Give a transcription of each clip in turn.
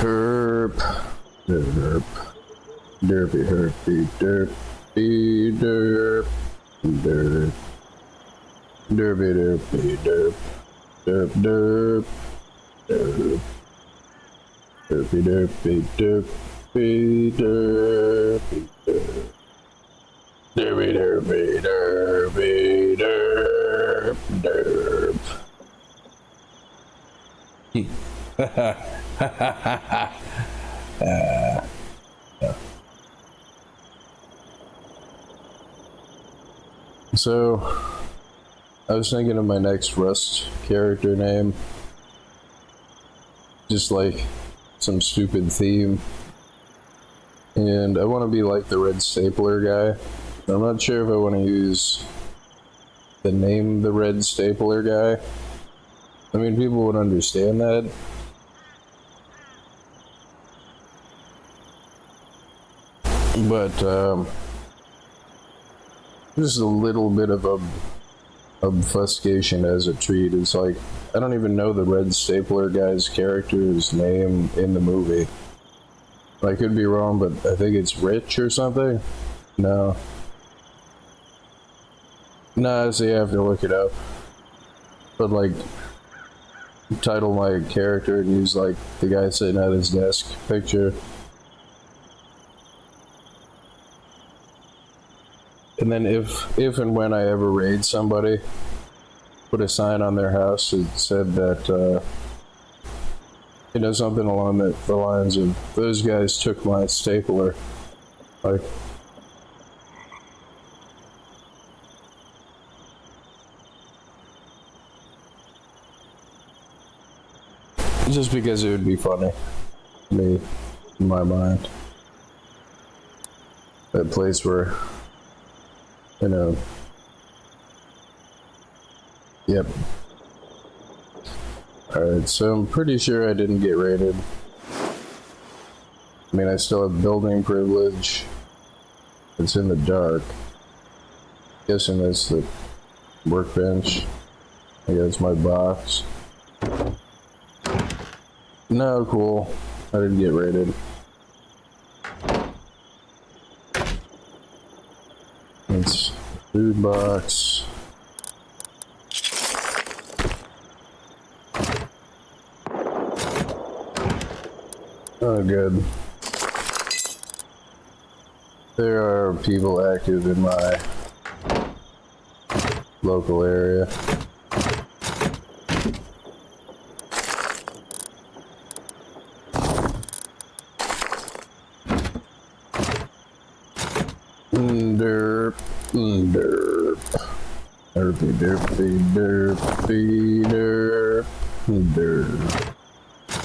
Herp. Derp. Derpy herpy derpy derp. Derp. Derpy derpy derp. Derp derp. Derp. Derpy derpy derpy derpy derp. Derpy derpy derpy derp. Derp. So, I was thinking of my next Rust character name. Just like some stupid theme. And I want to be like the Red Stapler guy. I'm not sure if I want to use the name the Red Stapler guy. I mean, people would understand that. But, just a little bit of obfuscation as a treat. It's like, I don't even know the Red Stapler guy's character's name in the movie. I could be wrong, but I think it's Rich or something? No. Nah, so you have to look it up. But like, title my character and use like the guy sitting at his desk picture. And then if and when I ever raid somebody, put a sign on their house that said that, you know, something along the lines of, those guys took my stapler. Like, just because it would be funny to me, in my mind. That place where, you know, yep. Alright, so I'm pretty sure I didn't get raided. I mean, I still have building privilege. It's in the dark. Guessing that's the workbench. I guess my box. No, cool. I didn't get raided. It's food box. Oh, good. There are people active in my local area. Derp, derp. Derpy, derpy, derpy, derp, derp.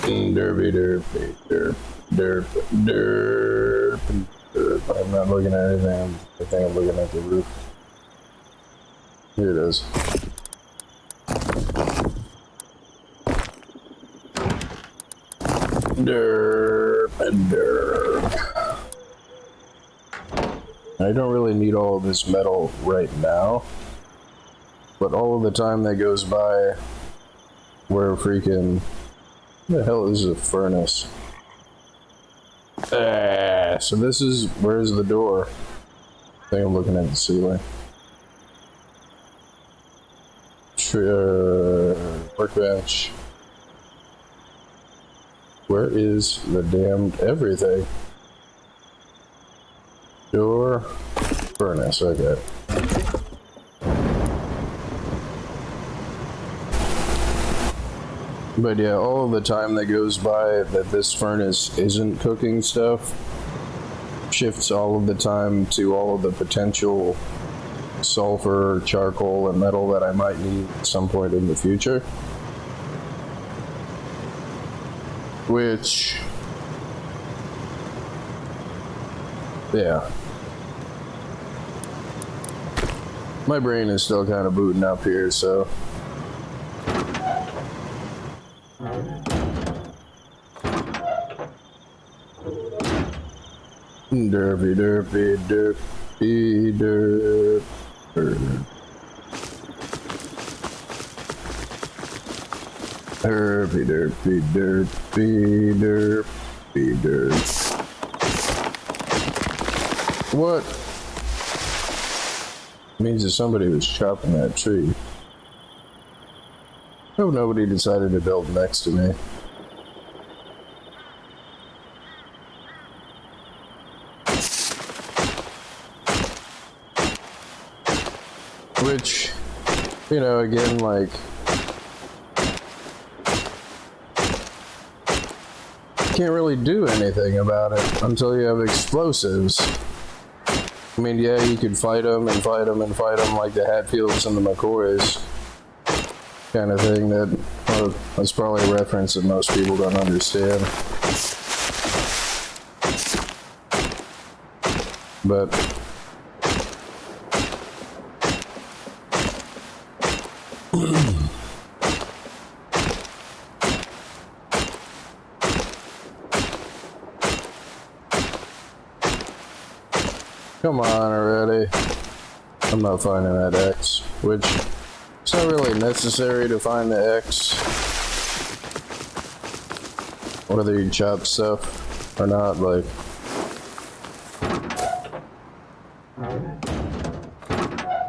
Derpy, derpy, derp, derp, derp, derp. I'm not looking at anything. I think I'm looking at the roof. Here it is. Derp and derp. I don't really need all of this metal right now, but all of the time that goes by, we're freaking... What the hell is a furnace? So this is... Where's the door? I think I'm looking at the ceiling. Workbench. Where is the damned everything? Door. Furnace, okay. But yeah, all of the time that goes by that this furnace isn't cooking stuff shifts all of the time to all of the potential sulfur, charcoal, and metal that I might need at some point in the future. Which... yeah. My brain is still kind of booting up here, so... Derpy, derpy, derpy, derp, derp. Derpy, derpy, derpy, derp. Be dirt. What? Means that somebody was chopping that tree. I hope nobody decided to build next to me. Which, you know, again, like, can't really do anything about it until you have explosives. I mean, yeah, you could fight them and fight them and fight them like the Hatfields and the McCoys. Kind of thing that, well, that's probably a reference that most people don't understand. But come on already. I'm not finding that X, which it's not really necessary to find the X, whether you chop stuff or not. Like,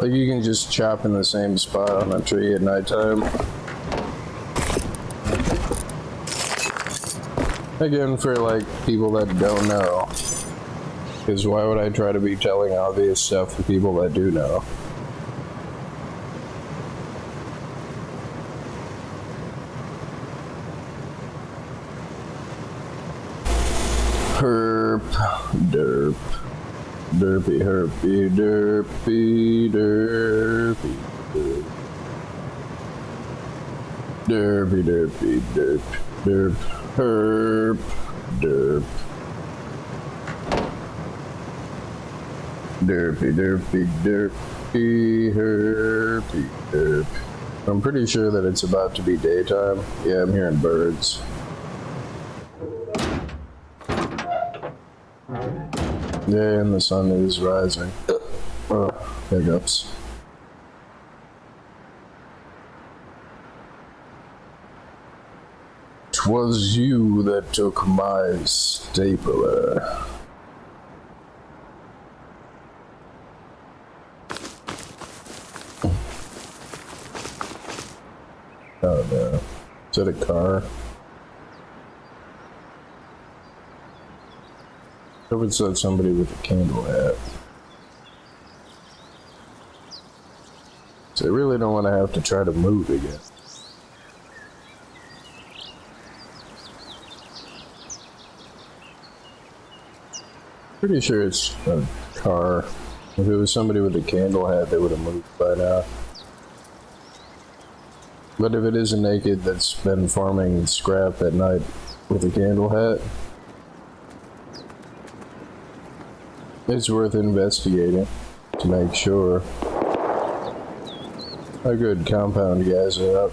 you can just chop in the same spot on a tree at nighttime. Again, for like people that don't know, because why would I try to be telling obvious stuff to people that do know? Herp, derp, derpy, herpy, derpy, derpy, derp. Derpy, derpy, derp, derp, herp, derp. Derpy, derpy, derpy, herpy, derp. I'm pretty sure that it's about to be daytime. Yeah, I'm hearing birds. Yeah, and the sun is rising. Oh, hiccups. "'Twas you that took my stapler." Oh no. Is that a car? I would say somebody with a candle hat. So I really don't want to have to try to move again. Pretty sure it's a car. If it was somebody with a candle hat, they would have moved by now. But if it is a naked that's been farming scrap at night with a candle hat, it's worth investigating to make sure. How good compound guys are up.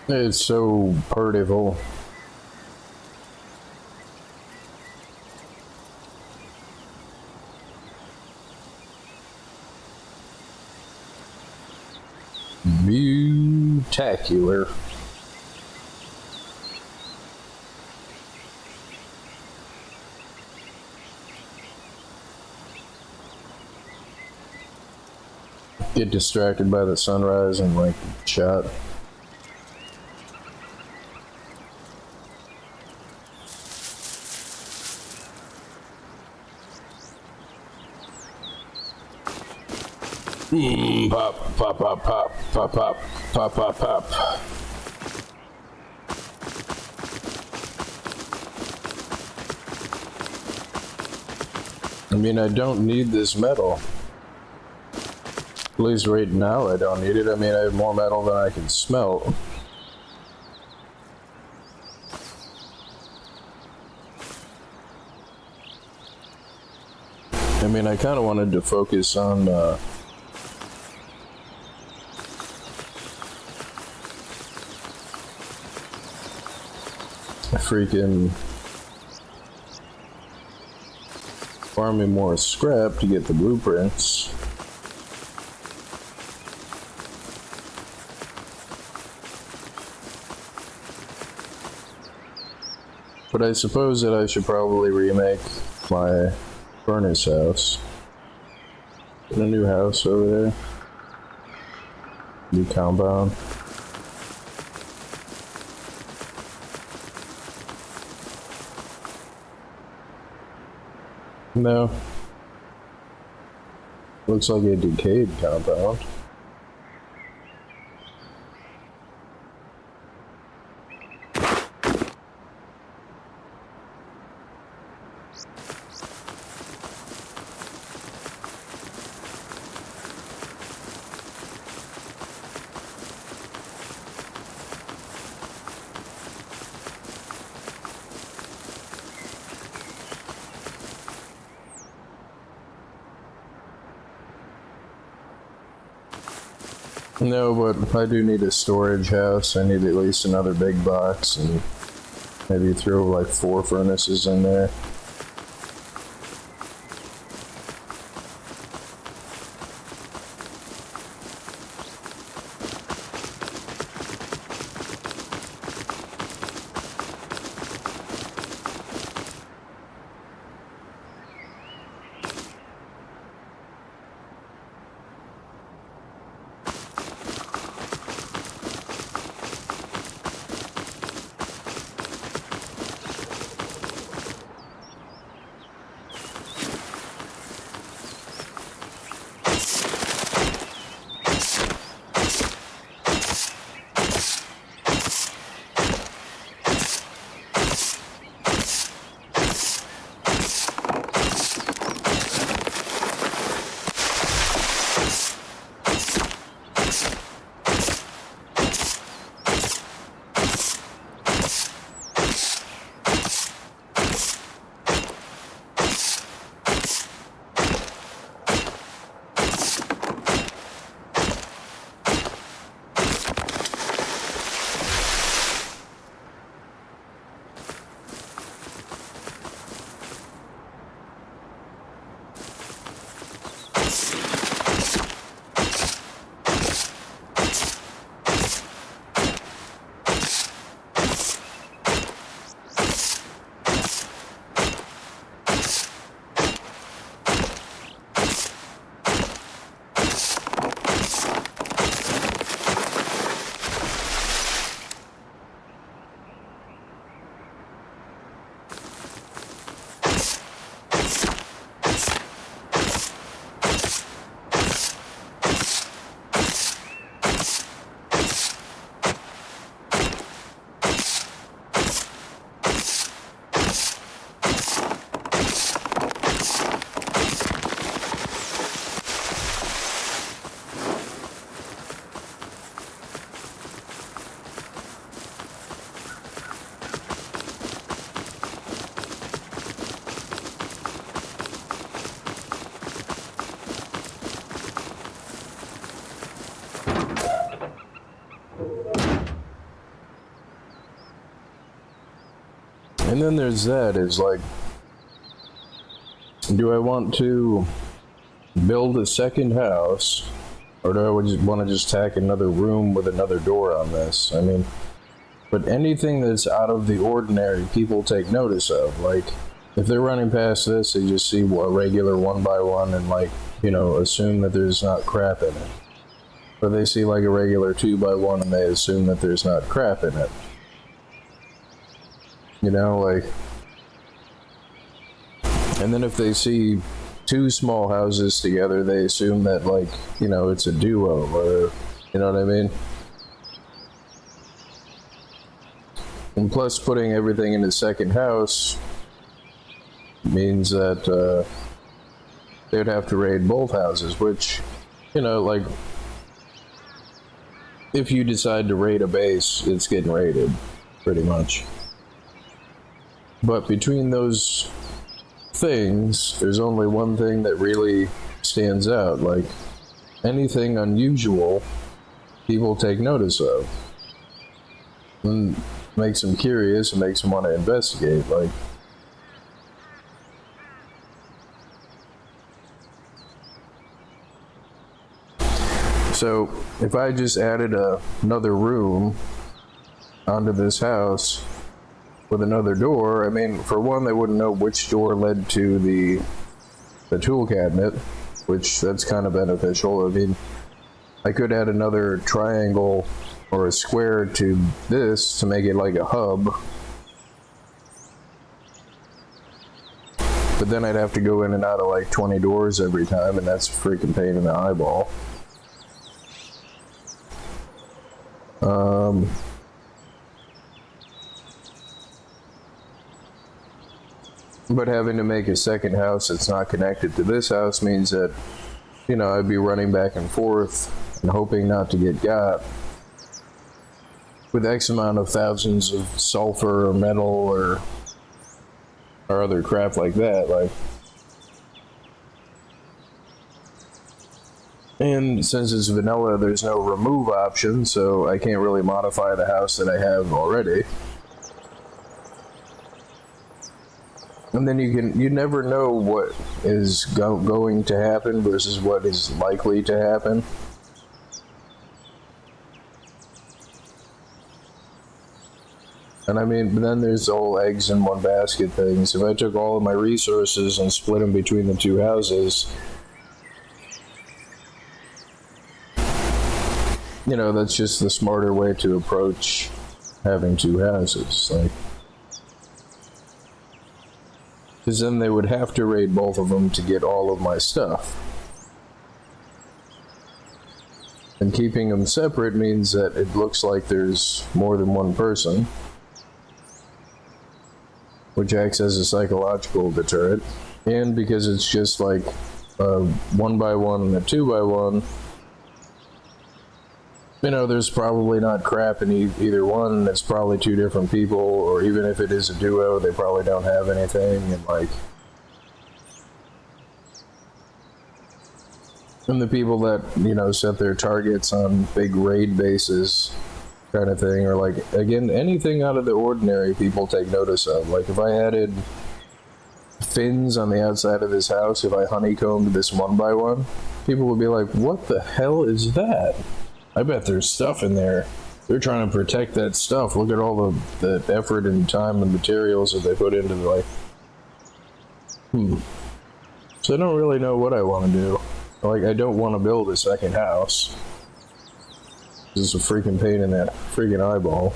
It's so purtiful. Beautacular. Get distracted by the sunrise and like shot. Pop, pop, pop, pop, pop, pop, pop, pop, pop. I mean, I don't need this metal. At least right now I don't need it. I mean, I have more metal than I can smelt. I mean, I kind of wanted to focus on freaking farming more scrap to get the blueprints. But I suppose that I should probably remake my furnace house. Get a new house over there. New compound. No. Looks like a decayed compound. No, but I do need a storage house. I need at least another big box and maybe throw like 4 furnaces in there. And then there's that, is like, do I want to build a second house, or do I want to just tack another room with another door on this? I mean, but anything that's out of the ordinary, people take notice of. Like, if they're running past this, they just see a regular 1x1 and, like, you know, assume that there's not crap in it. Or they see like a regular 2x1 and they assume that there's not crap in it. You know, like, and then if they see 2 small houses together, they assume that, like, you know, it's a duo, or, you know what I mean? And plus, putting everything in the second house means that they would have to raid both houses, which You know, like, if you decide to raid a base, it's getting raided, pretty much. But between those things, there's only one thing that really stands out. Like, anything unusual, people take notice of. And makes them curious and makes them want to investigate. Like, so if I just added another room onto this house with another door, I mean, for one, they wouldn't know which door led to the tool cabinet, which that's kind of beneficial. I mean, I could add another triangle or a square to this to make it like a hub. But then I'd have to go in and out of like 20 doors every time, and that's a freaking pain in the eyeball. But having to make a second house that's not connected to this house means that, you know, I'd be running back and forth and hoping not to get got with X amount of thousands of sulfur or metal or other crap like that. Like, and since it's vanilla, there's no remove option, so I can't really modify the house that I have already. And then you never know what is going to happen versus what is likely to happen. And I mean, then there's the whole eggs in one basket things. If I took all of my resources and split them between the two houses, you know, that's just the smarter way to approach having two houses. Like, because then they would have to raid both of them to get all of my stuff. And keeping them separate means that it looks like there's more than one person, which acts as a psychological deterrent. And because it's just like a 1x1 and a 2x1, you know, there's probably not crap in either one. It's probably two different people, or even if it is a duo, they probably don't have anything, and like, and the people that, you know, set their targets on big raid bases kind of thing, or like, again, anything out of the ordinary people take notice of. Like, if I added fins on the outside of this house, if I honeycombed this 1x1, people would be like, what the hell is that? I bet there's stuff in there. They're trying to protect that stuff. Look at all the effort and time and materials that they put into the, like, So I don't really know what I want to do. Like, I don't want to build a second house. This is a freaking pain in that freaking eyeball.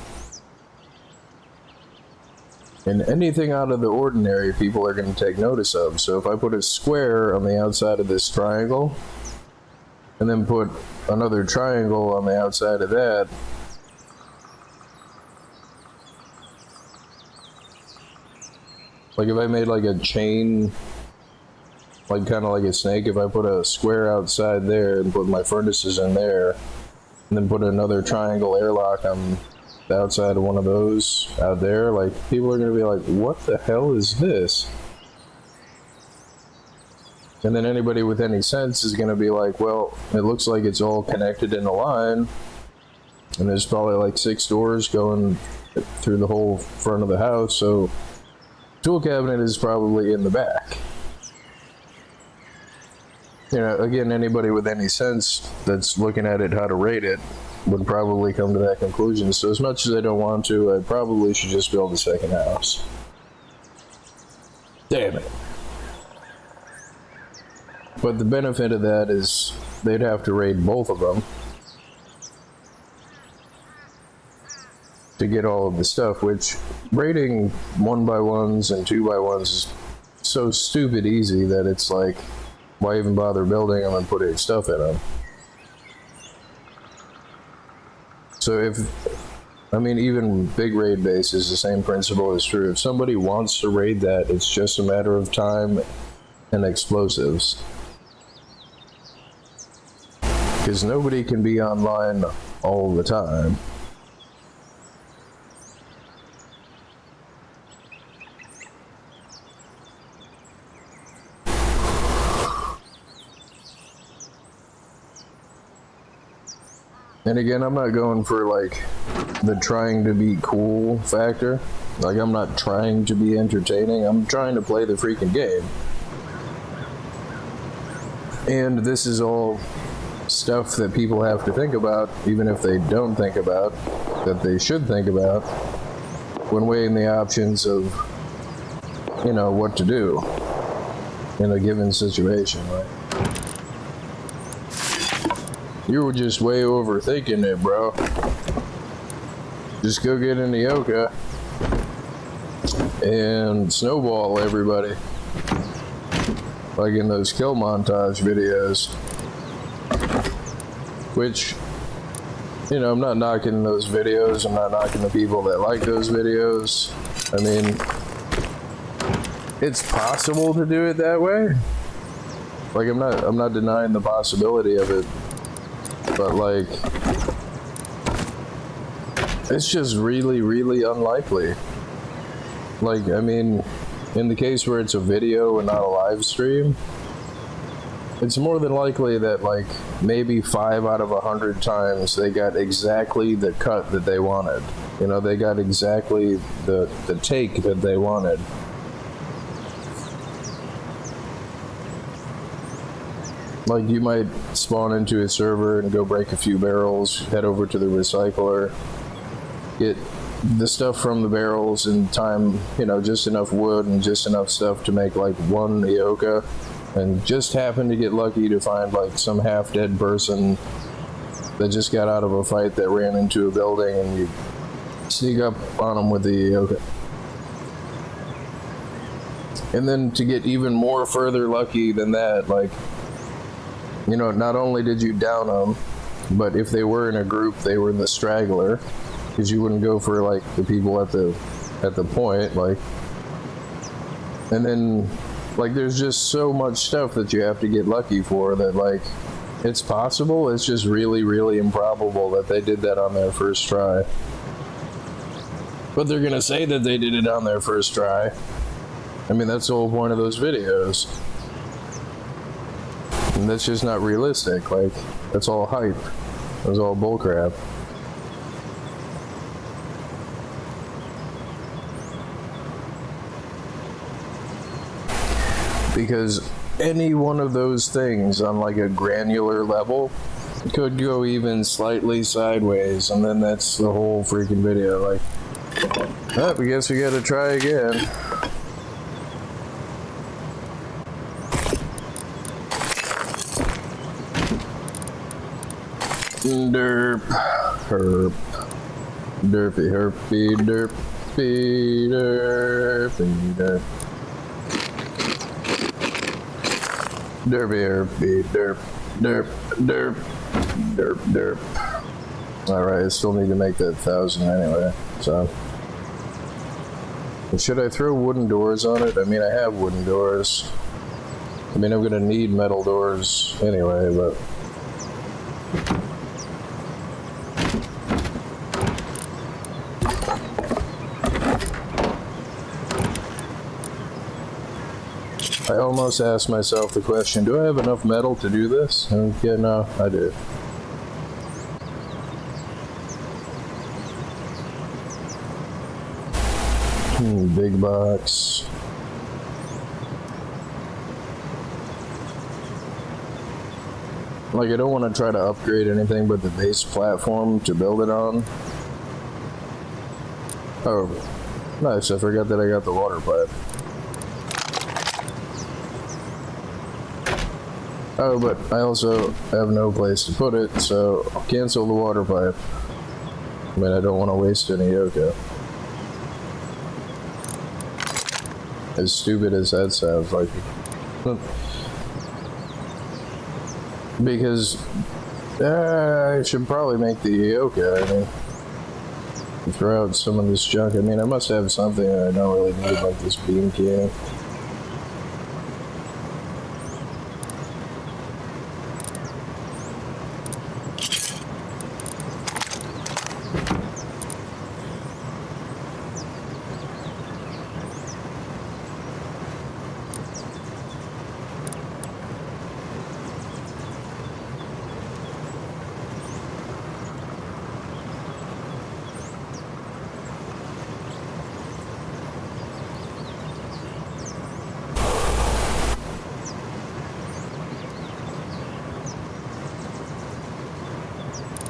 And anything out of the ordinary, people are going to take notice of. So if I put a square on the outside of this triangle, and then put another triangle on the outside of that, like if I made like a chain, like kind of like a snake, if I put a square outside there and put my furnaces in there, and then put another triangle airlock on the outside of one of those out there, like, people are going to be like, what the hell is this? And then anybody with any sense is going to be like, well, it looks like it's all connected in a line, and there's probably like 6 doors going through the whole front of the house, so tool cabinet is probably in the back. You know, again, anybody with any sense that's looking at it, how to rate it, would probably come to that conclusion. So as much as I don't want to, I probably should just build a second house. Damn it. But the benefit of that is they'd have to raid both of them to get all of the stuff, which raiding 1x1s and 2x1s is so stupid easy that it's like, why even bother building them and putting stuff in them? So if, I mean, even big raid bases, the same principle is true. If somebody wants to raid that, it's just a matter of time and explosives. Because nobody can be online all the time. And again, I'm not going for like the trying to be cool factor. Like, I'm not trying to be entertaining. I'm trying to play the freaking game. And this is all stuff that people have to think about, even if they don't think about, that they should think about when weighing the options of, you know, what to do in a given situation, right? You were just way overthinking it, bro. Just go get in the Yoka and snowball everybody. Like in those kill montage videos. Which, you know, I'm not knocking those videos. I'm not knocking the people that like those videos. I mean, it's possible to do it that way. Like, I'm not denying the possibility of it. But like, it's just really, really unlikely. Like, I mean, in the case where it's a video and not a live stream, it's more than likely that like maybe 5 out of 100 times they got exactly the cut that they wanted. You know, they got exactly the take that they wanted. Like, you might spawn into a server and go break a few barrels, head over to the recycler, get the stuff from the barrels in time, you know, just enough wood and just enough stuff to make like one Yoka, and just happen to get lucky to find like some half-dead person that just got out of a fight that ran into a building, and you sneak up on them with the Yoka. And then to get even more further lucky than that, like, you know, not only did you down them, but if they were in a group, they were the straggler, because you wouldn't go for like the people at the point, like. And then, like, there's just so much stuff that you have to get lucky for that, like, it's possible. It's just really, really improbable that they did that on their first try. But they're gonna say that they did it on their first try. I mean, that's the whole point of those videos. And that's just not realistic. Like, that's all hype. That's all bullcrap. Because any one of those things on like a granular level could go even slightly sideways, and then that's the whole freaking video. Like, oh, I guess we gotta try again. Derp, herp, derpy, herpy, derpy, derpy, derp. Derpy, herpy, derp, derp, derp, derp, derp. Alright, I still need to make that 1,000 anyway, so. Should I throw wooden doors on it? I mean, I have wooden doors. I mean, I'm gonna need metal doors anyway, but. I almost asked myself the question, do I have enough metal to do this? And yeah, no, I do. Big box. Like, I don't want to try to upgrade anything but the base platform to build it on. Oh, nice, I forgot that I got the water pipe. Oh, but I also have no place to put it, so I'll cancel the water pipe. I mean, I don't want to waste any Yoka. As stupid as that sounds, like... Because... I should probably make the Yoka, I mean... Throw out some of this junk. I mean, I must have something that I don't really need, like this beam can.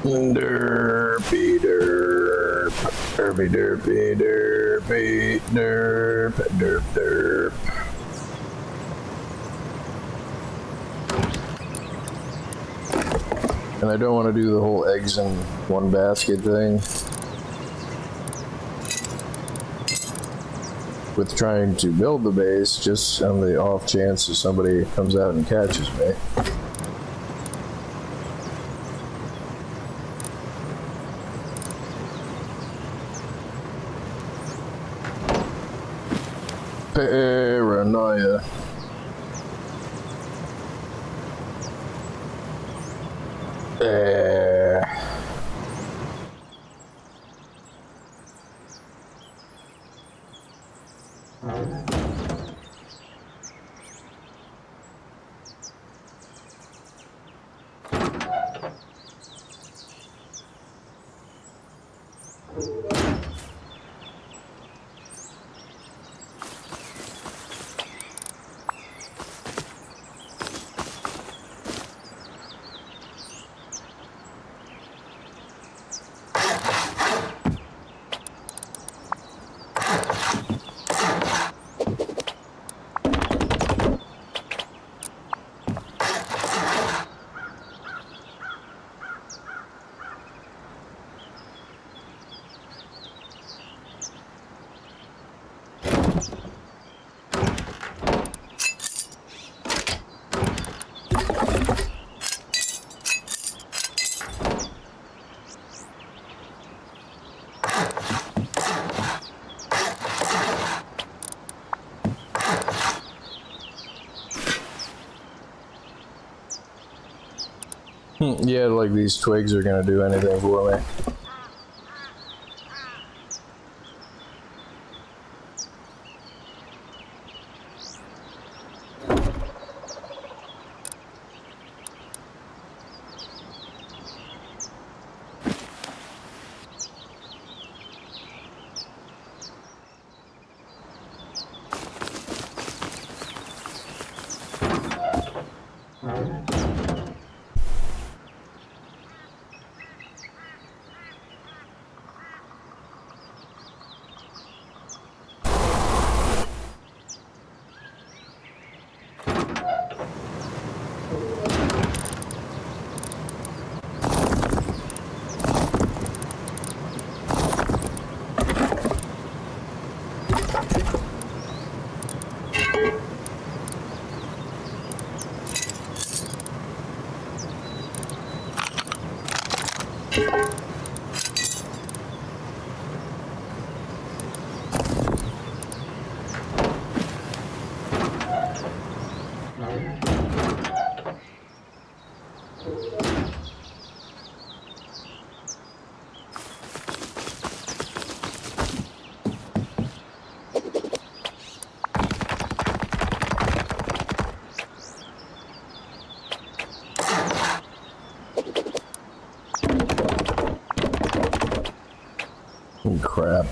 Derpy derp. Derpy derpy derpy derp. Derp derp. And I don't want to do the whole eggs in one basket thing with trying to build the base, just on the off chance that somebody comes out and catches me. Paranoia. Yeah, like these twigs are gonna do anything for me. Oh, crap.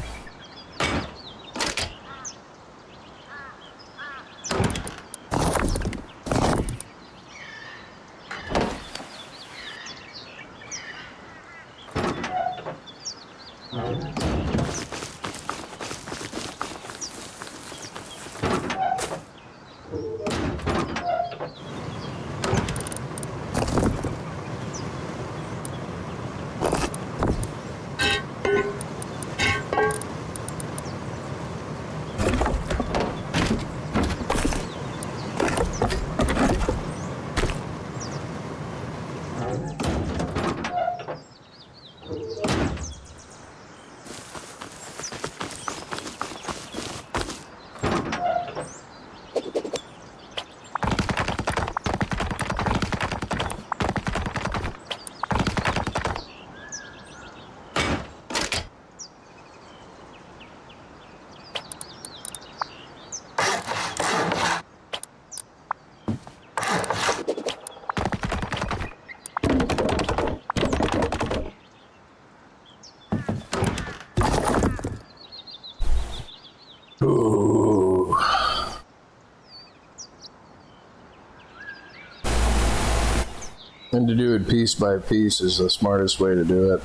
And to do it piece by piece is the smartest way to do it.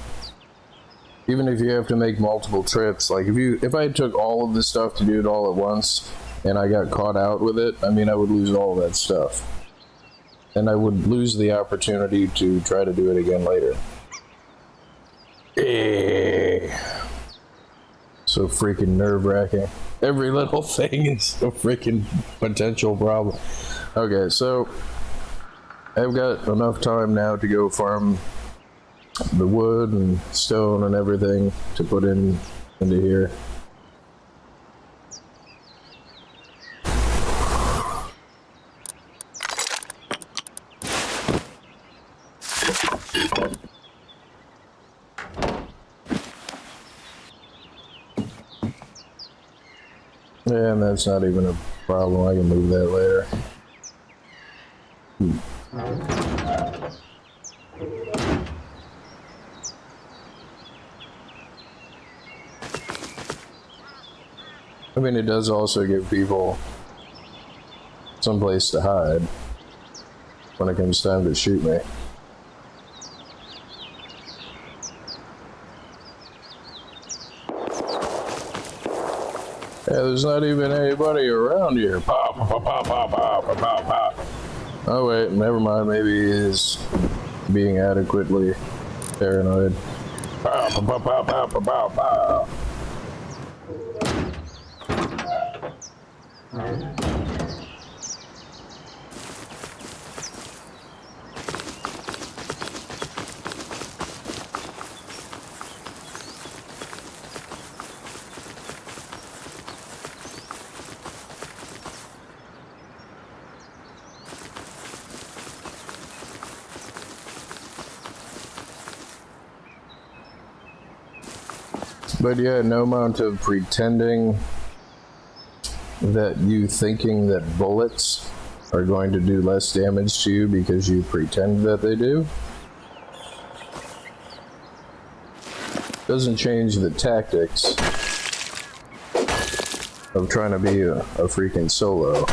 Even if you have to make multiple trips, like if I took all of this stuff to do it all at once and I got caught out with it, I mean, I would lose all that stuff. And I would lose the opportunity to try to do it again later. So freaking nerve-wracking. Every little thing is a freaking potential problem. Okay, so I've got enough time now to go farm the wood and stone and everything to put into here. Yeah, and that's not even a problem. I can move that later. I mean, it does also give people some place to hide when it comes time to shoot me. Yeah, there's not even anybody around here. Pop, pop, pop, pop, pop, pop, pop, pop. Oh wait, never mind. Maybe he is being adequately paranoid. Pop, pop, pop, pop, pop, pop, pop. But yeah, no amount of pretending that you thinking that bullets are going to do less damage to you because you pretend that they do doesn't change the tactics of trying to be a freaking solo.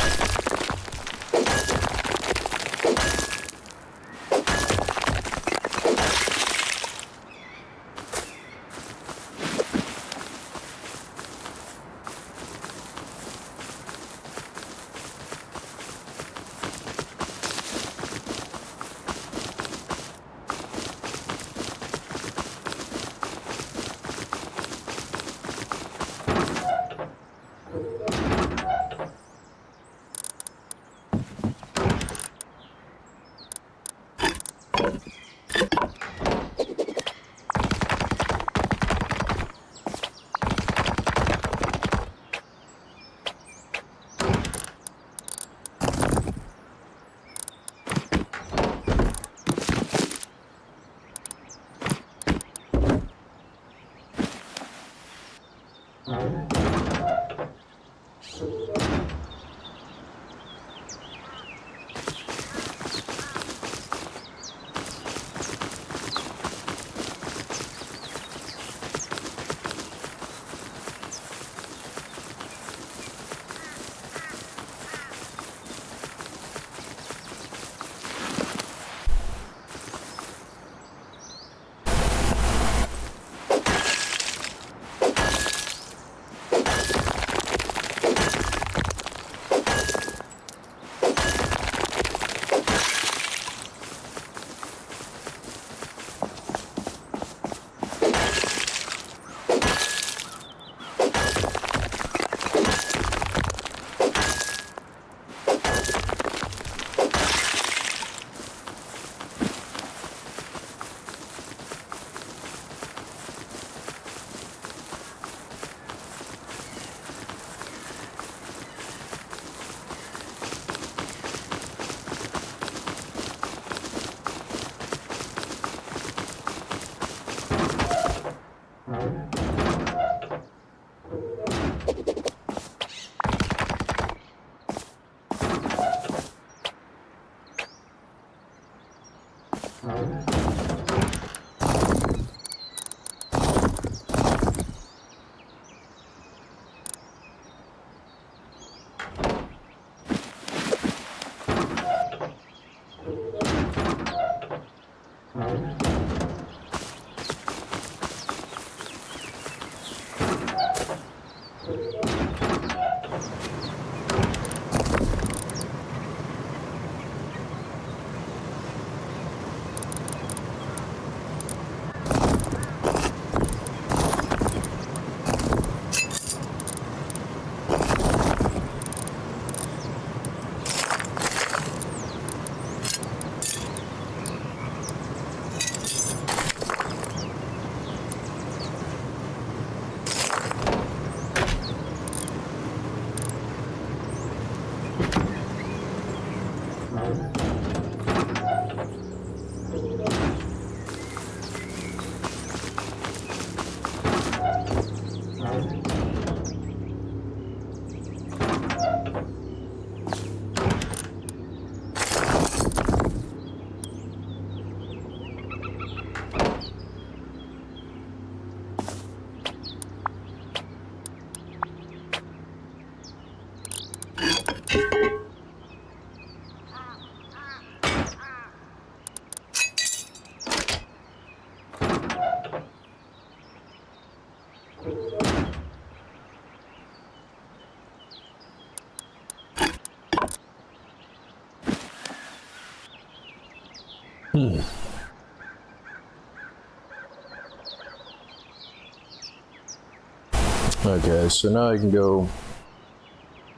Okay, so now I can go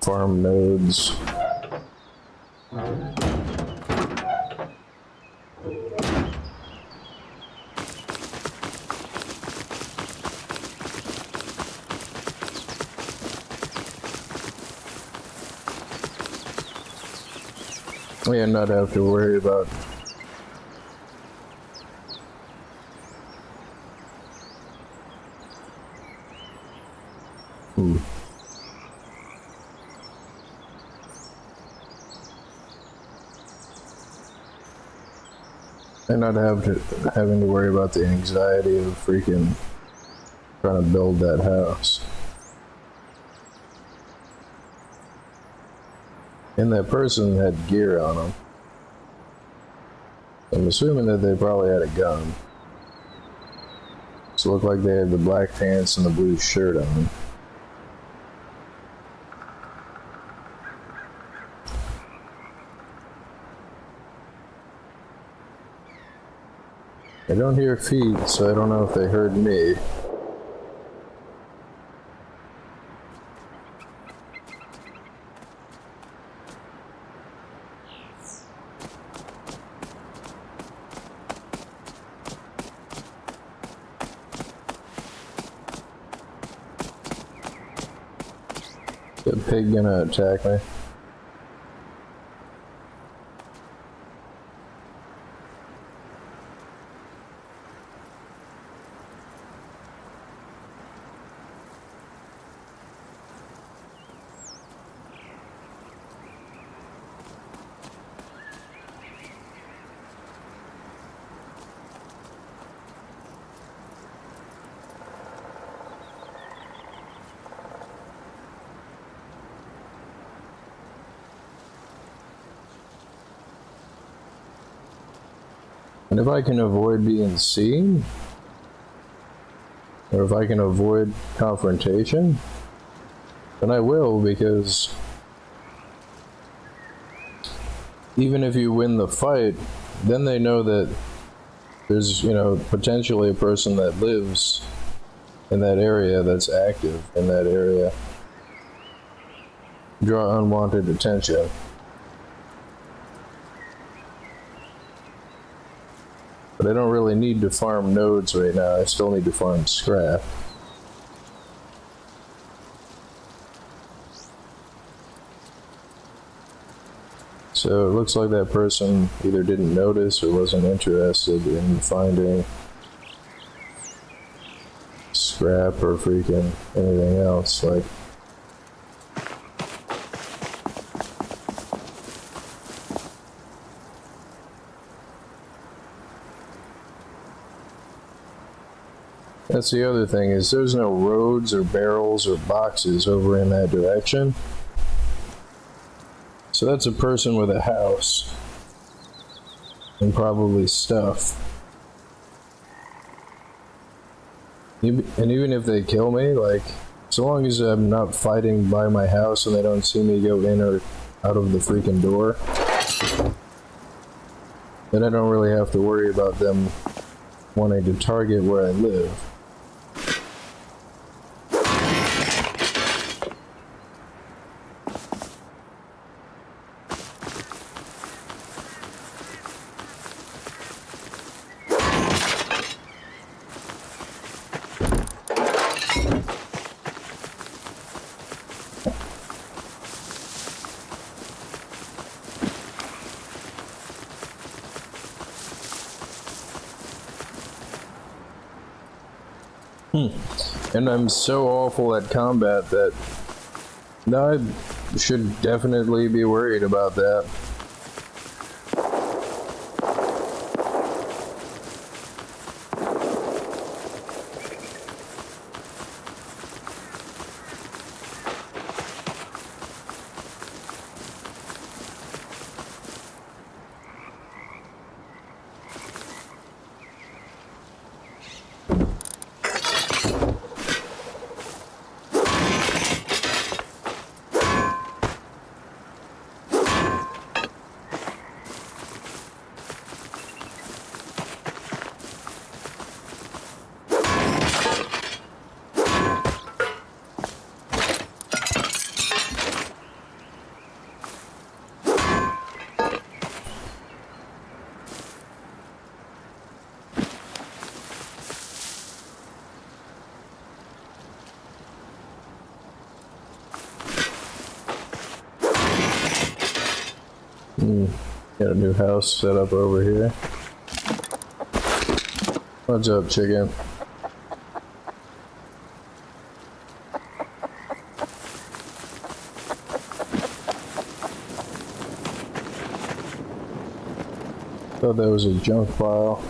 farm nodes. And not have to worry about and not having to worry about the anxiety of freaking trying to build that house. And that person had gear on them. I'm assuming that they probably had a gun. So it looked like they had the black pants and the blue shirt on. I don't hear feet, so I don't know if they heard me. Is the pig gonna attack me? And if I can avoid being seen, or if I can avoid confrontation, then I will, because even if you win the fight, then they know that there's, you know, potentially a person that lives in that area that's active in that area. Draw unwanted attention. But I don't really need to farm nodes right now. I still need to farm scrap. So it looks like that person either didn't notice or wasn't interested in finding scrap or freaking anything else. Like, that's the other thing, is there's no roads or barrels or boxes over in that direction. So that's a person with a house and probably stuff. And even if they kill me, like, so long as I'm not fighting by my house and they don't see me go in or out of the freaking door, then I don't really have to worry about them wanting to target where I live. And I'm so awful at combat that I should definitely be worried about that. Got a new house set up over here. What's up, chicken? Thought that was a junk pile.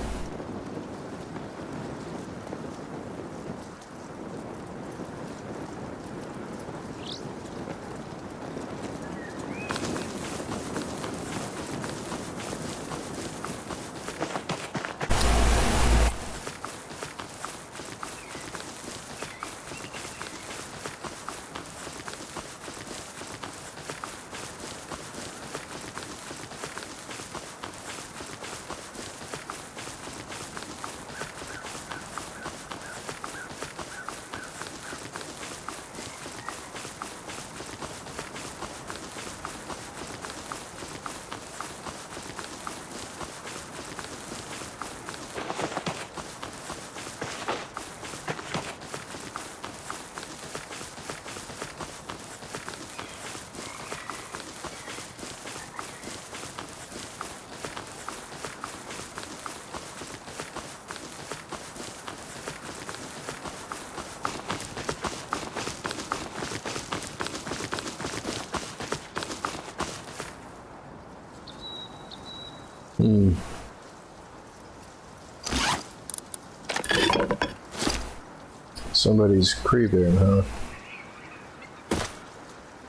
Somebody's creeping, huh?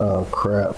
Oh, crap.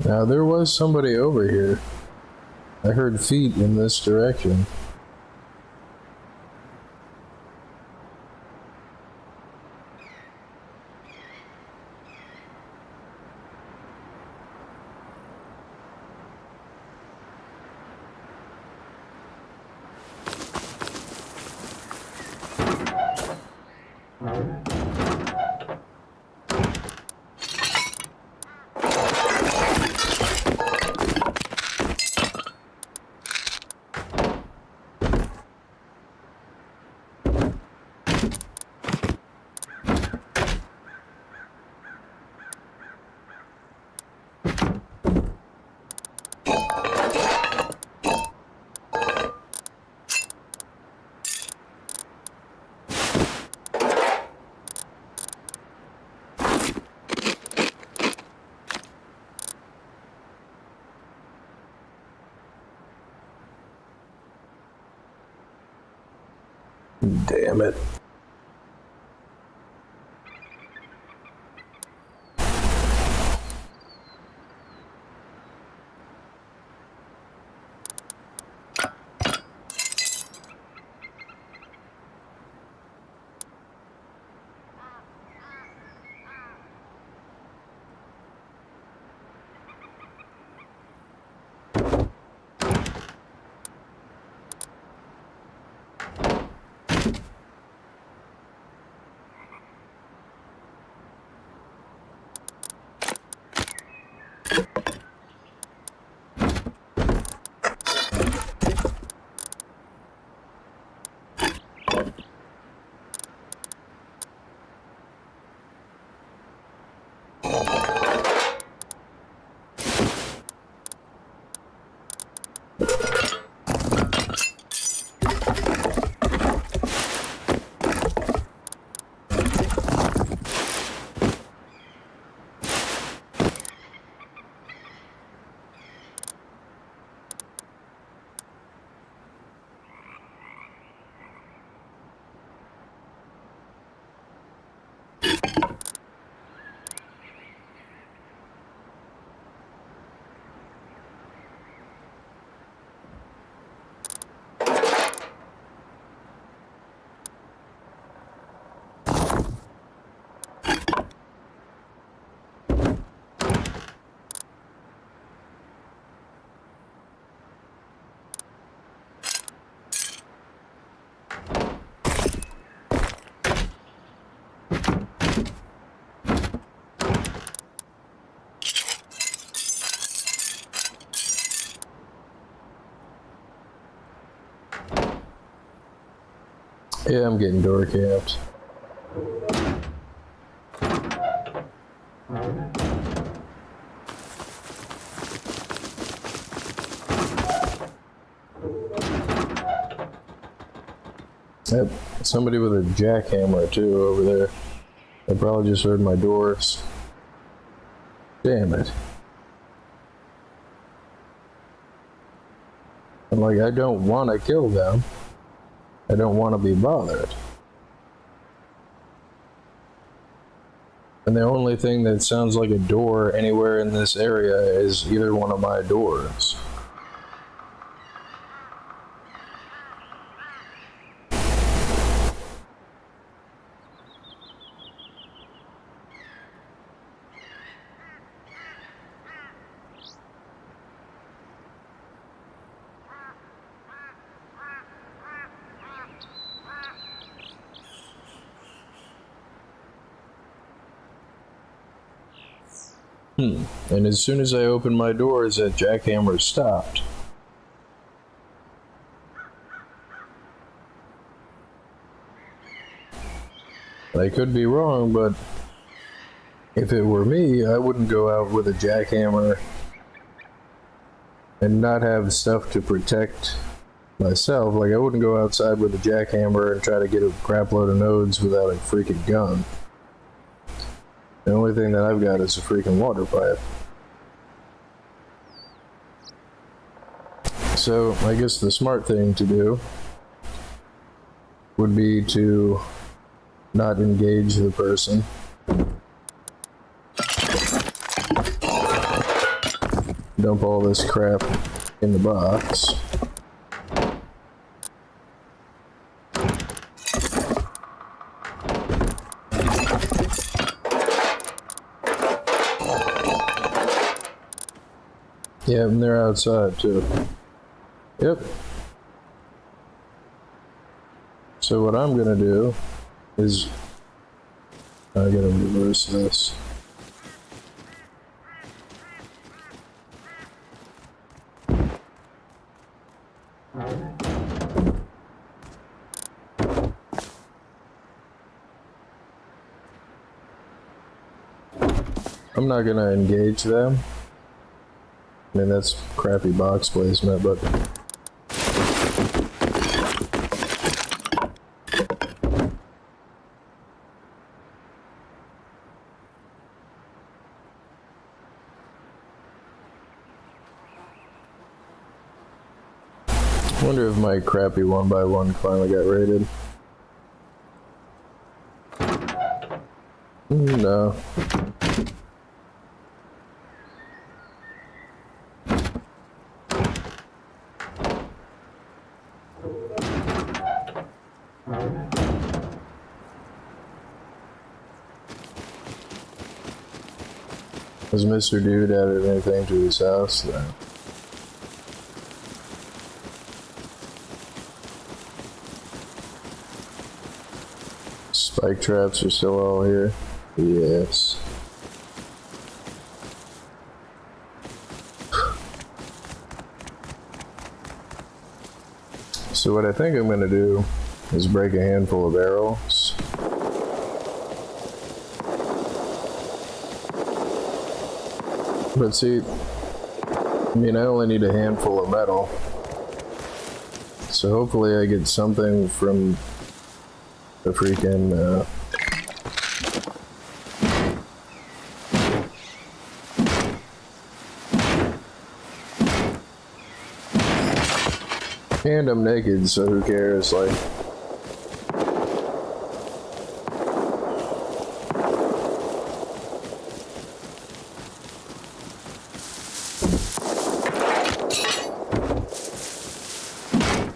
Now, there was somebody over here. I heard feet in this direction. Damn it. Yeah, I'm getting door camped. Yep, somebody with a jackhammer too over there. They probably just heard my doors. Damn it. I'm like, I don't want to kill them. I don't want to be bothered. And the only thing that sounds like a door anywhere in this area is either one of my doors. And as soon as I opened my doors, that jackhammer stopped. I could be wrong, but if it were me, I wouldn't go out with a jackhammer and not have stuff to protect myself. Like, I wouldn't go outside with a jackhammer and try to get a crap load of nodes without a freaking gun. The only thing that I've got is a freaking water pipe. So, I guess the smart thing to do would be to not engage the person. Dump all this crap in the box. Yeah, and they're outside too. Yep. So what I'm gonna do is I gotta reverse this. I'm not gonna engage them. I mean, that's crappy box placement, but I wonder if my crappy 1x1 finally got raided. No. Has Mr. Dude added anything to his house? No. Spike traps are still all here? Yes. So what I think I'm gonna do is break a handful of barrels. But see, I mean, I only need a handful of metal. So hopefully I get something from the freaking, and I'm naked, so who cares, like...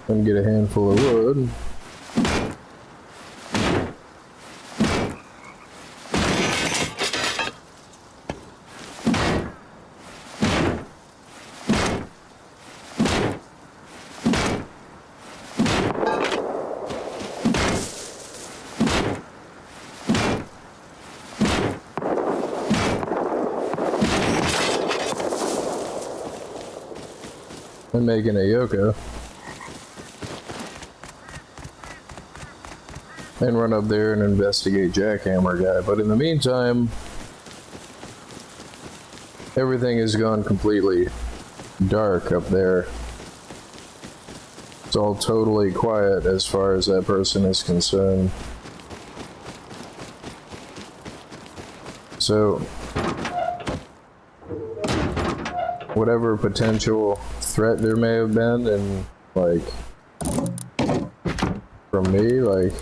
And get a handful of wood. I'm making a Yoko. And run up there and investigate Jackhammer Guy. But in the meantime, everything has gone completely dark up there. It's all totally quiet as far as that person is concerned. So, whatever potential threat there may have been, and like, from me, like,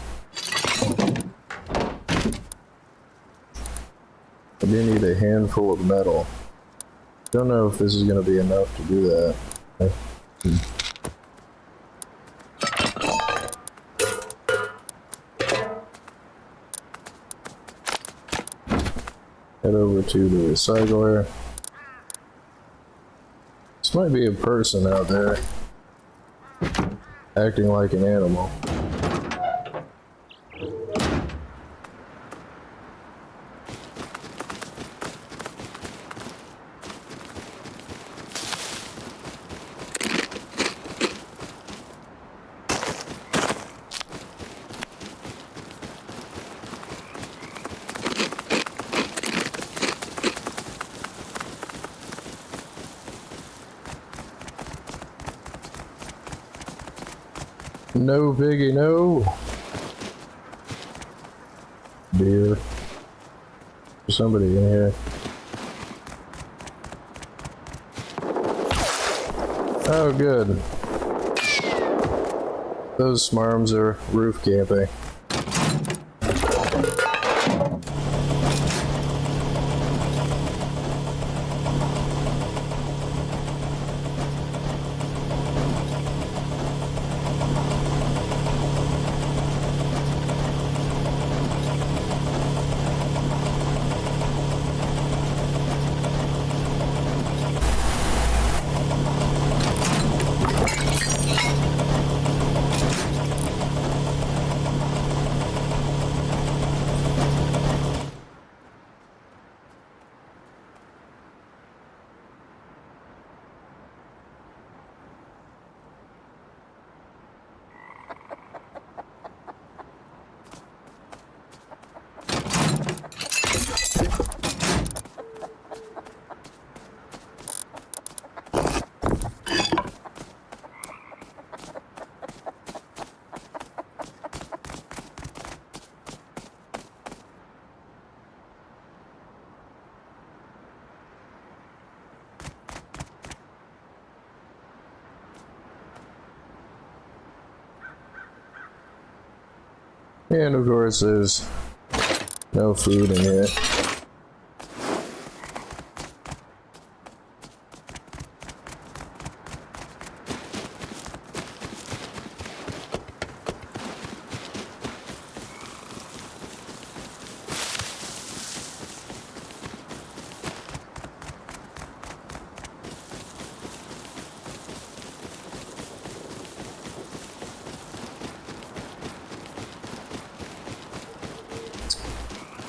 I do need a handful of metal. Don't know if this is going to be enough to do that. Head over to the recycler. This might be a person out there acting like an animal. No, Biggie, no. Dear. There's somebody in here. Oh, good. Those smarms are roof camping. And of course there's No food in here.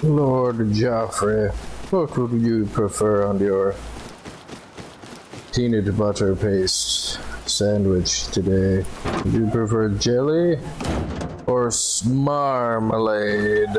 Lord Joffrey, what would you prefer on your peanut butter paste sandwich today? Do you prefer jelly or marmalade?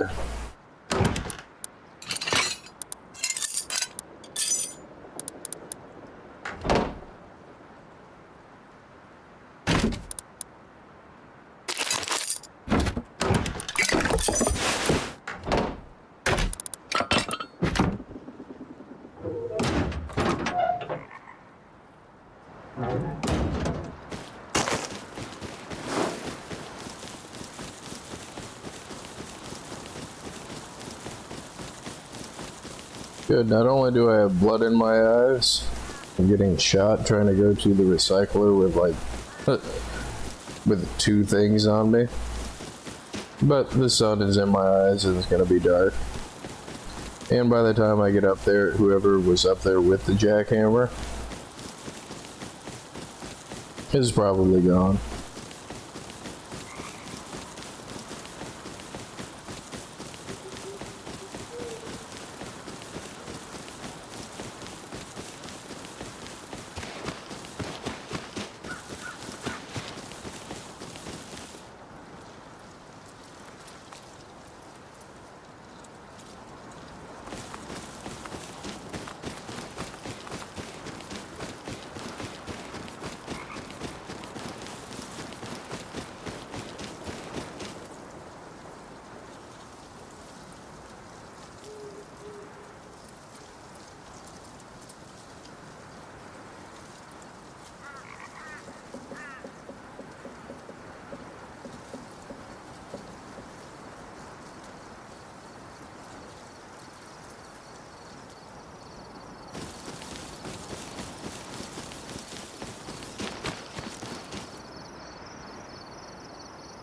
Good, not only do I have blood in my eyes, I'm getting shot trying to go to the recycler with like, with two things on me. But the sun is in my eyes and it's gonna be dark. And by the time I get up there, whoever was up there with the jackhammer is probably gone.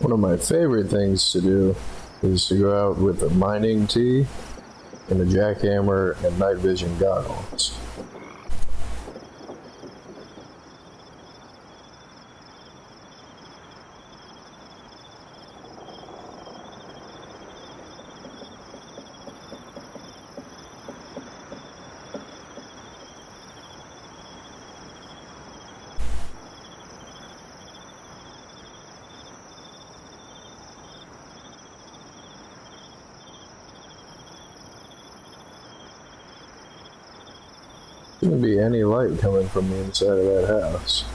One of my favorite things to do is to go out with a mining tee and a jackhammer and night vision goggles. Shouldn't be any light coming from the inside of that house.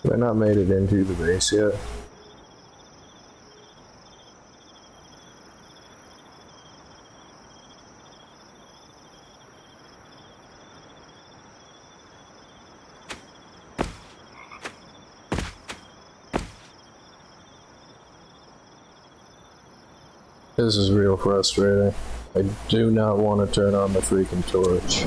Have I not made it into the base yet? This is real frustrating. I do not want to turn on the freaking torch.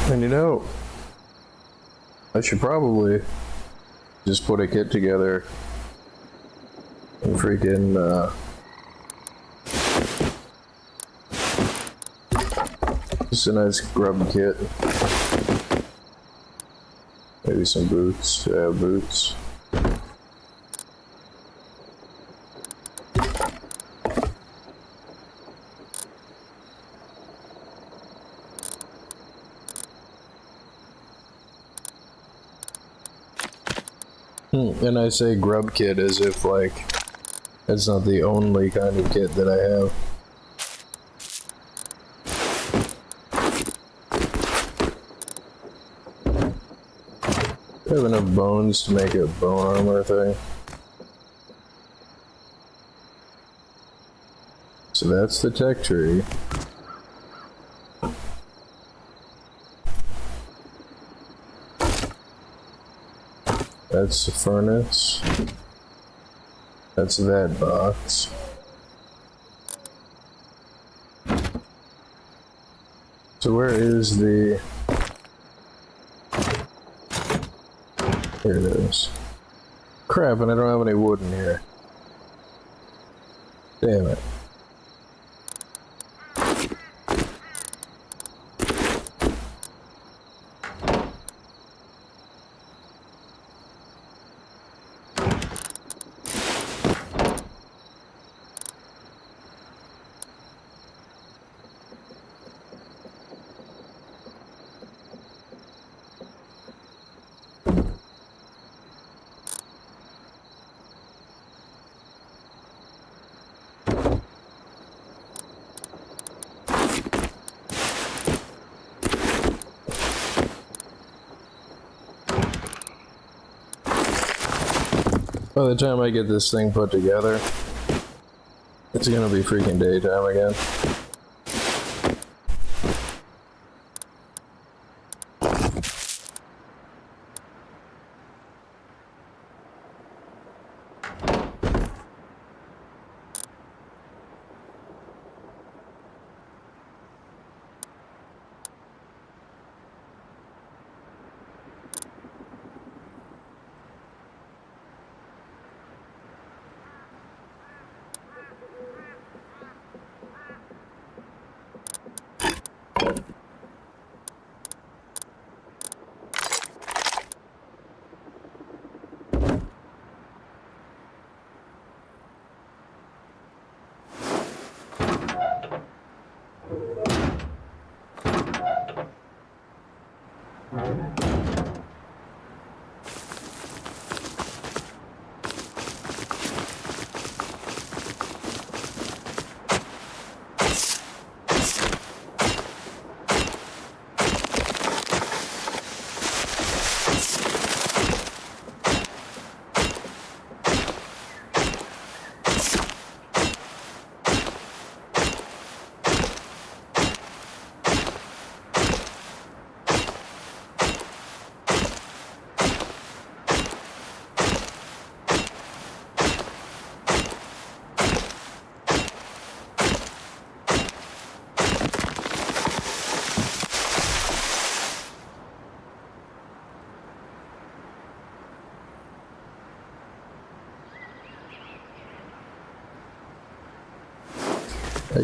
And you know, I should probably just put a kit together and freaking, just a nice grub kit. Maybe some boots. Yeah, boots. And I say grub kit as if, like, that's not the only kind of kit that I have. I have enough bones to make a bone armor thing. So that's the tech tree. That's the furnace. That's that box. So where is the... Here it is. Crap, and I don't have any wood in here. Damn it. By the time I get this thing put together, it's gonna be freaking daytime again.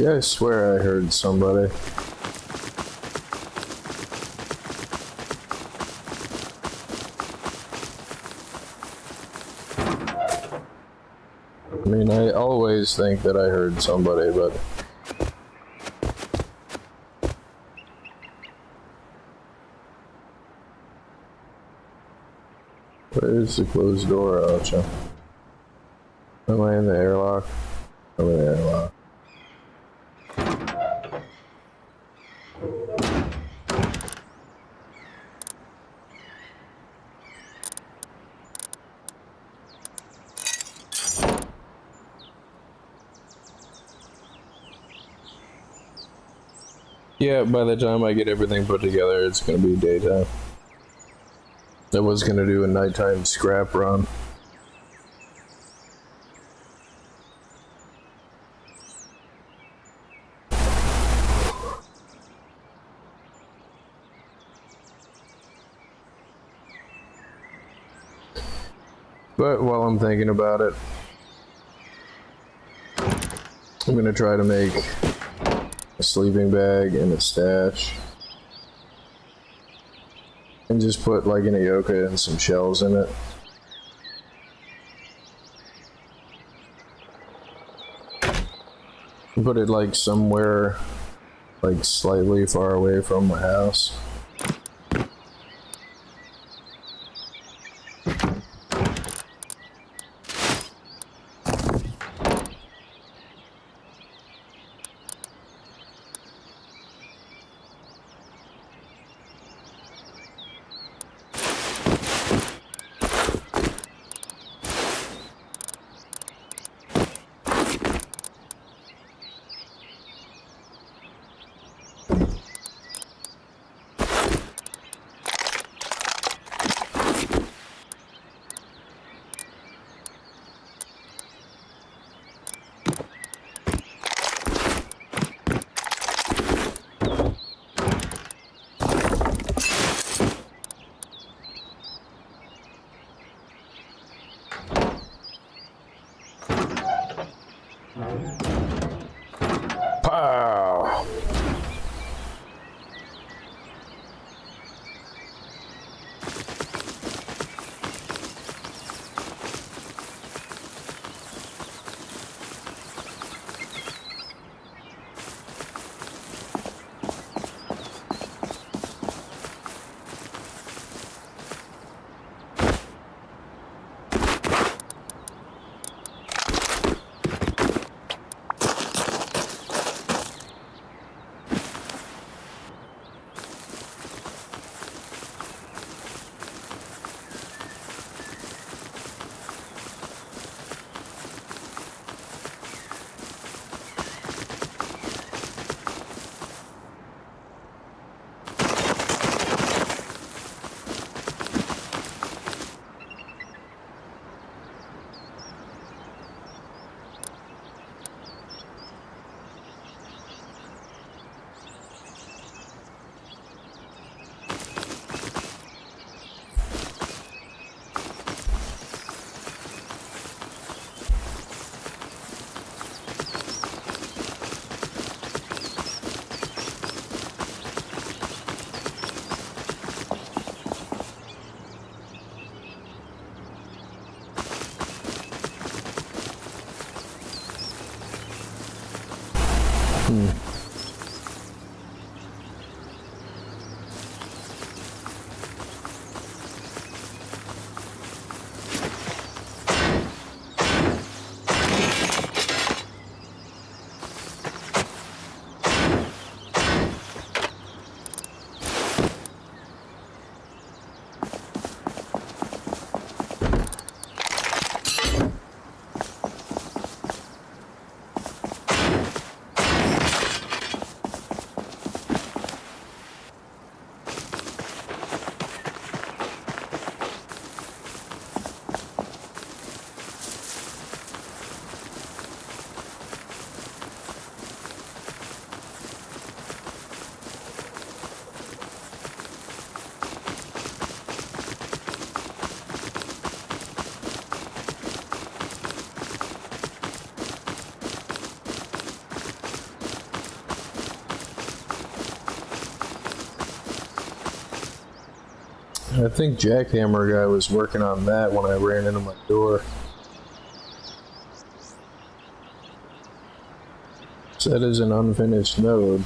I swear I heard somebody. I mean, I always think that I heard somebody, but... Where's the closed door, Oucha? Am I in the airlock? I'm in the airlock. Yeah, by the time I get everything put together, it's gonna be daytime. I was gonna do a nighttime scrap run. But while I'm thinking about it, I'm gonna try to make a sleeping bag and a stash. And just put like an Ayoka and some shells in it. Put it like somewhere like slightly far away from my house. Pow! I think Jackhammer guy was working on that when I ran into my door. So that is an unfinished node.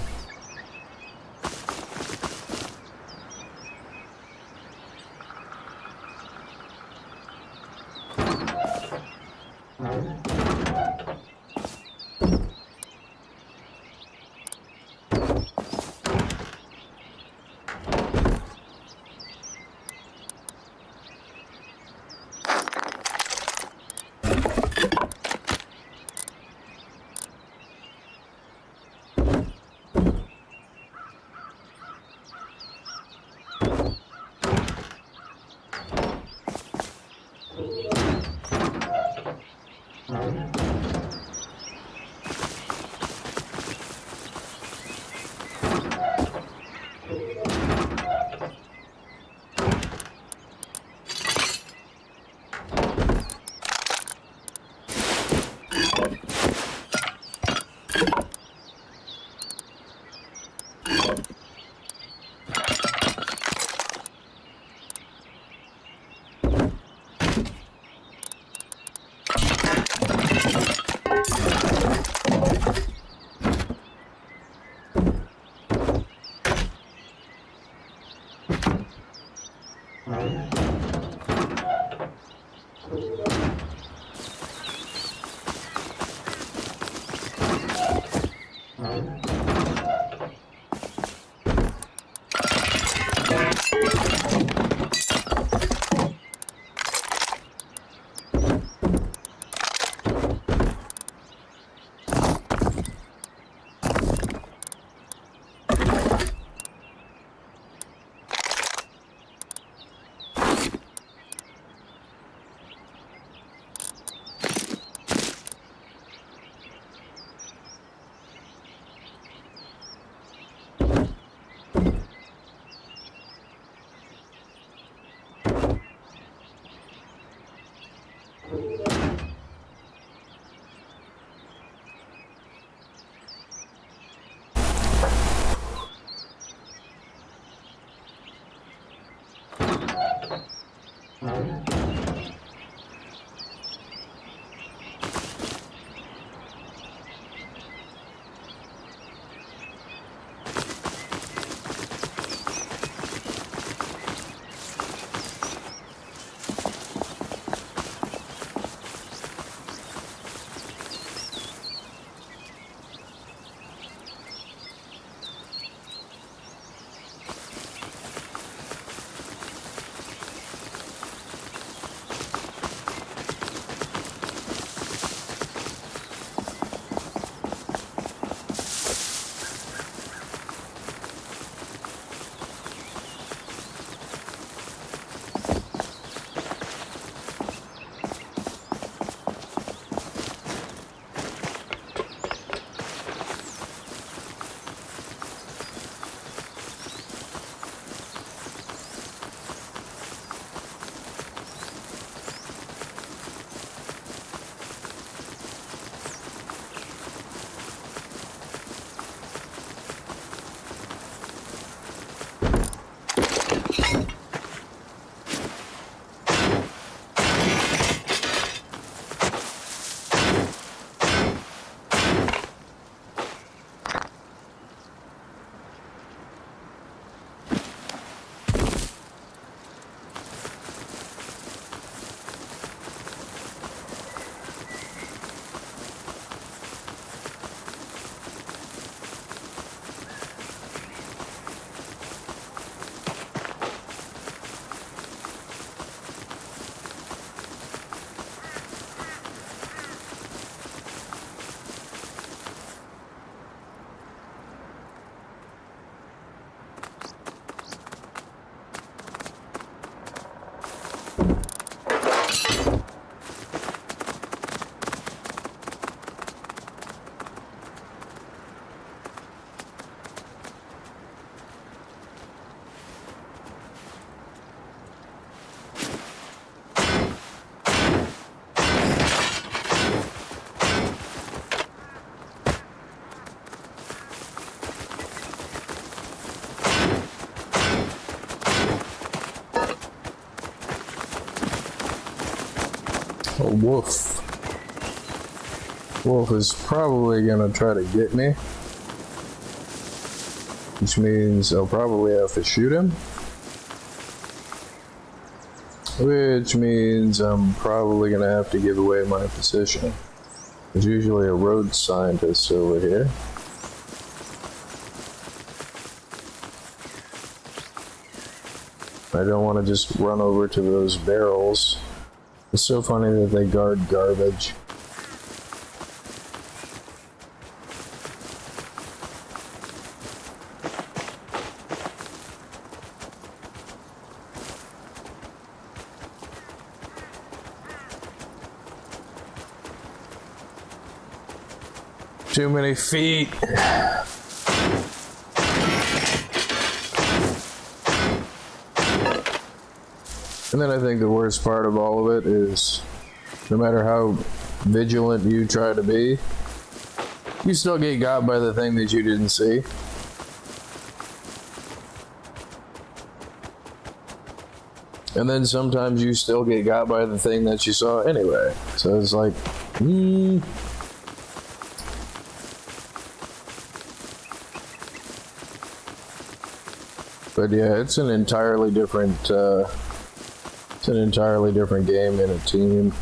A wolf. Wolf is probably gonna try to get me, which means I'll probably have to shoot him, which means I'm probably gonna have to give away my position. There's usually a road scientist over here. I don't want to just run over to those barrels. It's so funny that they guard garbage. Too many feet. And then I think the worst part of all of it is, no matter how vigilant you try to be, you still get got by the thing that you didn't see. And then sometimes you still get got by the thing that you saw anyway. So it's like, But yeah, it's an entirely different game in a team.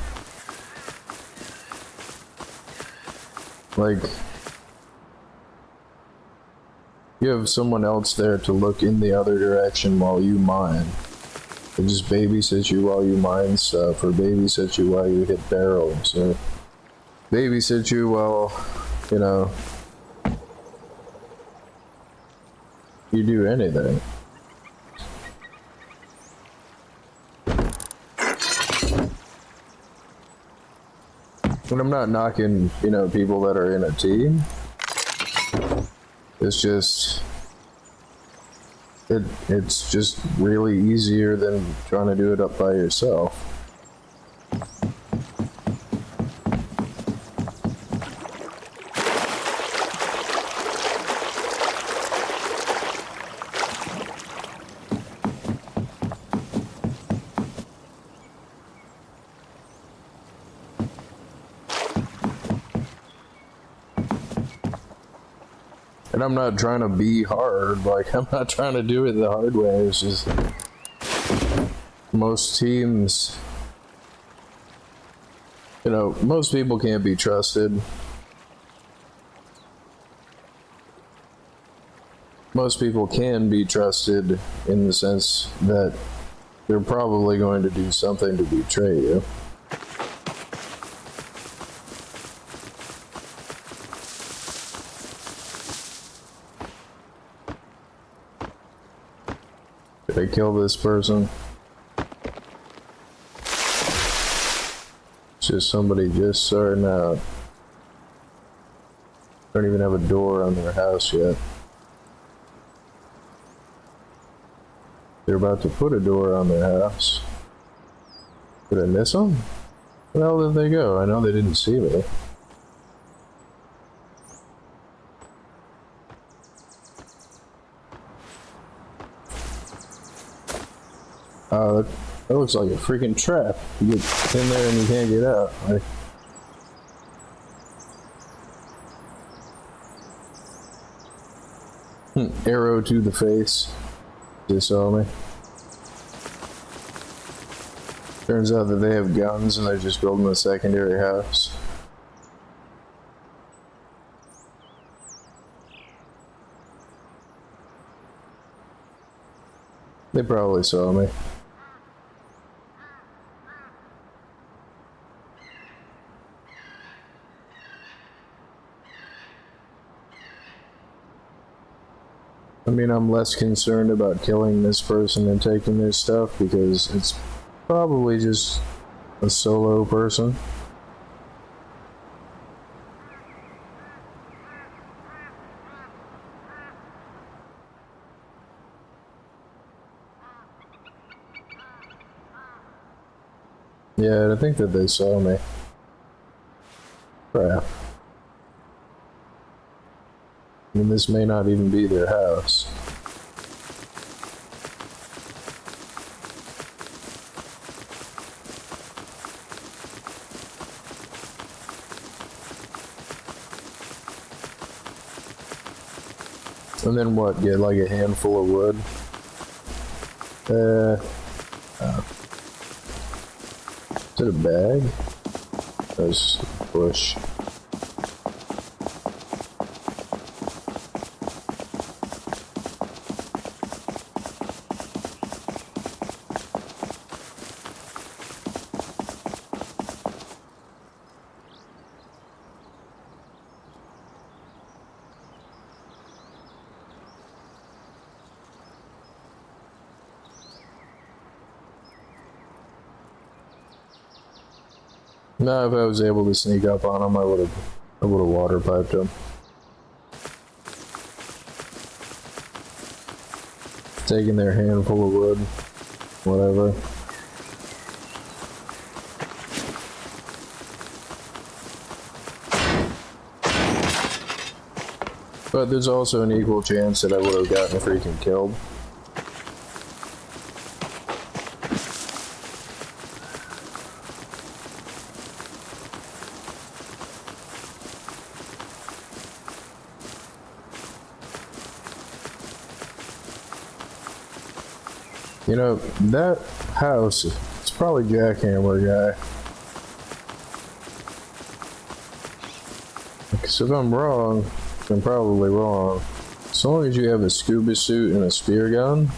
Like, You have someone else there to look in the other direction while you mine. They just babysit you while you mine stuff, or babysit you while you hit barrels, or babysit you while, you know, you do anything. And I'm not knocking, you know, people that are in a team. It's just, it's just really easier than trying to do it up by yourself. And I'm not trying to be hard, like, I'm not trying to do it the hard way. It's just, most teams, you know, most people can't be trusted. Most people can be trusted in the sense that they're probably going to do something to betray you. Did I kill this person? It's just somebody just starting out. Don't even have a door on their house yet. They're about to put a door on their house. Did I miss them? Where the hell did they go? I know they didn't see me. That looks like a freaking trap. You get in there and you can't get out. Like, arrow to the face. They saw me. Turns out that they have guns and they're just building a secondary house. They probably saw me. I mean, I'm less concerned about killing this person and taking their stuff because it's probably just a solo person. Yeah, I think that they saw me. Crap. I mean, this may not even be their house. And then what? Get like a handful of wood? Is it a bag? That's a bush. No, if I was able to sneak up on him, I would have water piped him. Taking their handful of wood, whatever. But there's also an equal chance that I would have gotten freaking killed. You know, that house, it's probably Jackhammer guy. Because if I'm wrong, I'm probably wrong. As long as you have a scuba suit and a spear gun,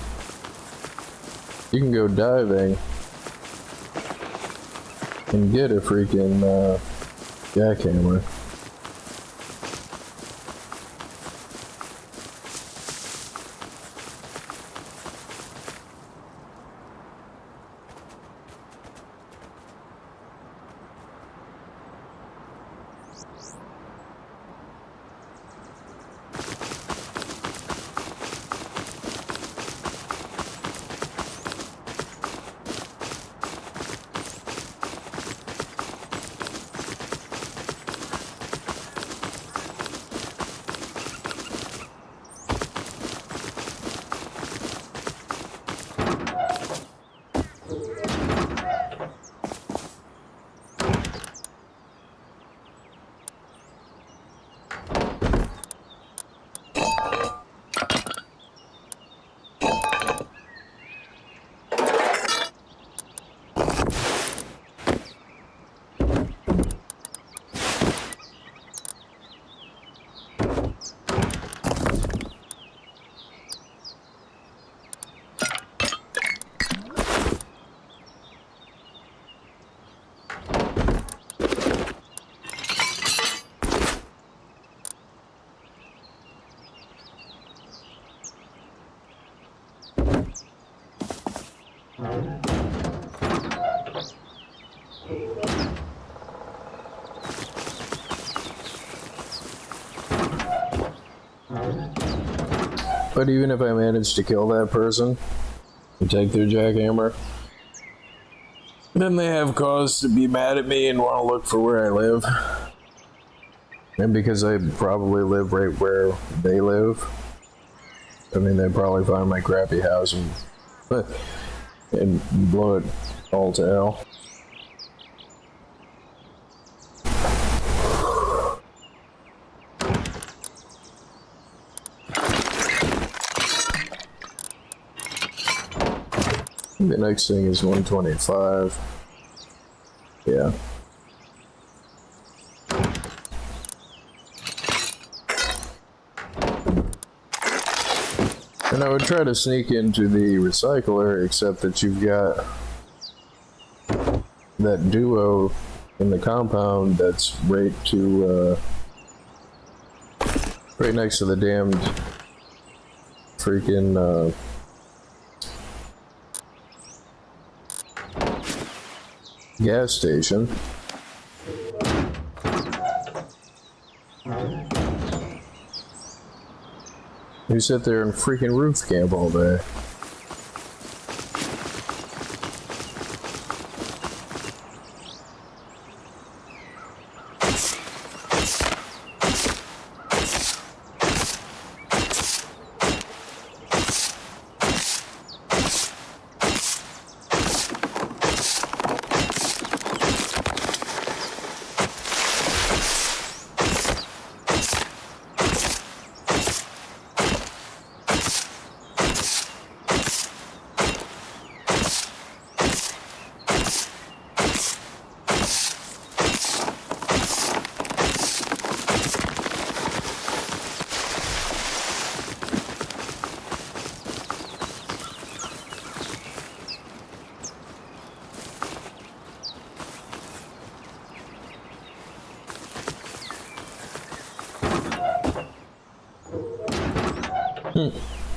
you can go diving and get a freaking jackhammer. But even if I manage to kill that person and take their jackhammer, then they have cause to be mad at me and want to look for where I live. And because I probably live right where they live, I mean, they probably find my crappy house and blow it all to hell. The next thing is 125. Yeah. And I would try to sneak into the recycler, except that you've got that duo in the compound that's right next to the damned freaking gas station. You sit there and freaking roof camp all day.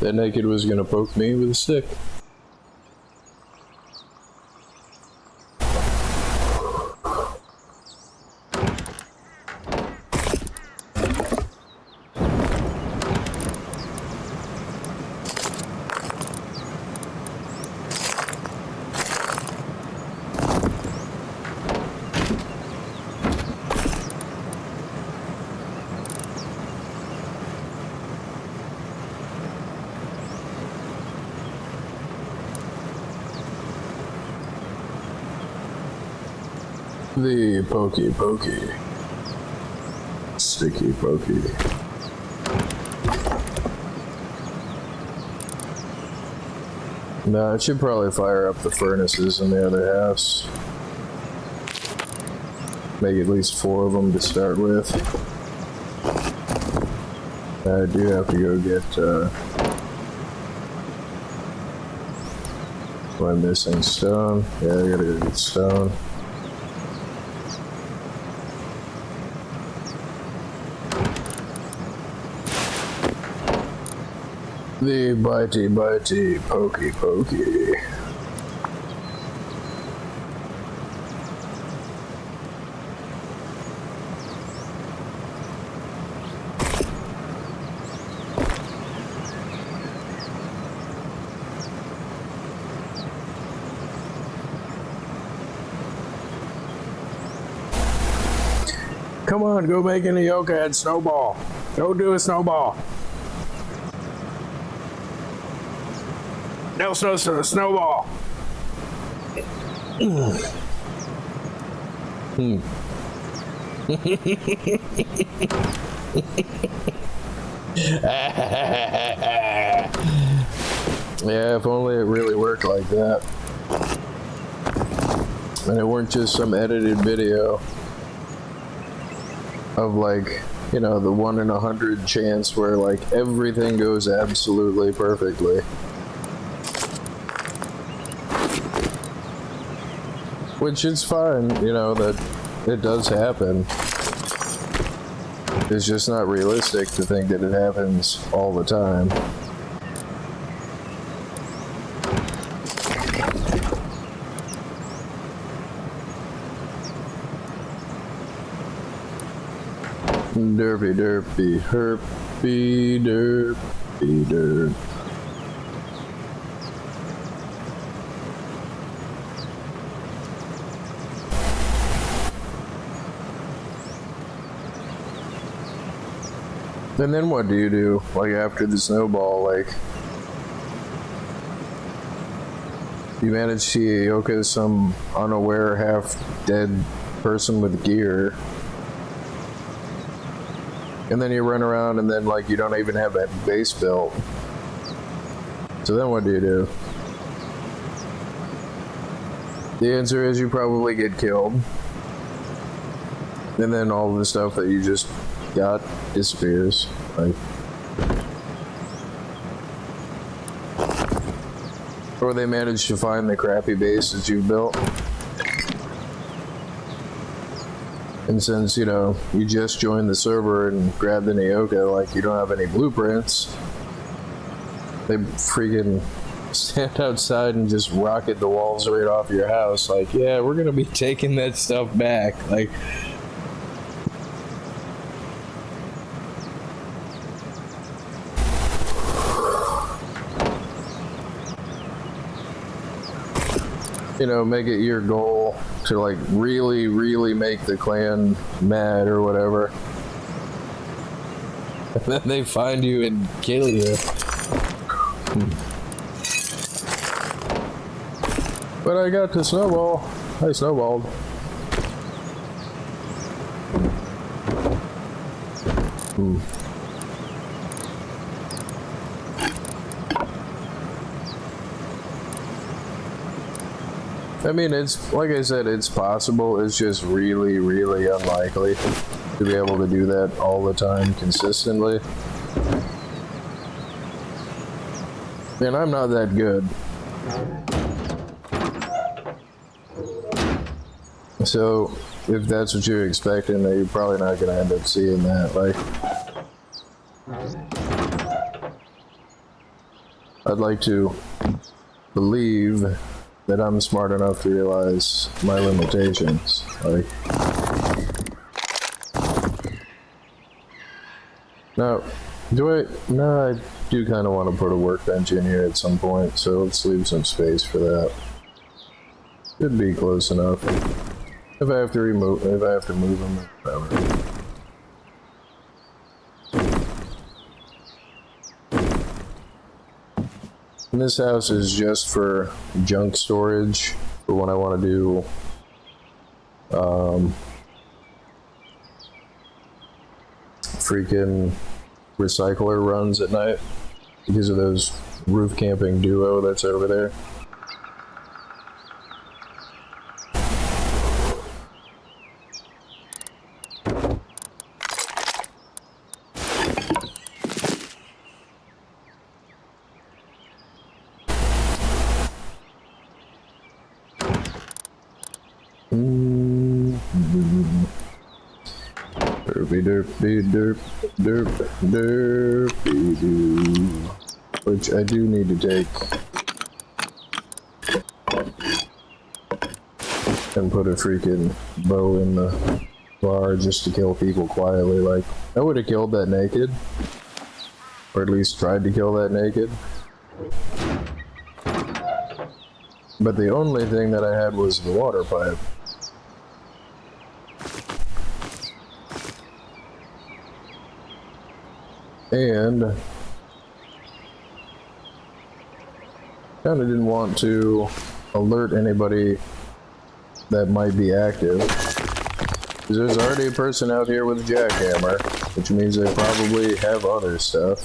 That naked was gonna poke me with a stick. The pokey. Sticky pokey. No, it should probably fire up the furnaces in the other house. Make at least 4 of them to start with. I do have to go get, am I missing stone? Yeah, I gotta go get stone. The bitey, pokey. Come on, go make an Yoka head snowball. Go do a snowball. No snowball. Yeah, if only it really worked like that. And it weren't just some edited video of like, you know, the 1 in 100 chance where like everything goes absolutely perfectly. Which is fine, you know, that it does happen. It's just not realistic to think that it happens all the time. Derpy, herpy, derp. And then what do you do? Like after the snowball, like you manage to yoke some unaware, half-dead person with gear. And then you run around and then like you don't even have that base built. So then what do you do? The answer is you probably get killed. And then all the stuff that you just got disappears. Like, or they manage to find the crappy base that you built. And since, you know, you just joined the server and grabbed the Neoka, like, you don't have any blueprints, they freaking stand outside and just rocket the walls right off your house. Like, yeah, we're gonna be taking that stuff back. Like, you know, make it your goal to like really make the clan mad or whatever. And then they find you and kill you. But I got to snowball. I snowballed. I mean, it's, like I said, it's possible. It's just really unlikely to be able to do that all the time consistently. And I'm not that good. So, if that's what you're expecting, then you're probably not going to end up seeing that. Like, I'd like to believe that I'm smart enough to realize my limitations. Like, now, no, I do kind of want to put a workbench in here at some point, so let's leave some space for that. Should be close enough. If I have to move them, whatever. And this house is just for junk storage for when I want to do freaking recycler runs at night because of those roof camping duo that's over there. Derpy derpy derp derp derpy doo. Which I do need to take and put a freaking bow in the bar just to kill people quietly. Like, I would have killed that naked. Or at least tried to kill that naked. But the only thing that I had was the water pipe. And kind of didn't want to alert anybody that might be active. Because there's already a person out here with a jackhammer, which means they probably have other stuff.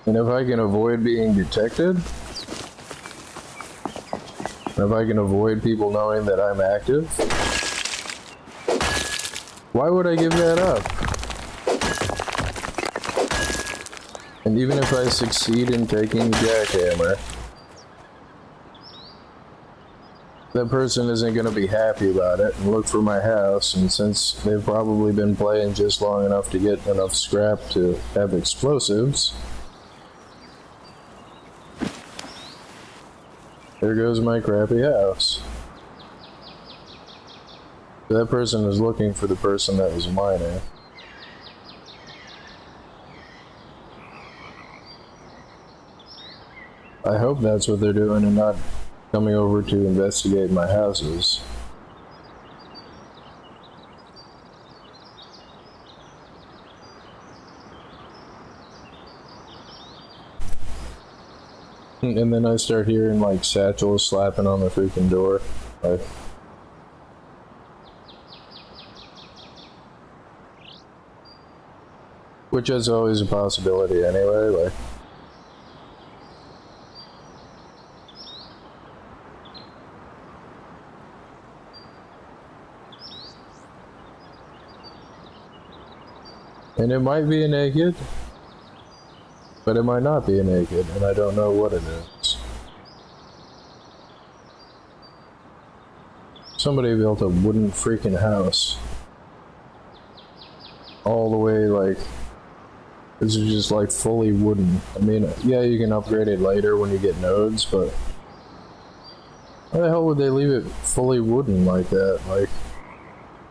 And if I can avoid being detected, and if I can avoid people knowing that I'm active, why would I give that up? And even if I succeed in taking the jackhammer, that person isn't going to be happy about it and look for my house, and since they've probably been playing just long enough to get enough scrap to have explosives, there goes my crappy house. That person is looking for the person that was mining. I hope that's what they're doing and not coming over to investigate my houses. And then I start hearing like satchels slapping on the freaking door. Like, which is always a possibility anyway, like. And it might be a naked, but it might not be a naked, and I don't know what it is. Somebody built a wooden freaking house. All the way, like, this is just like fully wooden. I mean, yeah, you can upgrade it later when you get nodes, but why the hell would they leave it fully wooden like that? Like,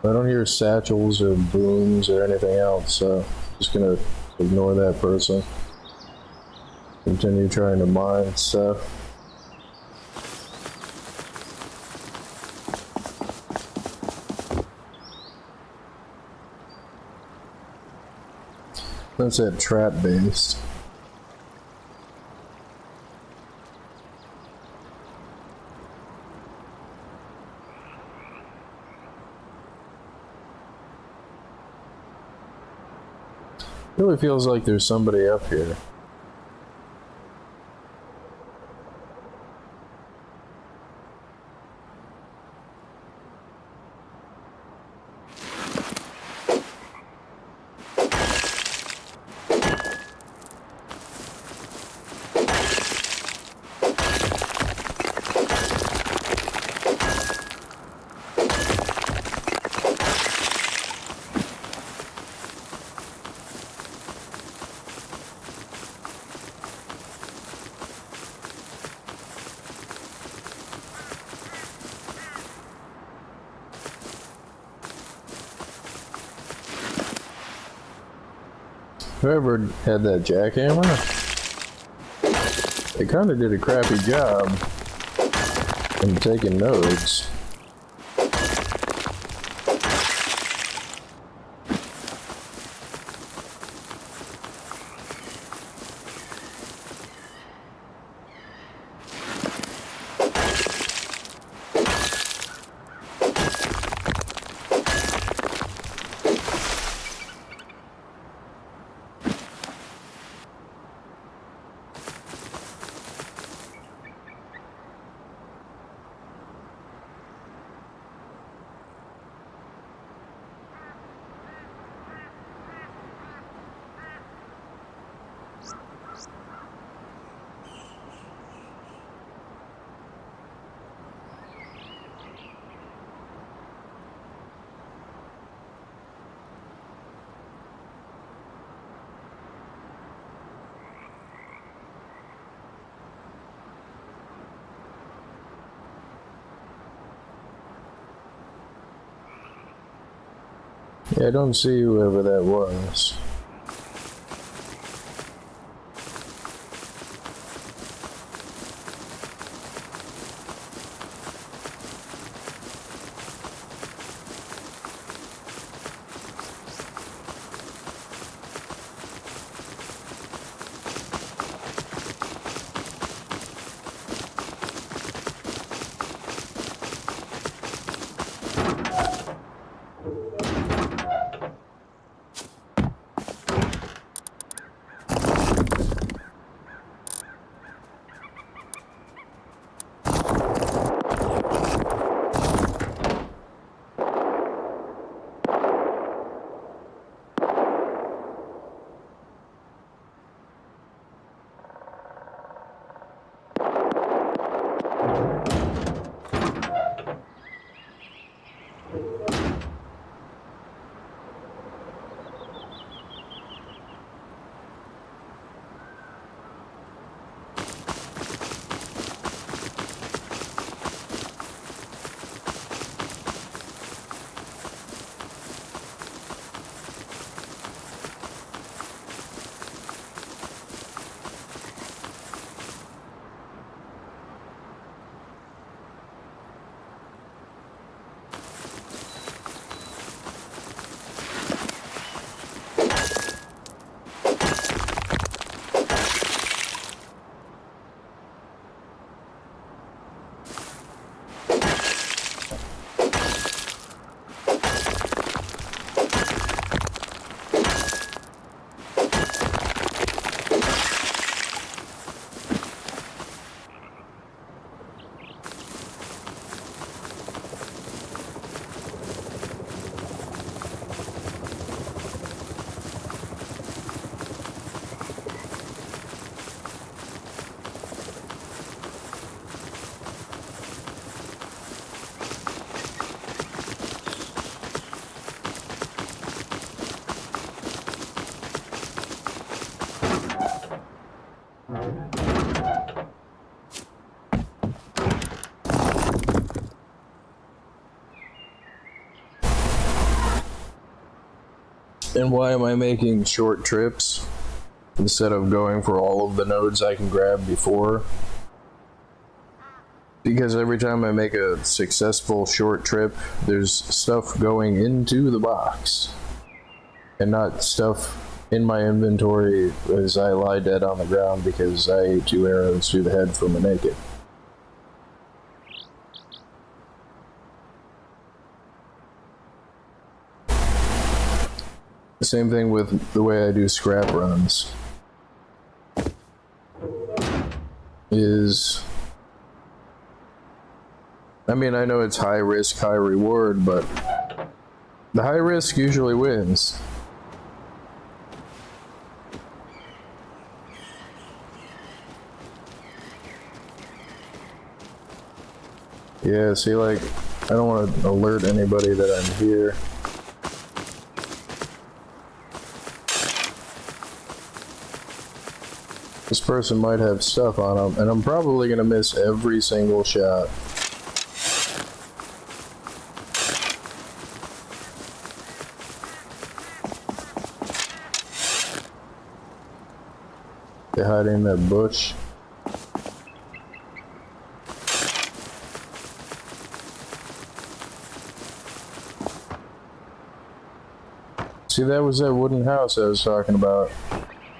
I don't hear satchels or booms or anything else, so I'm just gonna ignore that person. Continue trying to mine stuff. That's that trap based. Really feels like there's somebody up here. Whoever had that jackhammer, they kind of did a crappy job in taking nodes. Yeah, I don't see whoever that was. And why am I making short trips instead of going for all of the nodes I can grab before? Because every time I make a successful short trip, there's stuff going into the box and not stuff in my inventory as I lie dead on the ground because I ate 2 arrows through the head from a naked. Same thing with the way I do scrap runs. I mean, I know it's high risk, high reward, but the high risk usually wins. Yeah, see, like, I don't want to alert anybody that I'm here. This person might have stuff on them, and I'm probably gonna miss every single shot. They hide in that bush. See, that was that wooden house I was talking about.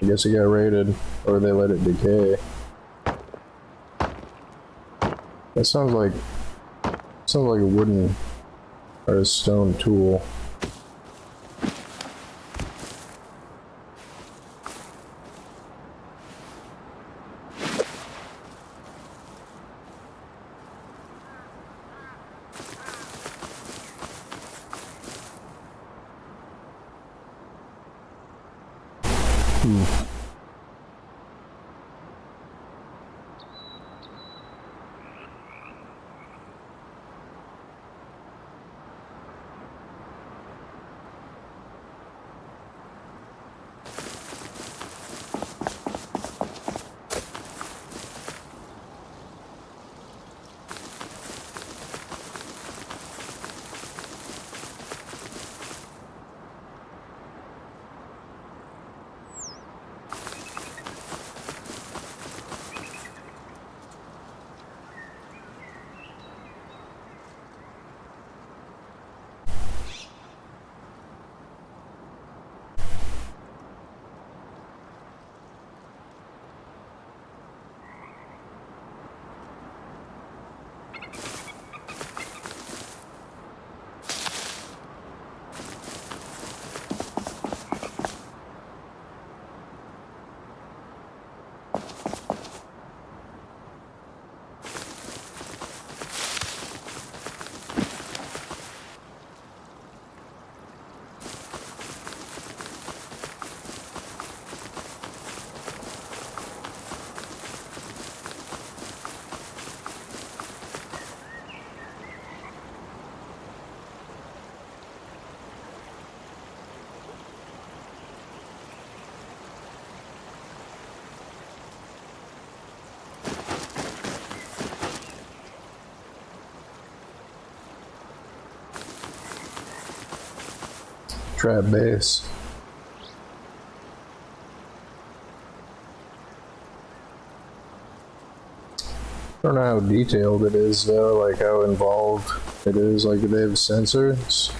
I guess it got raided, or they let it decay. That sounds like a wooden or a stone tool. trap base. I don't know how detailed it is though, like how involved it is, like they have sensors.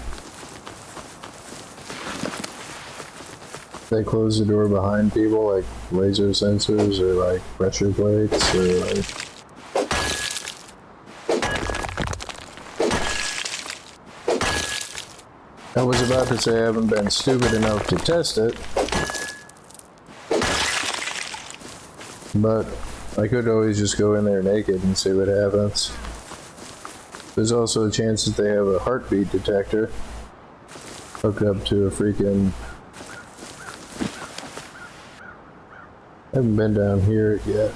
They close the door behind people, like laser sensors or like pressure plates or like... I was about to say I haven't been stupid enough to test it, but I could always just go in there naked and see what happens. There's also a chance that they have a heartbeat detector hooked up to a freaking... I haven't been down here yet.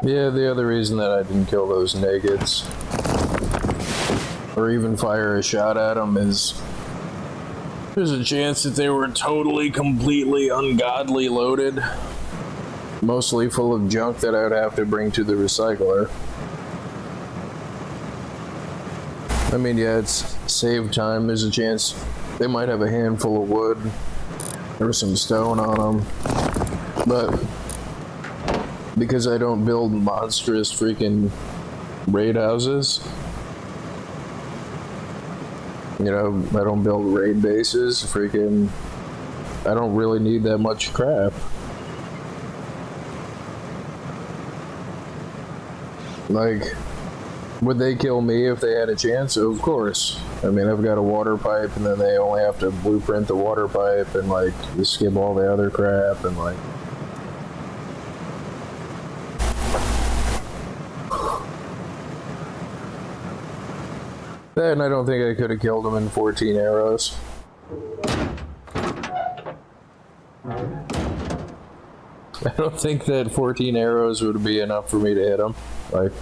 Yeah, the other reason that I didn't kill those nakeds, or even fire a shot at them, is there's a chance that they were totally, completely, ungodly loaded, mostly full of junk that I would have to bring to the recycler. I mean, yeah, it's save time. There's a chance they might have a handful of wood or some stone on them, but because I don't build monstrous freaking raid houses, you know, I don't build raid bases, freaking, I don't really need that much crap. Like, would they kill me if they had a chance? Of course. I mean, I've got a water pipe, and then they only have to blueprint the water pipe and, like, just skip all the other crap, and, like... Then I don't think I could have killed him in 14 arrows. I don't think that 14 arrows would be enough for me to hit him. Like...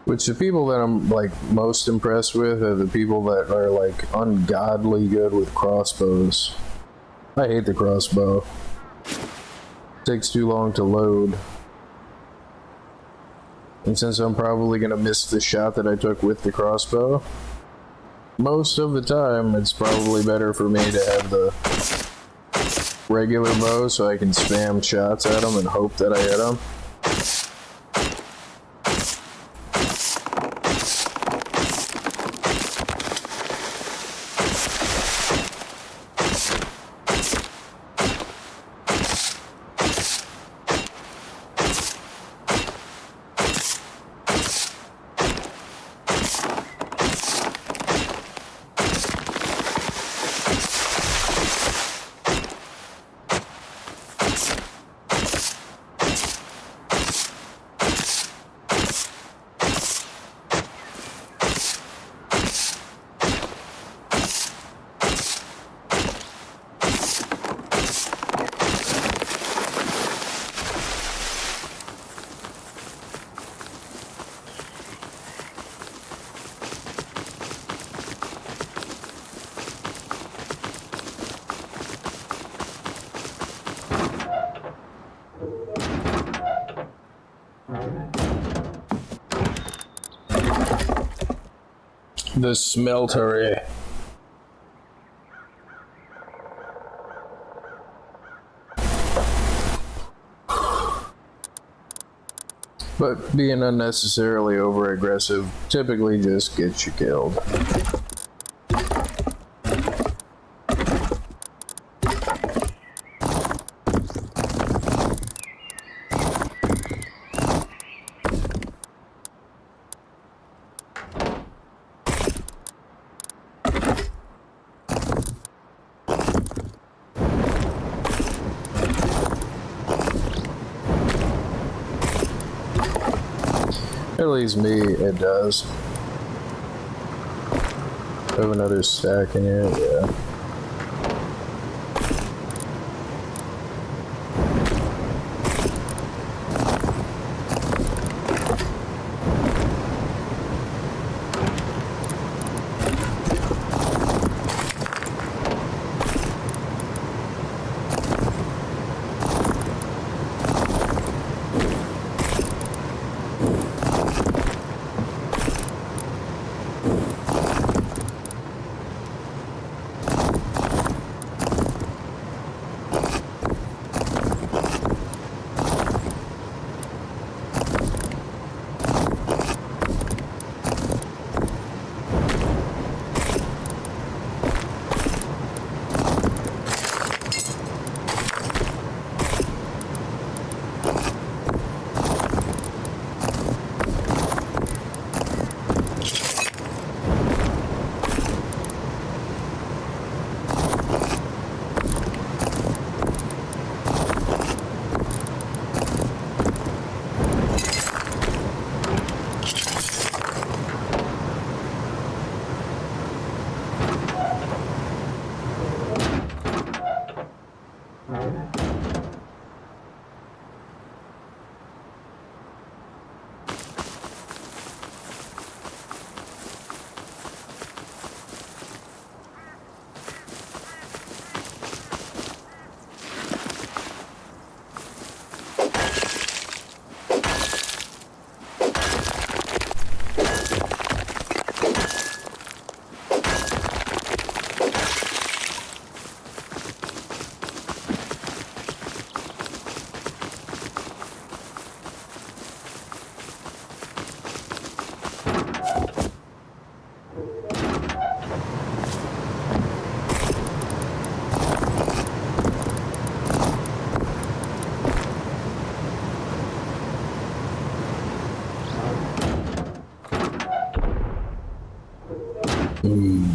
Which the people that I'm like most impressed with are the people that are like ungodly good with crossbows. I hate the crossbow. Takes too long to load. And since I'm probably gonna miss the shot that I took with the crossbow, most of the time it's probably better for me to have the regular bow so I can spam shots at them and hope that I hit them. The smeltery. But being unnecessarily over aggressive typically just gets you killed. At least me, it does. I have another stack in here, yeah.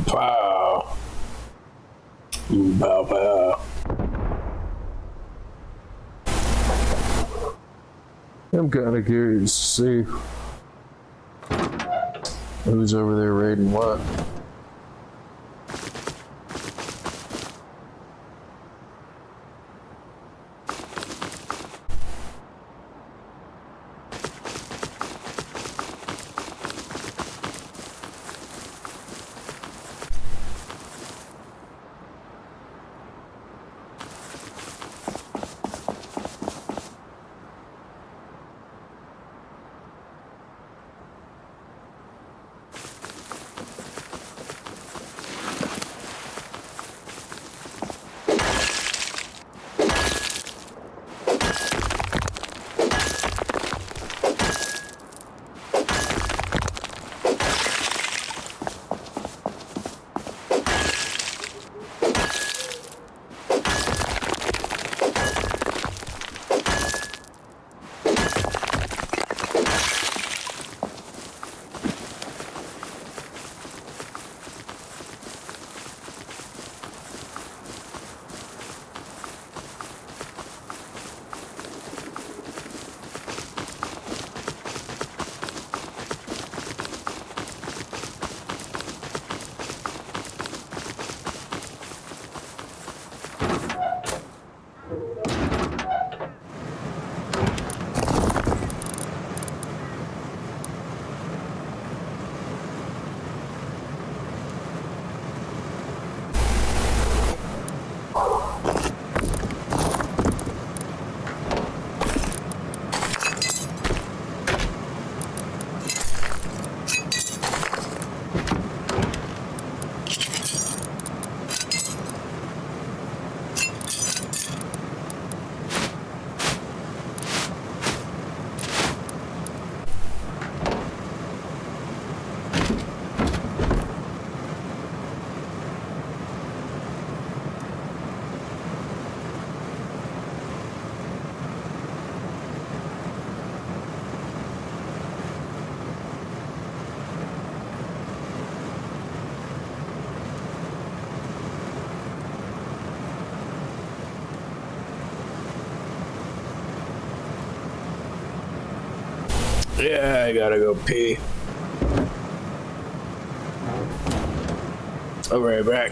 Pow. Pow pow. I'm kind of curious to see who's over there raiding what. Yeah, I gotta go pee. I'll be right back.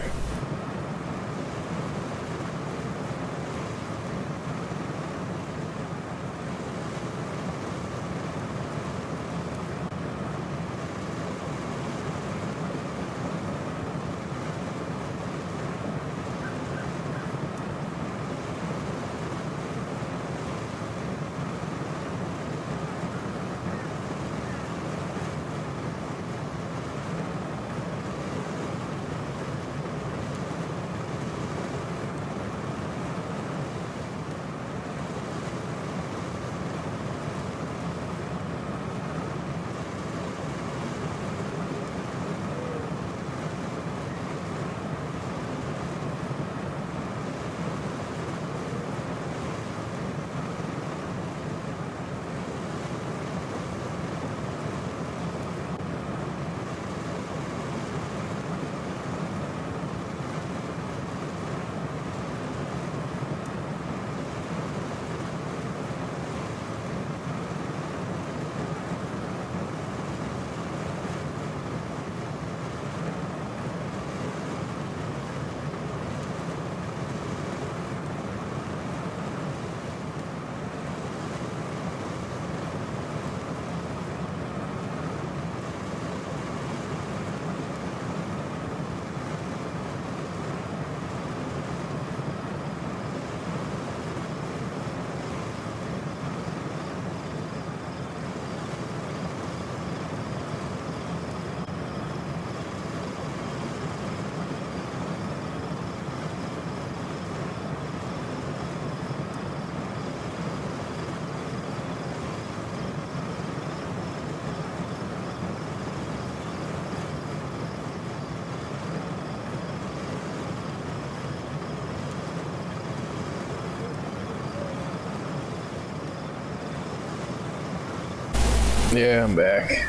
Yeah, I'm back.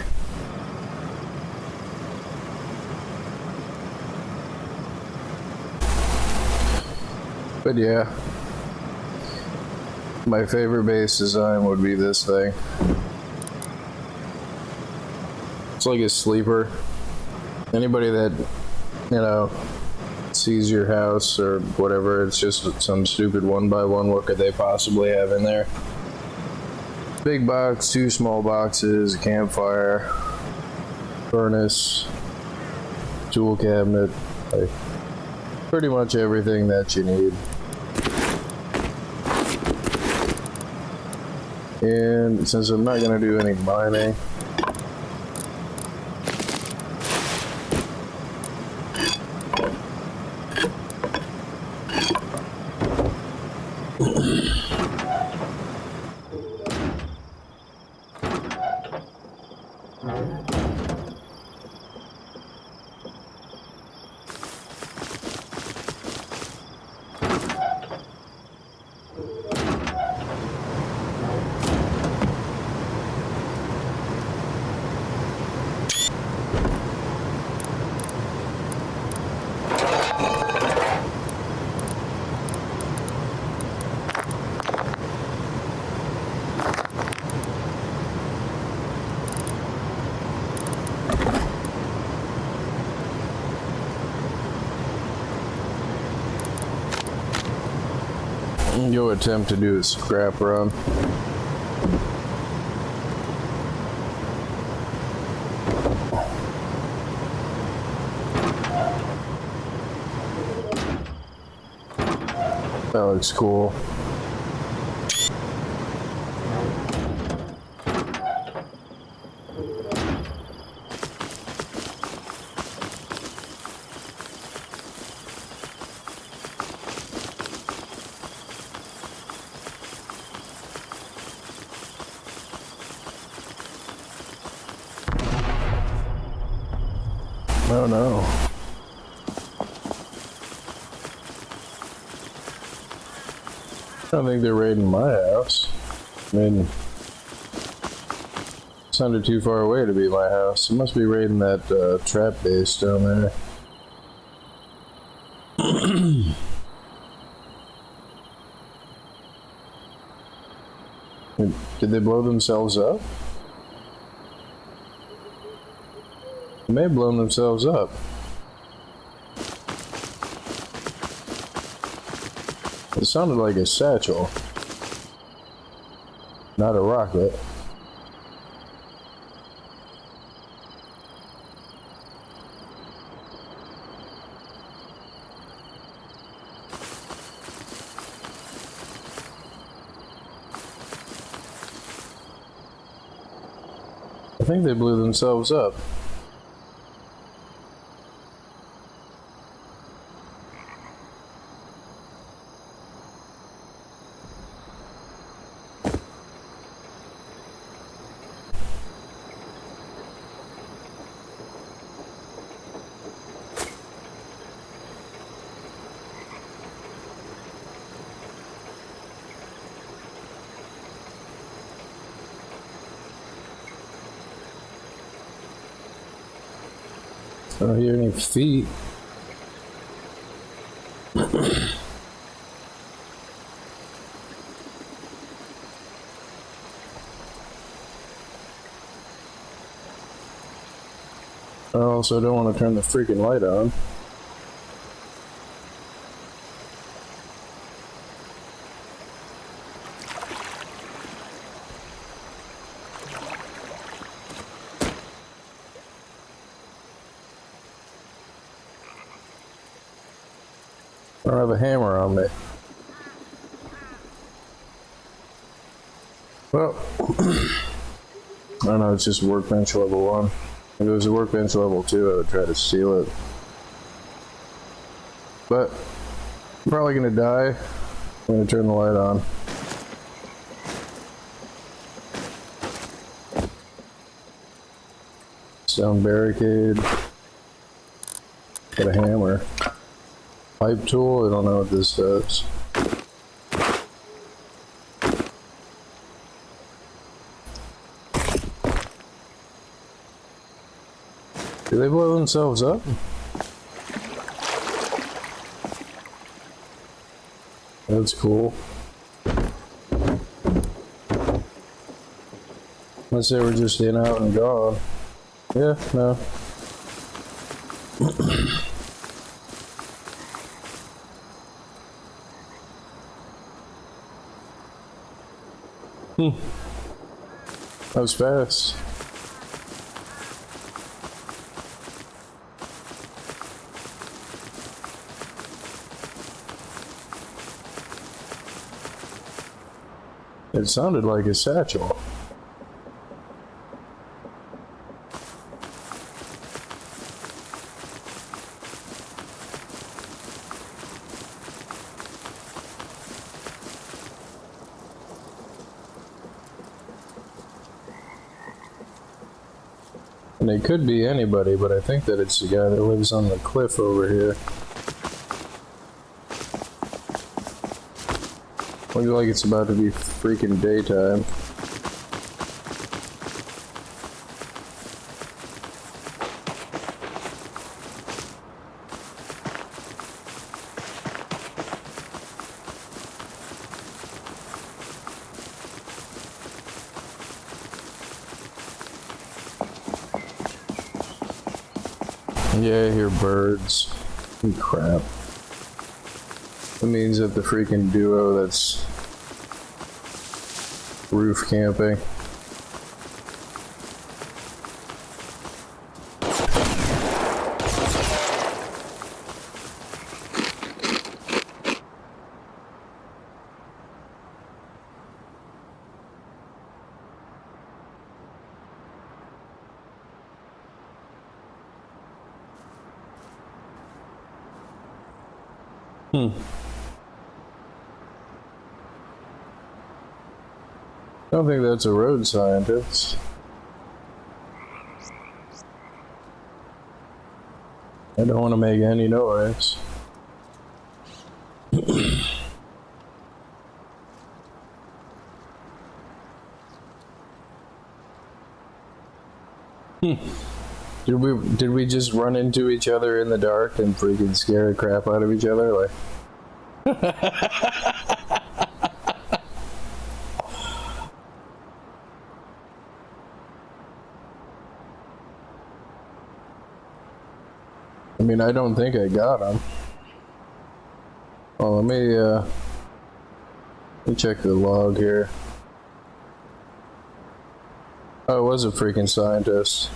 But yeah, my favorite base design would be this thing. It's like a sleeper. Anybody that, you know, sees your house or whatever, it's just some stupid 1x1, what could they possibly have in there? Big box, 2 small boxes, a campfire, furnace, tool cabinet, like pretty much everything that you need. And since I'm not gonna do any mining, you'll attempt to do a scrap run. That looks cool. Oh no. I don't think they're raiding my house. I mean, it sounded too far away to be my house. It must be raiding that trap base down there. Did they blow themselves up? They may have blown themselves up. It sounded like a satchel, not a rocket. I think they blew themselves up. I don't hear any feet. I also don't want to turn the freaking light on. I don't have a hammer on me. Well, I don't know, it's just workbench level 1. If it was a workbench level 2, I would try to steal it. But, I'm probably gonna die. I'm gonna turn the light on. Stone barricade. Got a hammer. Pipe tool, I don't know what this does. Do they blow themselves up? That's cool. Unless they were just in, out, and gone. Yeah, no. That was fast. It sounded like a satchel. And it could be anybody, but I think that it's the guy that lives on the cliff over here. Looks like it's about to be freaking daytime. Yeah, I hear birds. Holy crap. That means that the freaking duo that's roof camping. I don't think that's a road scientist. I don't want to make any noise. Did we just run into each other in the dark and freaking scare the crap out of each other? Like mean, I don't think I got him. Well, let me check the log here. Oh, it was a freaking scientist.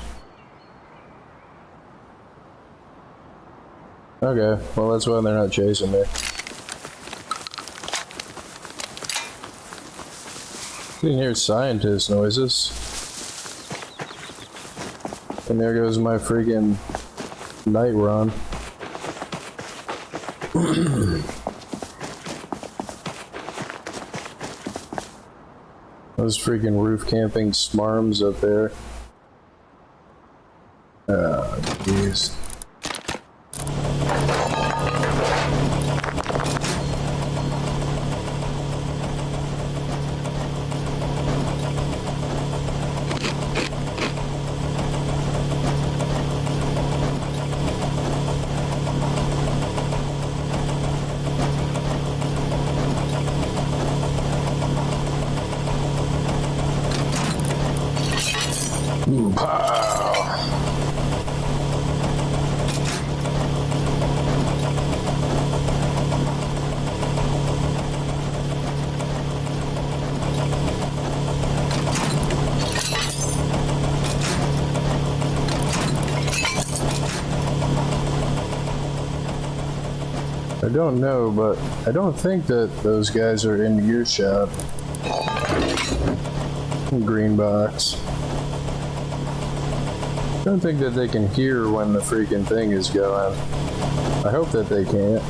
Okay, well that's why they're not chasing me. I can hear scientist noises. And there goes my freaking night run. Those freaking roof camping smarms up there. Oh, jeez. I don't know, but I don't think that those guys are in earshot. Green box. I don't think that they can hear when the freaking thing is going. I hope that they can't.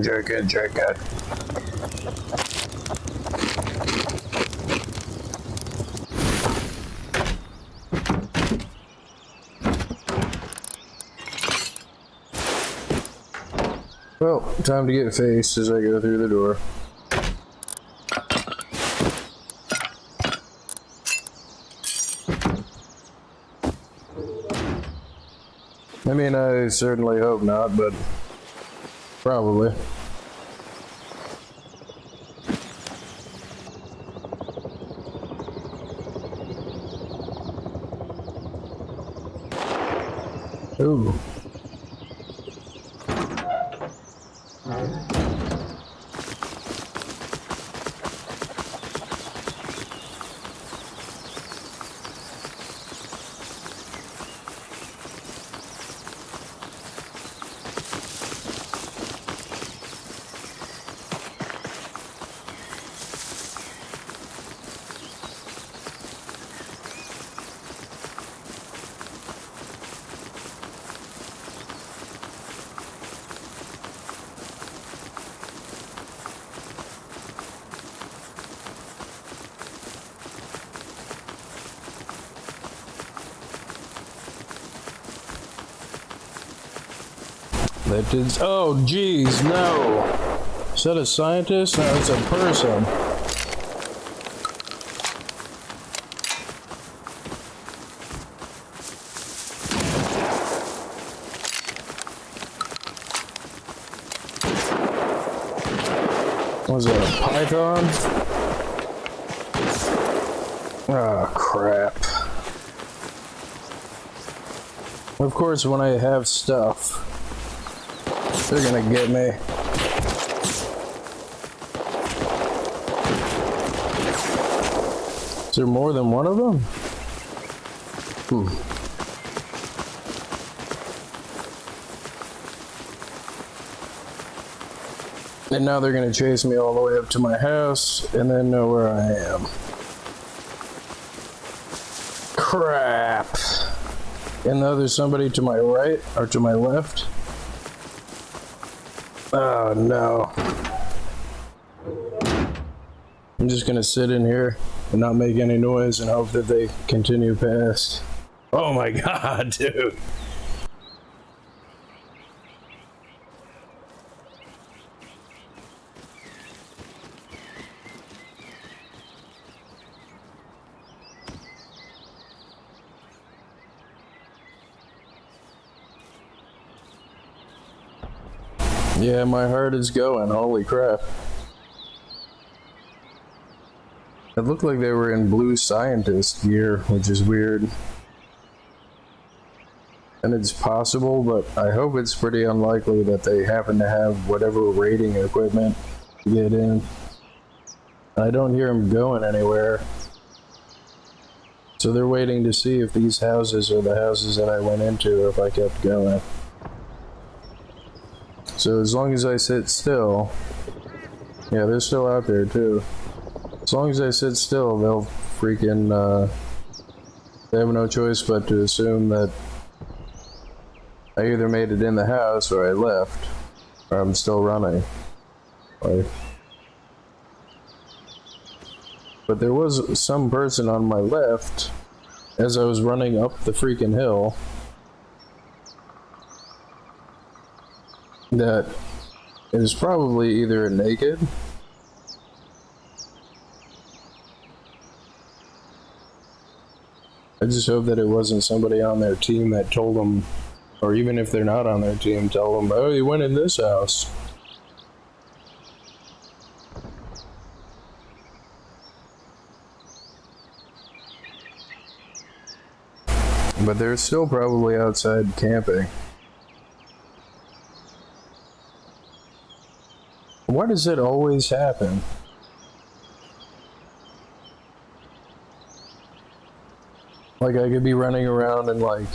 Chicken. Chicken. Well, time to get faced as I go through the door. I mean, I certainly hope not, but probably. Ooh. That did. Oh, geez, no. Is that a scientist? No, it's a person. Was that a python? Oh, crap. Of course, when I have stuff, they're gonna get me. Is there more than one of them? And now they're gonna chase me all the way up to my house and then know where I am. Crap. And now there's somebody to my right or to my left. Oh no. I'm just gonna sit in here and not make any noise and hope that they continue past. Oh my god, dude. Yeah, my heart is going. Holy crap. It looked like they were in blue scientist gear, which is weird. And it's possible, but I hope it's pretty unlikely that they happen to have whatever raiding equipment to get in. I don't hear them going anywhere. So they're waiting to see if these houses are the houses that I went into if I kept going. So as long as I sit still, yeah, they're still out there too. As long as I sit still, they'll freaking, they have no choice but to assume that I either made it in the house or I left, or I'm still running. But there was some person on my left as I was running up the freaking hill that is probably either naked I just hope that it wasn't somebody on their team that told them, or even if they're not on their team, tell them, oh, you went in this house. But they're still probably outside camping. Why does it always happen? Like, I could be running around and, like,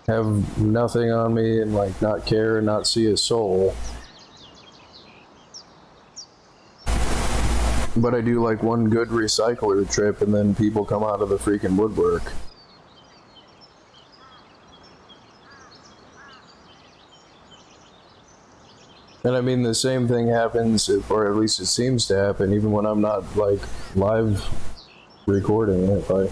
have nothing on me and, like, not care and not see a soul. But I do, like, one good recycler trip and then people come out of the freaking woodwork. And I mean, the same thing happens, or at least it seems to happen, even when I'm not, like, live recording it. Like,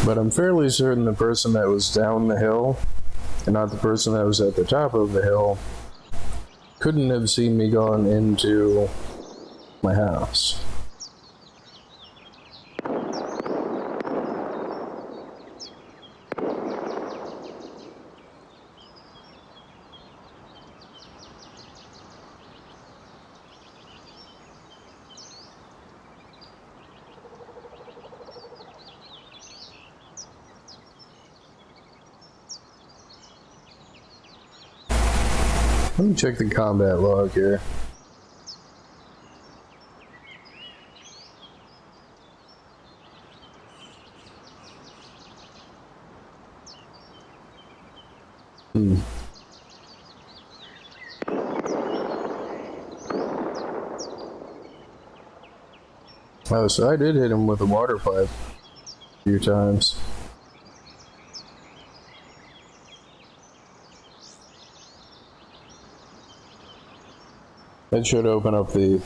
but I'm fairly certain the person that was down the hill, and not the person that was at the top of the hill, couldn't have seen me going into my house. Let me check the combat log here. Oh, so I did hit him with a water pipe a few times. That should open up the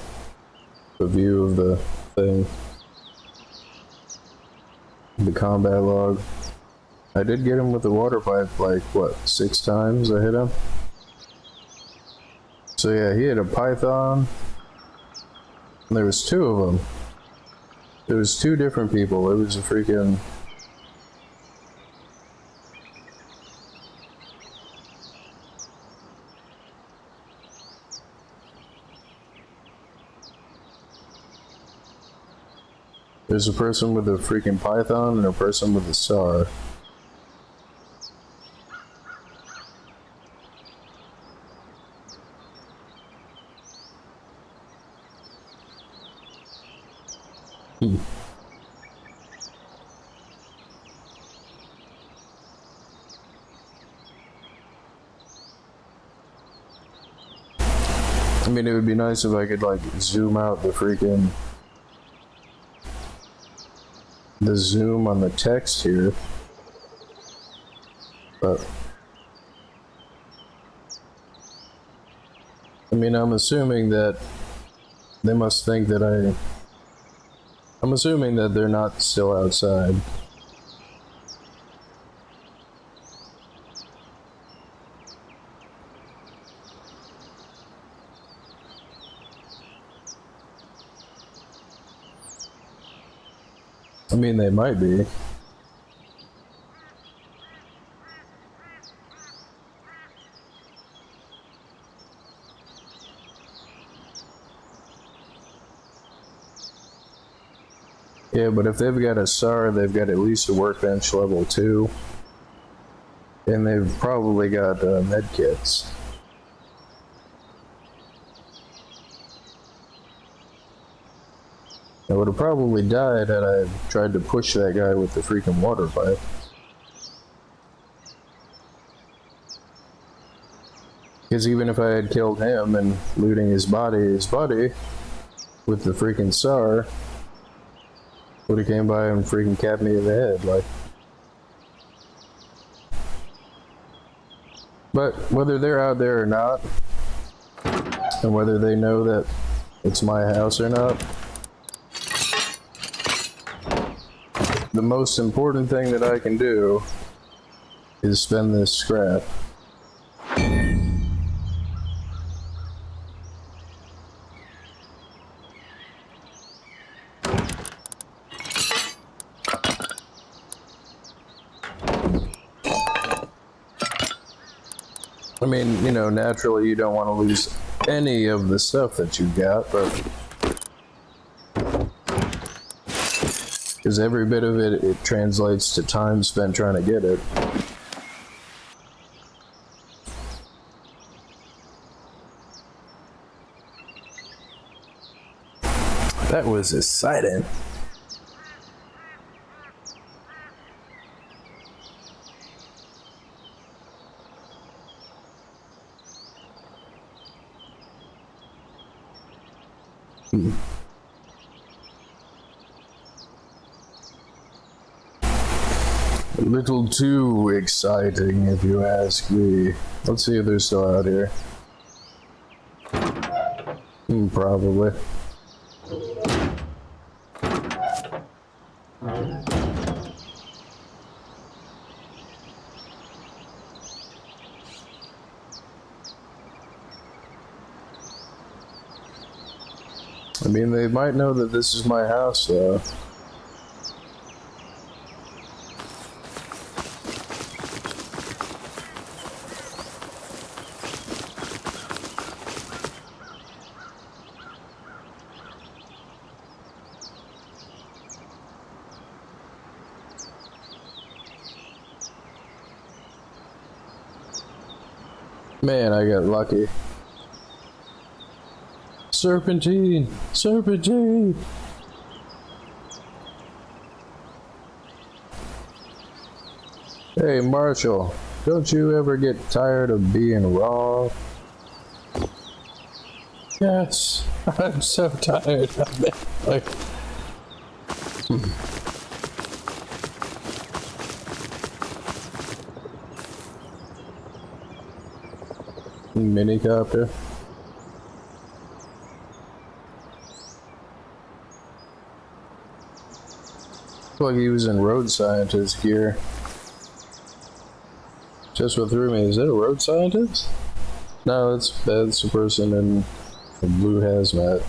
view of the thing. The combat log. I did get him with the water pipe like, what, 6 times I hit him? So yeah, he had a python. And there was 2 of them. There was 2 different people. It was a freaking... There's a person with a freaking python and a person with a SAR. I mean, it would be nice if I could, like, zoom out the freaking... the zoom on the text here. But... I mean, I'm assuming that they must think that I'm assuming that they're not still outside. I mean, they might be. Yeah, but if they've got a SAR, they've got at least a workbench level 2. And they've probably got med kits. I would have probably died had I tried to push that guy with the freaking water pipe. Because even if I had killed him and looting his body with the freaking SAR, would have came by and freaking capped me in the head, like. But whether they're out there or not, and whether they know that it's my house or not, the most important thing that I can do is spend this scrap. I mean, you know, naturally you don't want to lose any of the stuff that you got, but because every bit of it translates to time spent trying to get it. That was exciting. A little too exciting, if you ask me. Let's see if they're still out here. Probably. I mean, they might know that this is my house, though. Man, I got lucky. Serpentine! Serpentine! Hey, Marshall, don't you ever get tired of being wrong? Yes, I'm so tired of it. Like, minicopter. Like he was in road scientist gear. Just what threw me. Is it a road scientist? No, that's a person in a blue hazmat.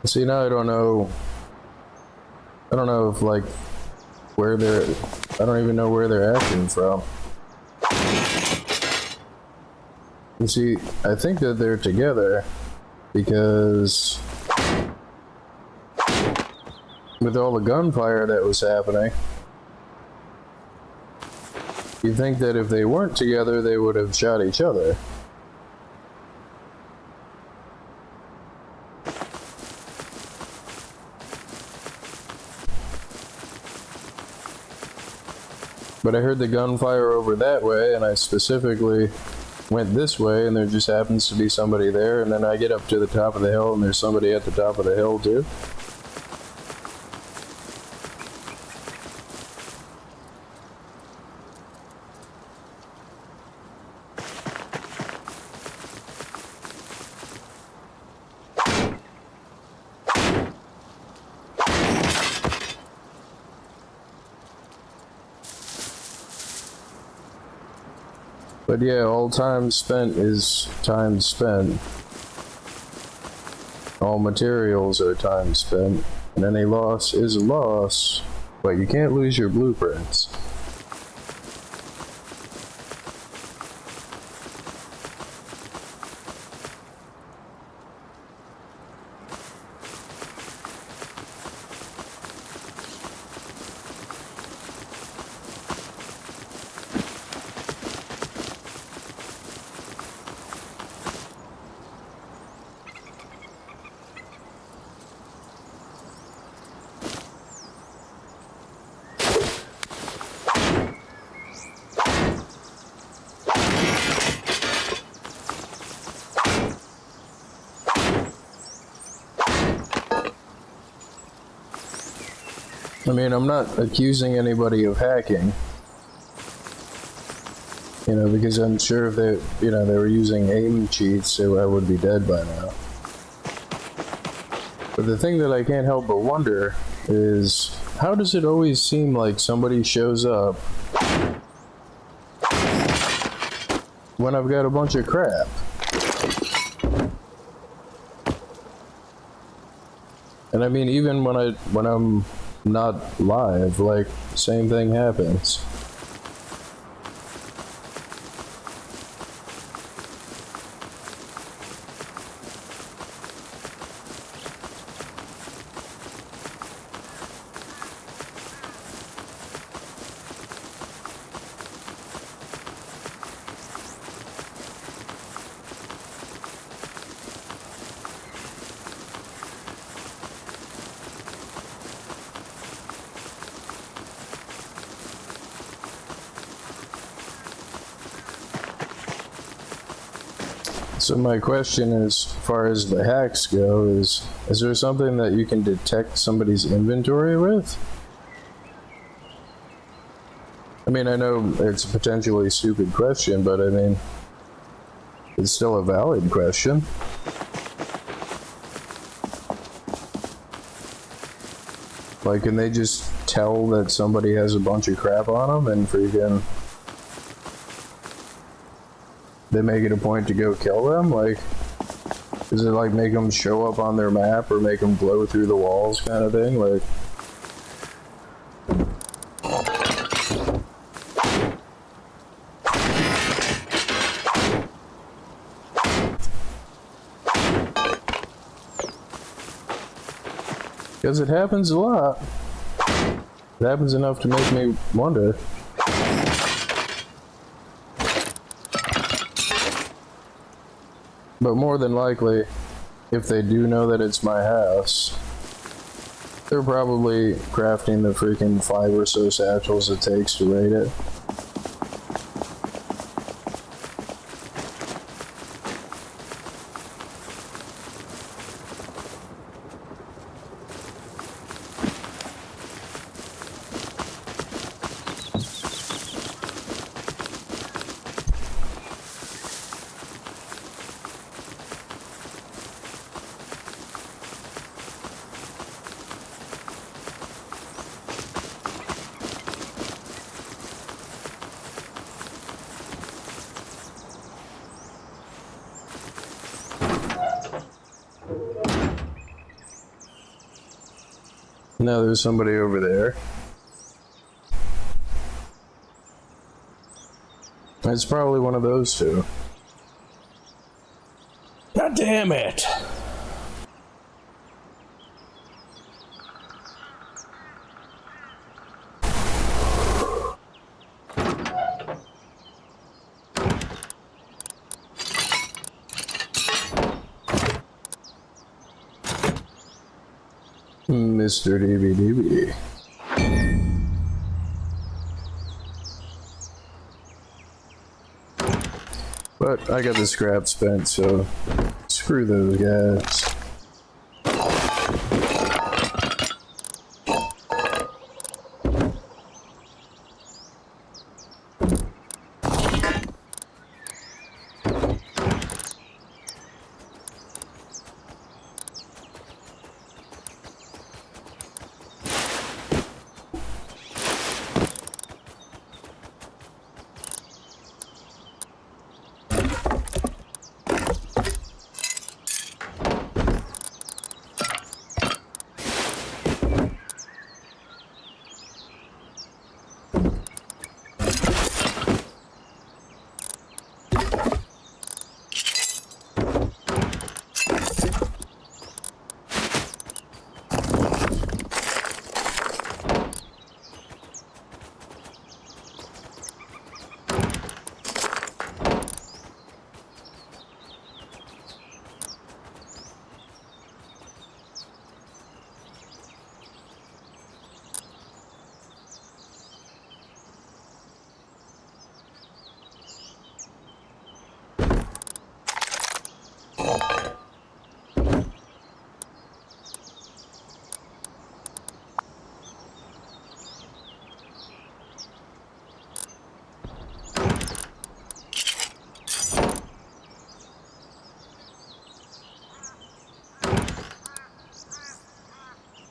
See, now I don't know if like where they're, I don't even know where they're acting from. You see, I think that they're together because with all the gunfire that was happening, you'd think that if they weren't together, they would have shot each other. But I heard the gunfire over that way, and I specifically went this way, and there just happens to be somebody there, and then I get up to the top of the hill, and there's somebody at the top of the hill, too. But yeah, all time spent is time spent. All materials are time spent. And any loss is a loss. But you can't lose your blueprints. I mean, I'm not accusing anybody of hacking, you know, because I'm sure if they, you know, they were using aim cheats, so I would be dead by now. But the thing that I can't help but wonder is, how does it always seem like somebody shows up when I've got a bunch of crap? And I mean, even when I'm not live, like, same thing happens. So my question is, as far as the hacks go, is there something that you can detect somebody's inventory with? I mean, I know it's a potentially stupid question, but I mean, it's still a valid question. Like, can they just tell that somebody has a bunch of crap on them and freaking... they make it a point to go kill them? Like, does it like make them show up on their map or make them glow through the walls kind of thing? Like, Because it happens a lot. It happens enough to make me wonder. But more than likely, if they do know that it's my house, they're probably crafting the freaking 5 or so satchels it takes to raid it. Now there's somebody over there. It's probably one of those two. God damn it! Mr. DBDB. But I got the scrap spent, so screw those guys.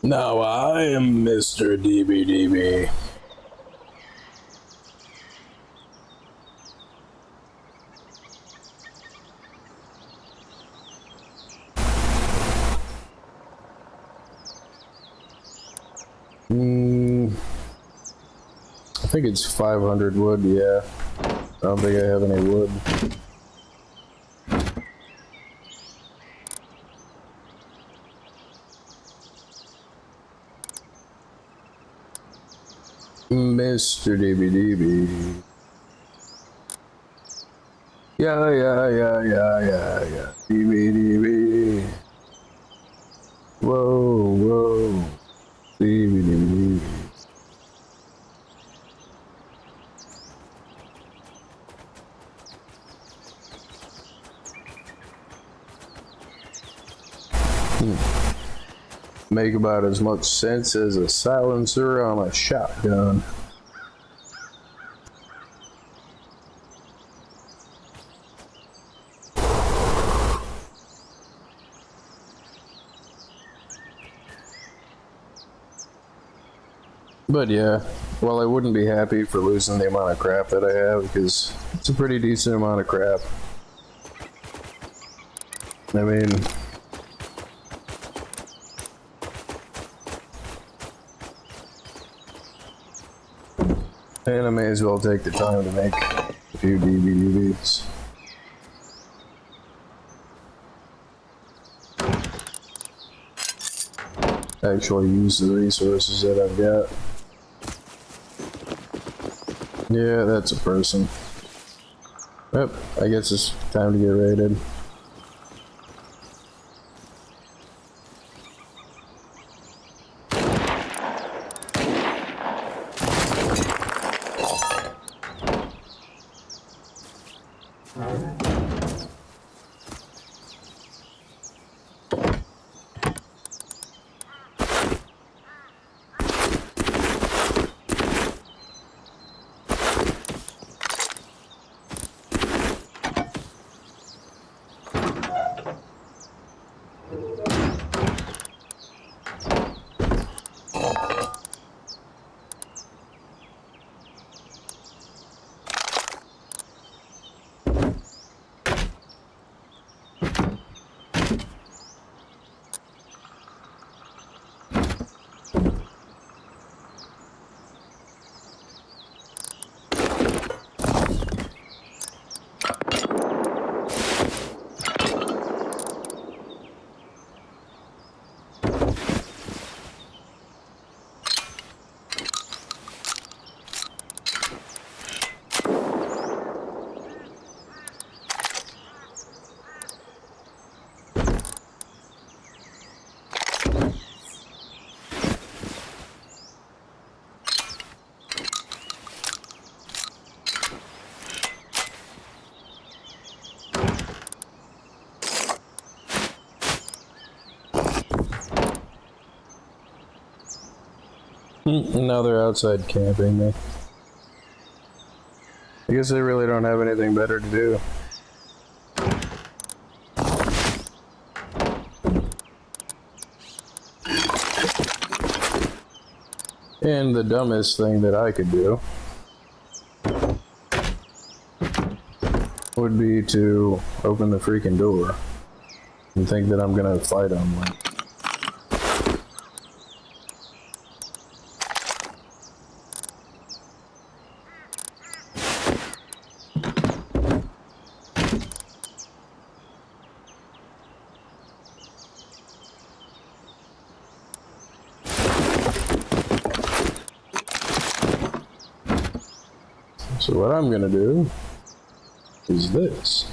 Now I am Mr. DBDB. I think it's 500 wood, yeah. I don't think I have any wood. Mr. DBDB. Yeah. DBDB. Whoa. DBDB. Make about as much sense as a silencer on a shotgun. But yeah, well, I wouldn't be happy for losing the amount of crap that I have, because it's a pretty decent amount of crap. I mean, and I may as well take the time to make a few DVDs. actually use the resources that I've got. Yeah, that's a person. Yep, I guess it's time to get raided. Now they're outside camping me. I guess they really don't have anything better to do. And the dumbest thing that I could do would be to open the freaking door and think that I'm gonna fight on one. So what I'm gonna do is this.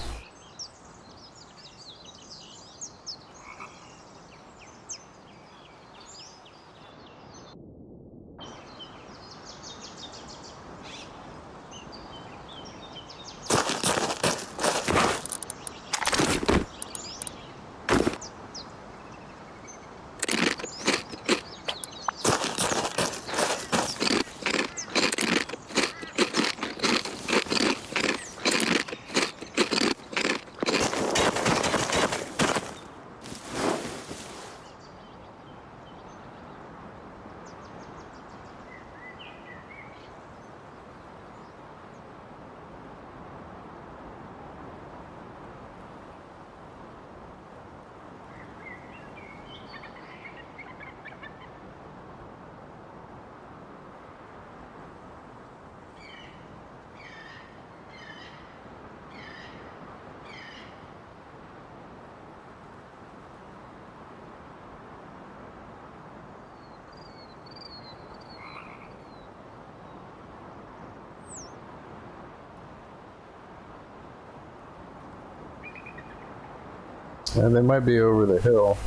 And they might be over the hill.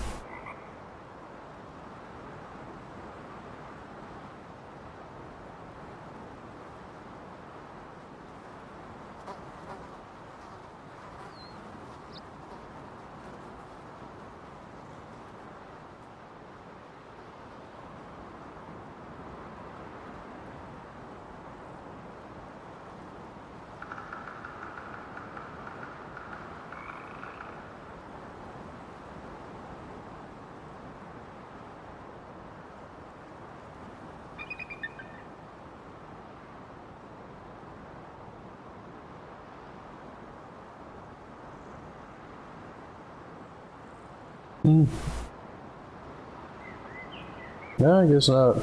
No, I guess not.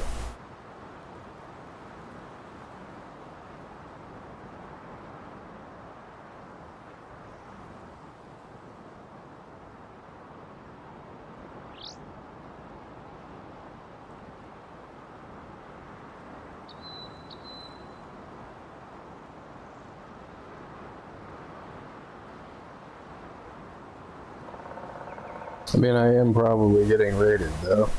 I mean, I am probably getting raided, though.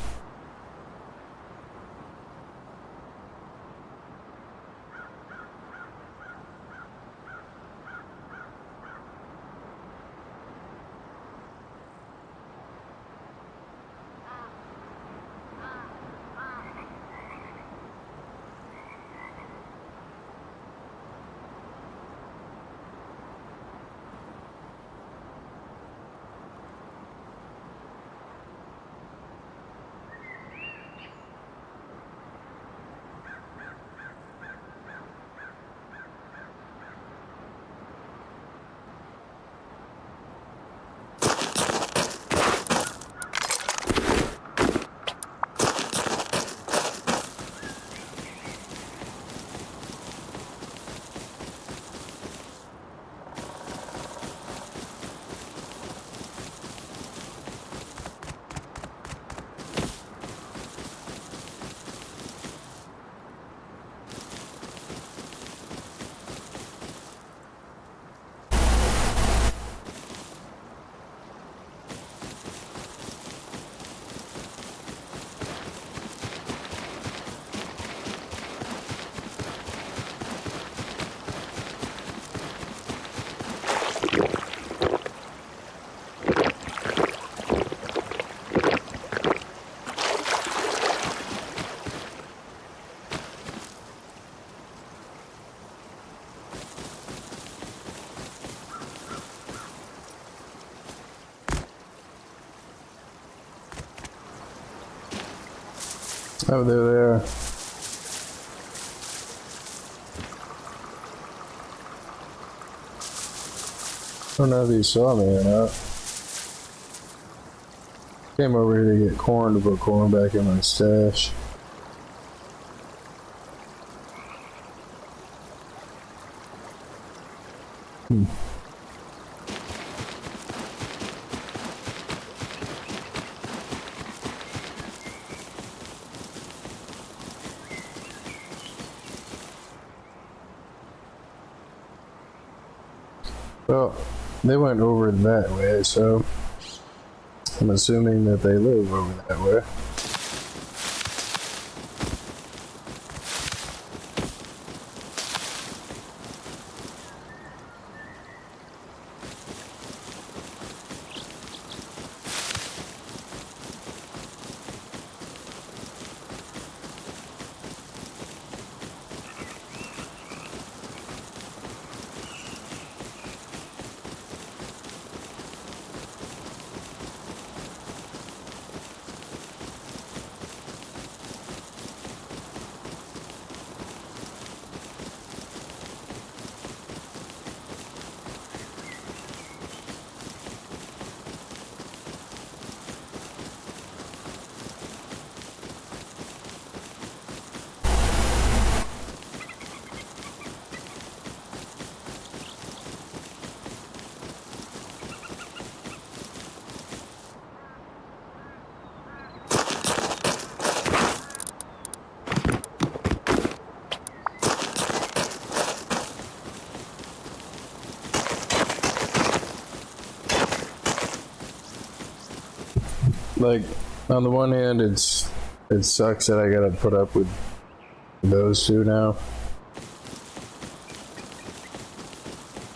Oh, they're there. I don't know if he saw me or not. Came over here to get corn to put corn back in my stash. Well, they went over that way, so I'm assuming that they live over that way. Like, on the one hand, it sucks that I gotta put up with those two now.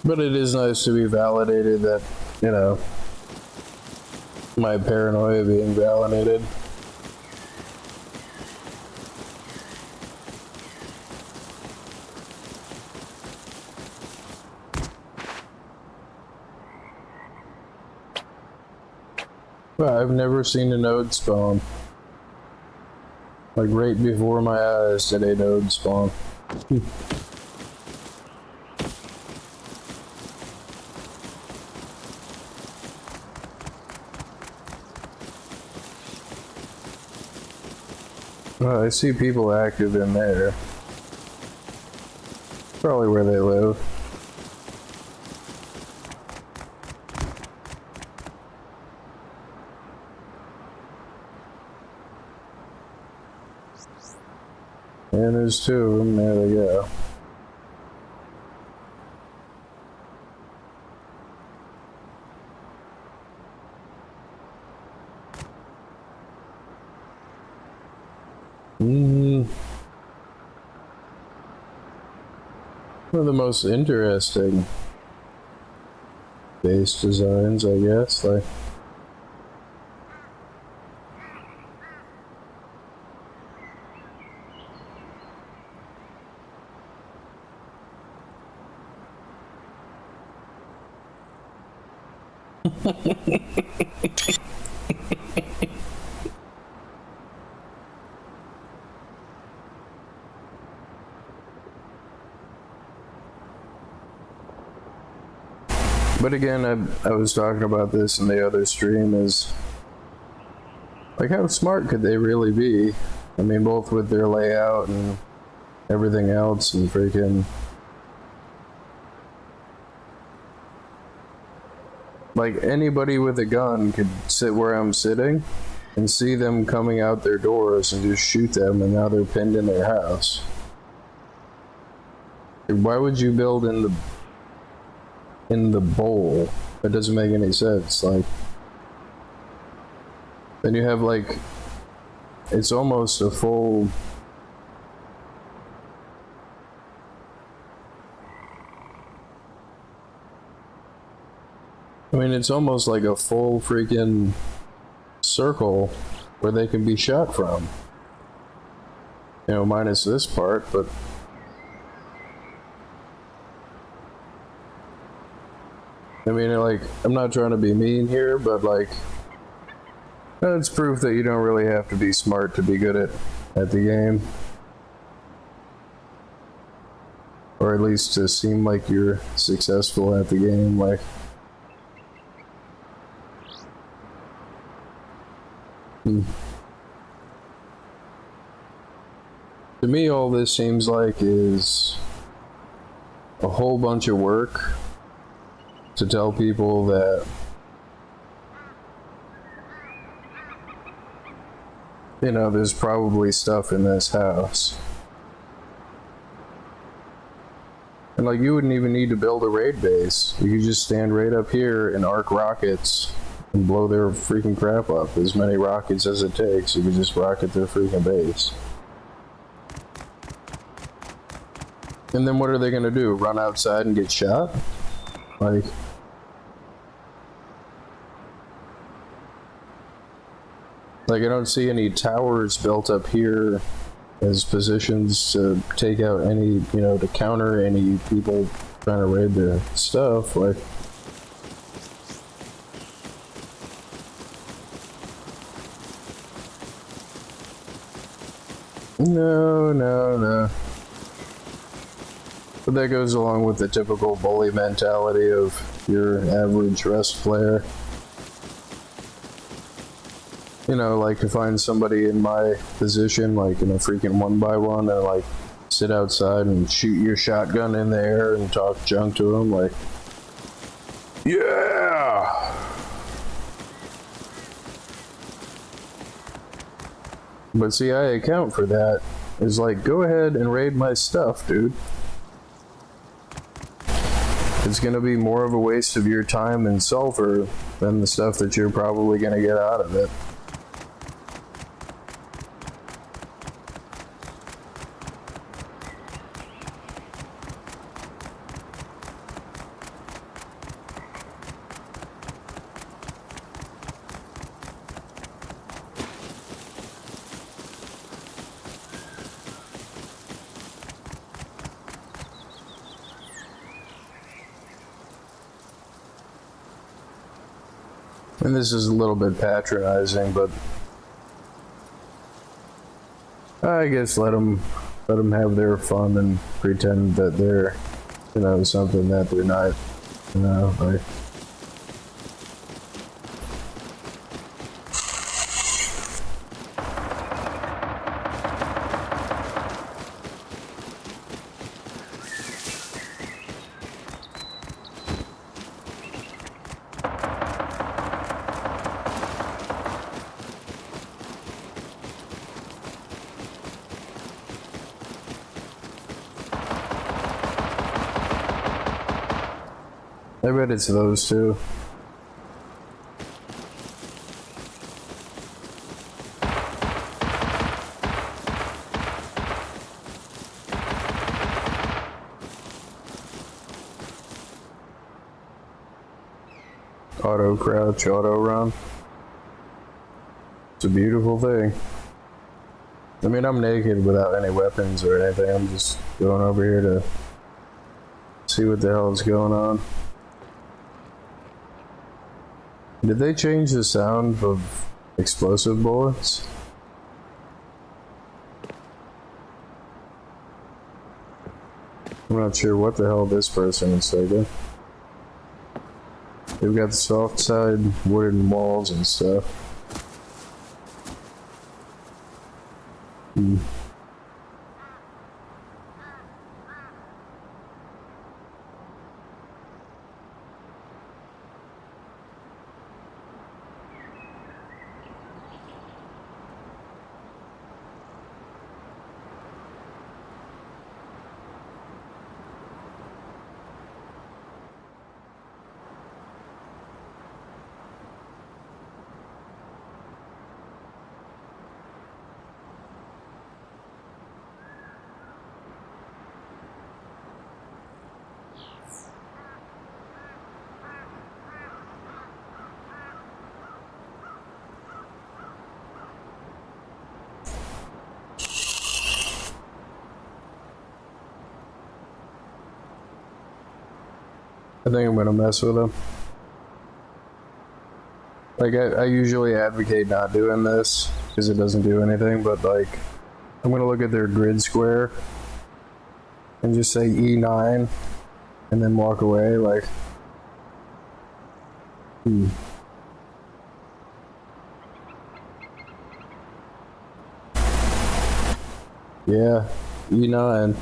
But it is nice to be validated that, you know, my paranoia being validated. Well, I've never seen a node spawn. Like, right before my eyes did a node spawn. Well, I see people active in there. Probably where they live. And there's two of them. There they go. One of the most interesting base designs, I guess. Like, but again, I was talking about this in the other stream, is like, how smart could they really be? I mean, both with their layout and everything else, and freaking, like, anybody with a gun could sit where I'm sitting and see them coming out their doors and just shoot them, and now they're pinned in their house. Why would you build in the bowl? That doesn't make any sense. Like, then you have, like, it's almost a full, I mean, it's almost like a full freaking circle where they can be shot from. You know, minus this part, but I mean, like, I'm not trying to be mean here, but like, that's proof that you don't really have to be smart to be good at the game. Or at least to seem like you're successful at the game, like. To me, all this seems like is a whole bunch of work to tell people that, you know, there's probably stuff in this house. And like, you wouldn't even need to build a raid base. You could just stand right up here and arc rockets and blow their freaking crap up. As many rockets as it takes, you could just rocket their freaking base. And then what are they gonna do? Run outside and get shot? Like, I don't see any towers built up here as positions to take out any, you know, to counter any people trying to raid their stuff. Like, no. But that goes along with the typical bully mentality of your average Rust player. You know, like, to find somebody in my position, like in a freaking 1x1, and like sit outside and shoot your shotgun in the air and talk junk to them, like, yeah! But see, I account for that. It's like, go ahead and raid my stuff, dude. It's gonna be more of a waste of your time and sulfur than the stuff that you're probably gonna get out of it. And this is a little bit patronizing, but I guess let them have their fun and pretend that they're, you know, something that they're not, you know, like. I bet it's those two. Auto crouch, auto run. It's a beautiful thing. I mean, I'm naked without any weapons or anything. I'm just going over here to see what the hell is going on. Did they change the sound of explosive bullets? I'm not sure what the hell this person is thinking. They've got the soft side wooden walls and stuff. I think I'm gonna mess with them. Like, I usually advocate not doing this because it doesn't do anything, but like, I'm gonna look at their grid square and just say E9 and then walk away, like, Yeah, E9.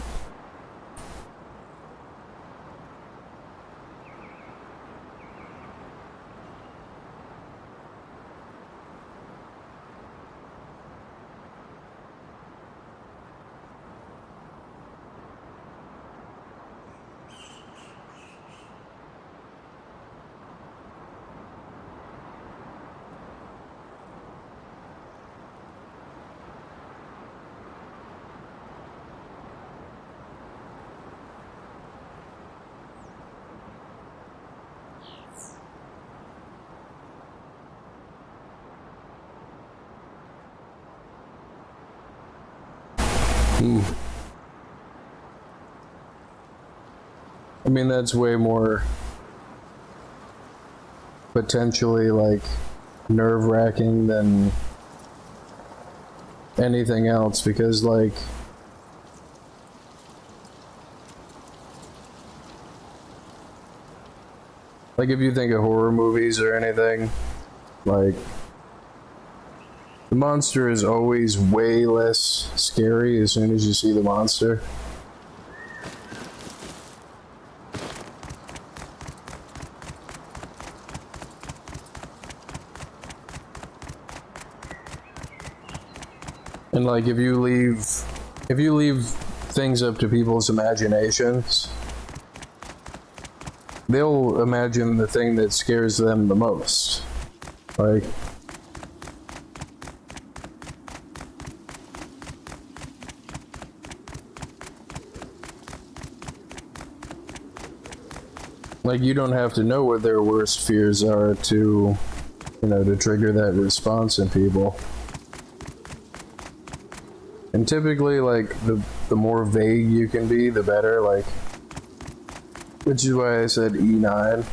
I mean, that's way more potentially like nerve-wracking than anything else, because like if you think of horror movies or anything, like the monster is always way less scary as soon as you see the monster. And like if you leave things up to people's imaginations, they'll imagine the thing that scares them the most. Like you don't have to know what their worst fears are to, to trigger that response in people. And typically, like, the more vague you can be, the better, like, which is why I said E9.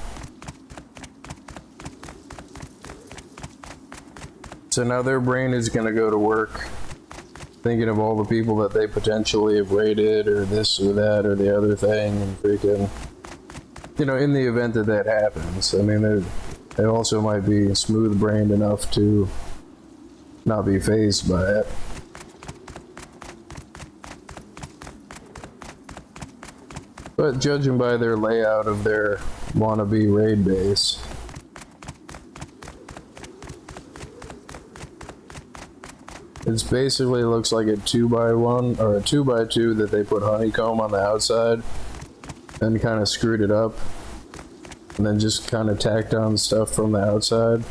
So now their brain is going to go to work thinking of all the people that they potentially have raided, or this or that or the other thing, and freaking, in the event that that happens. I mean, they also might be smooth-brained enough to not be fazed by it. But judging by their layout of their wannabe raid base, it basically looks like a 2x1 or a 2x2 that they put honeycomb on the outside and kind of screwed it up, and then just kind of tacked on stuff from the outside.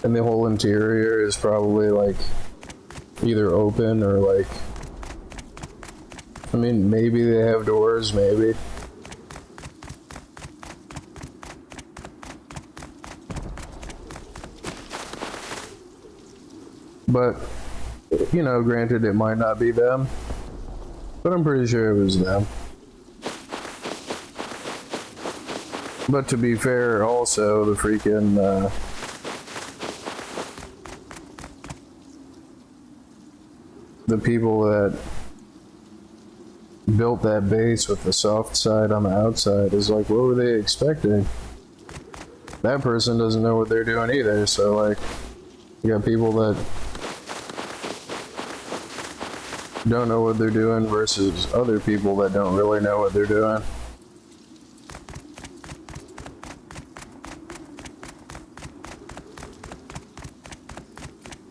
And the whole interior is probably like either open or like I mean, maybe they have doors, maybe. But, you know, granted, it might not be them. But I'm pretty sure it was them. But to be fair, also, the freaking, the people that built that base with the soft side on the outside is like, what were they expecting? That person doesn't know what they're doing either, so like, you got people that don't know what they're doing versus other people that don't really know what they're doing.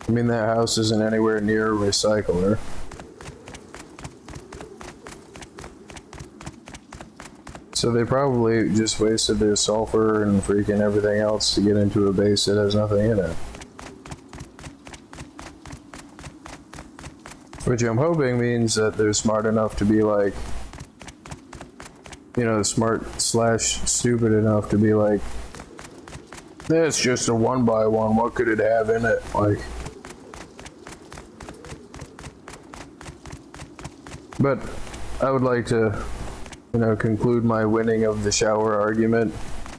I mean, that house isn't anywhere near a recycler. So they probably just wasted their sulfur and freaking everything else to get into a base that has nothing in it. Which I'm hoping means that they're smart enough to be like, you know, smart slash stupid enough to be like, it's just a 1x1, what could it have in it? Like, but I would like to, you know, conclude my winning of the shower argument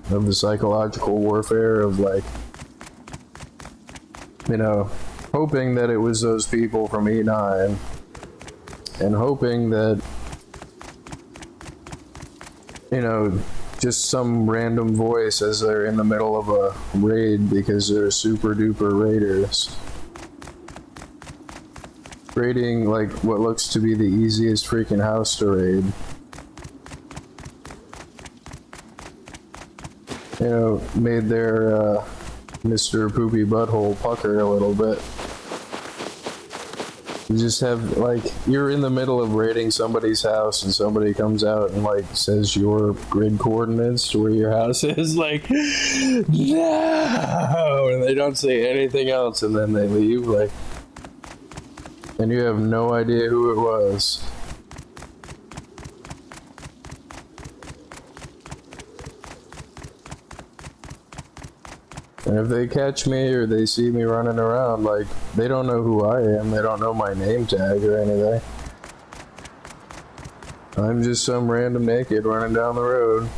of the psychological warfare of like, you know, hoping that it was those people from E9 and hoping that, you know, just some random voice as they're in the middle of a raid because they're super duper raiders. Raiding like what looks to be the easiest freaking house to raid. You know, made their Mr. Poopy Butthole pucker a little bit. You just have, like, you're in the middle of raiding somebody's house and somebody comes out and, like, says your grid coordinates to where your house is, like, no! And they don't say anything else and then they leave, like, and you have no idea who it was. And if they catch me or they see me running around, like, they don't know who I am, they don't know my name tag or anything. I'm just some random naked running down the road.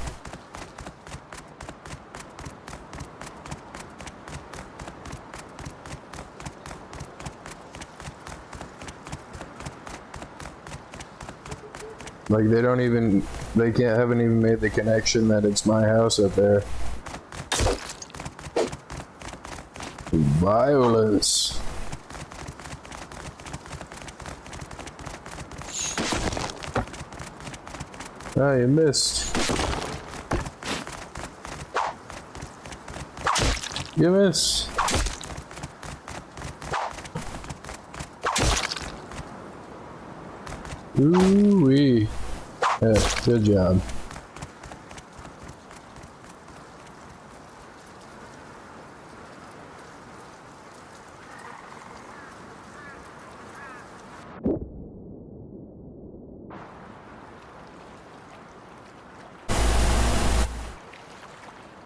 Like, they don't even, haven't even made the connection that it's my house up there. Violence. Ah, you missed. You missed. Ooh-wee. Yeah, good job.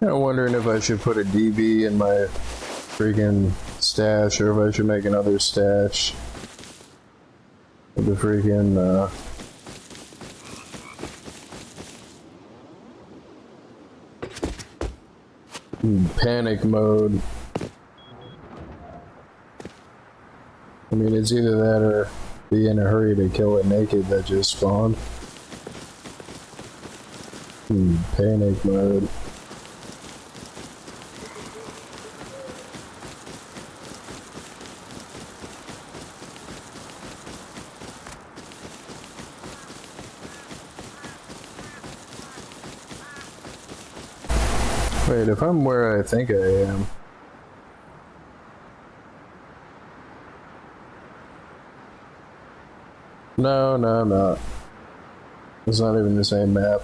I'm wondering if I should put a DB in my freaking stash or if I should make another stash with the freaking panic mode. I mean, it's either that or be in a hurry to kill it naked that just spawned. Panic mode. Wait, if I'm where I think I am... No, no, no. It's not even the same map.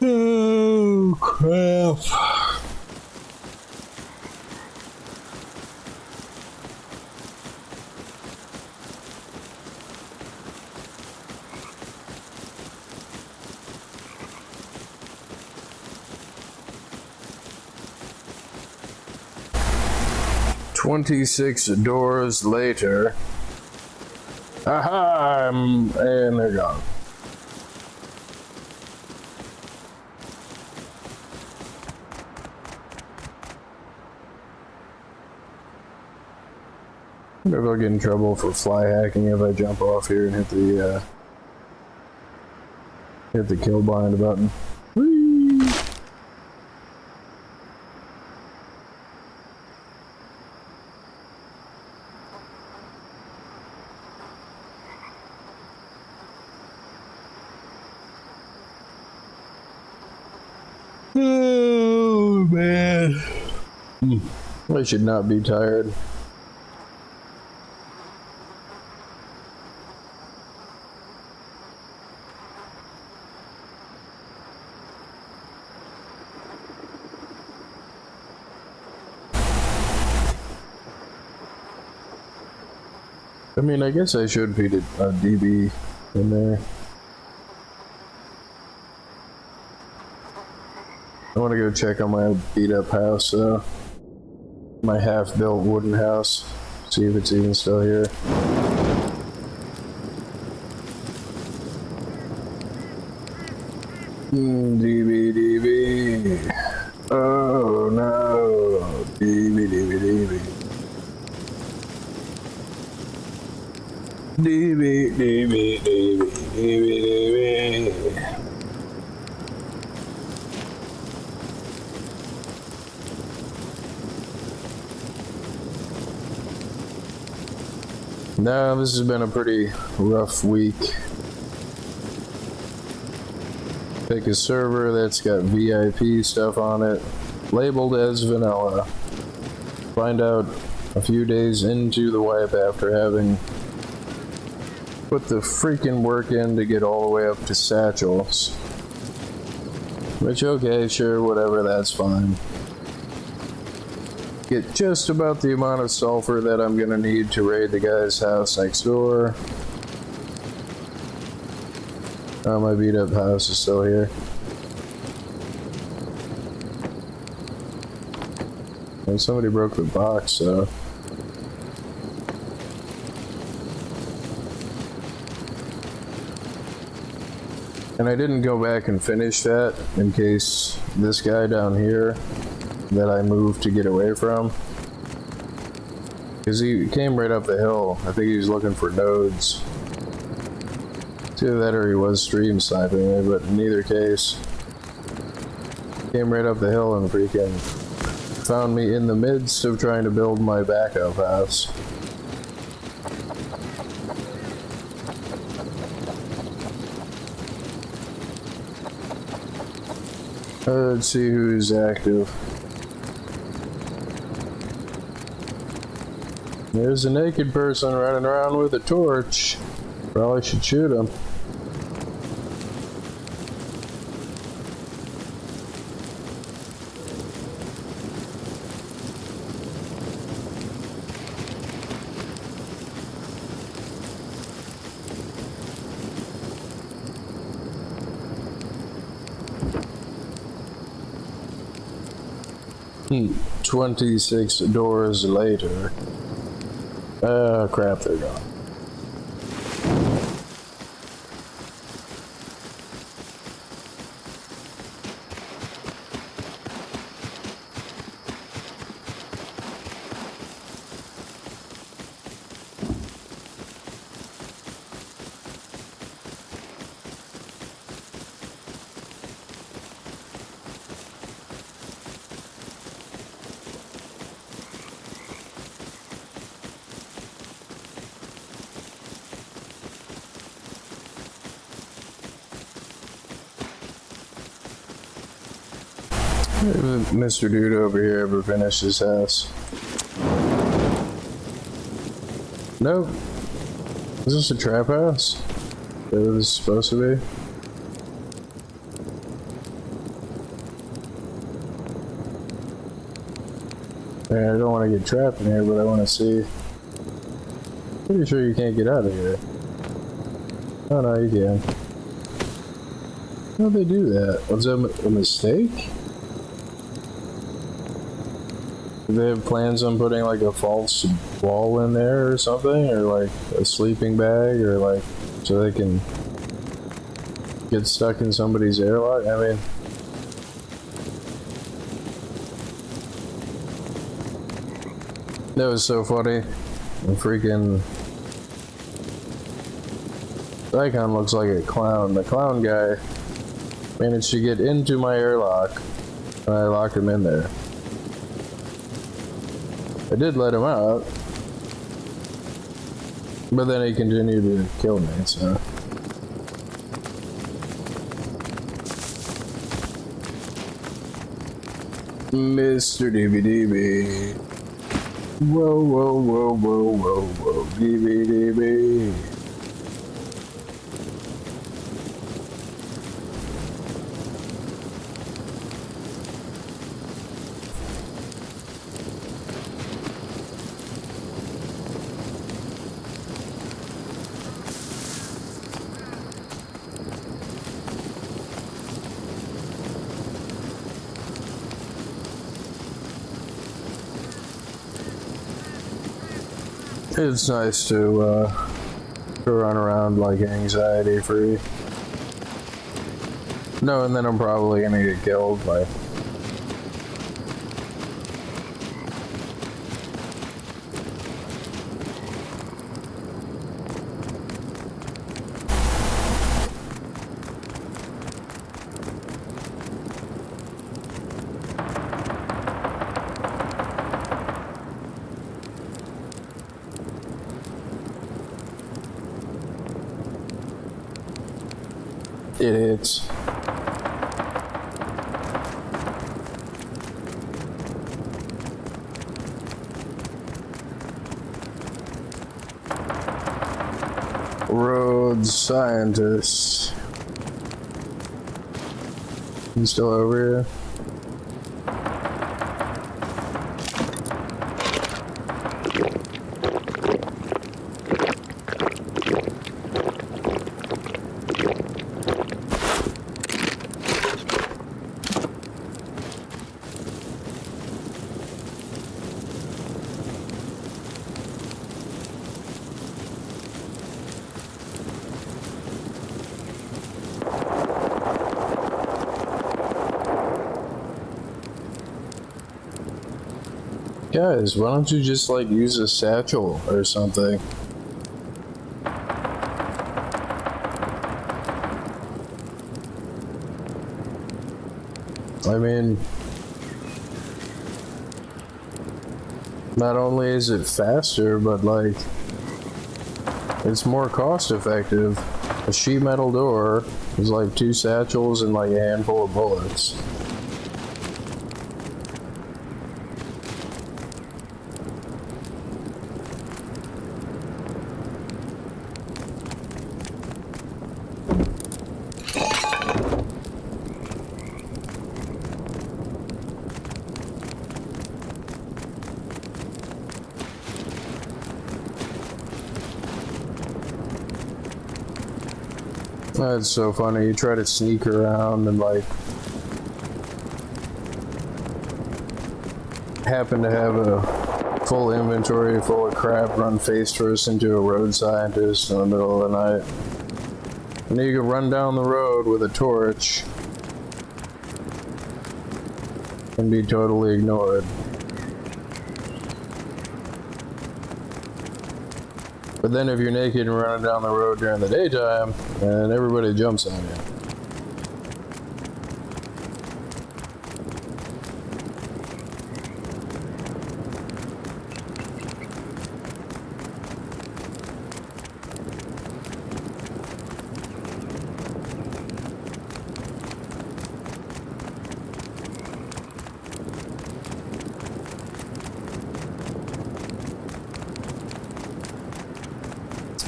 Oh, crap. 26 doors later. Aha! And they're gone. I wonder if I'll get in trouble for fly hacking if I jump off here and hit the kill blind button. Whee! Oh man. I should not be tired. I mean, I guess I should feed a DB in there. I want to go check on my beat up house, my half-built wooden house, see if it's even still here. DB. Oh no, DB. Now, this has been a pretty rough week. Pick a server that's got VIP stuff on it, labeled as vanilla. Find out a few days into the wipe after having put the freaking work in to get all the way up to satchels. Which, okay, sure, whatever, that's fine. Get just about the amount of sulfur that I'm gonna need to raid the guy's house next door. Oh, my beat up house is still here. And somebody broke the box, so. And I didn't go back and finish that in case this guy down here that I moved to get away from. Because he came right up the hill. I think he was looking for nodes. It's either that or he was stream sniping me, but in either case, came right up the hill and freaking found me in the midst of trying to build my backup house. Let's see who's active. There's a naked person running around with a torch. Probably should shoot him. Hmm. 26 doors later. Oh crap, they're gone. Mr. Dude over here ever finished his house? Nope. Is this a trap house? Is that what this is supposed to be? Yeah, I don't want to get trapped in here, but I want to see. Pretty sure you can't get out of here. Oh no, you can. How'd they do that? Was that a mistake? Do they have plans on putting like a false wall in there or something, or like a sleeping bag, or like so they can get stuck in somebody's airlock? I mean, that was so funny. The freaking Icon looks like a clown. The clown guy managed to get into my airlock, and I locked him in there. I did let him out, but then he continued to kill me, so. Mr. DBDB. Whoa, whoa, whoa, whoa, whoa, whoa, DBDB. It's nice to run around like anxiety free. Knowing that I'm probably gonna get killed by idiots. Road scientists. You still over here? Guys, why don't you just like use a satchel or something? I mean, not only is it faster, but like, it's more cost effective. A sheet metal door is like 2 satchels and like a handful of bullets. That's so funny. You try to sneak around and like happen to have a full inventory full of crap, run face first into a road scientist in the middle of the night. And then you can run down the road with a torch and be totally ignored. But then if you're naked and running down the road during the daytime, and everybody jumps on you.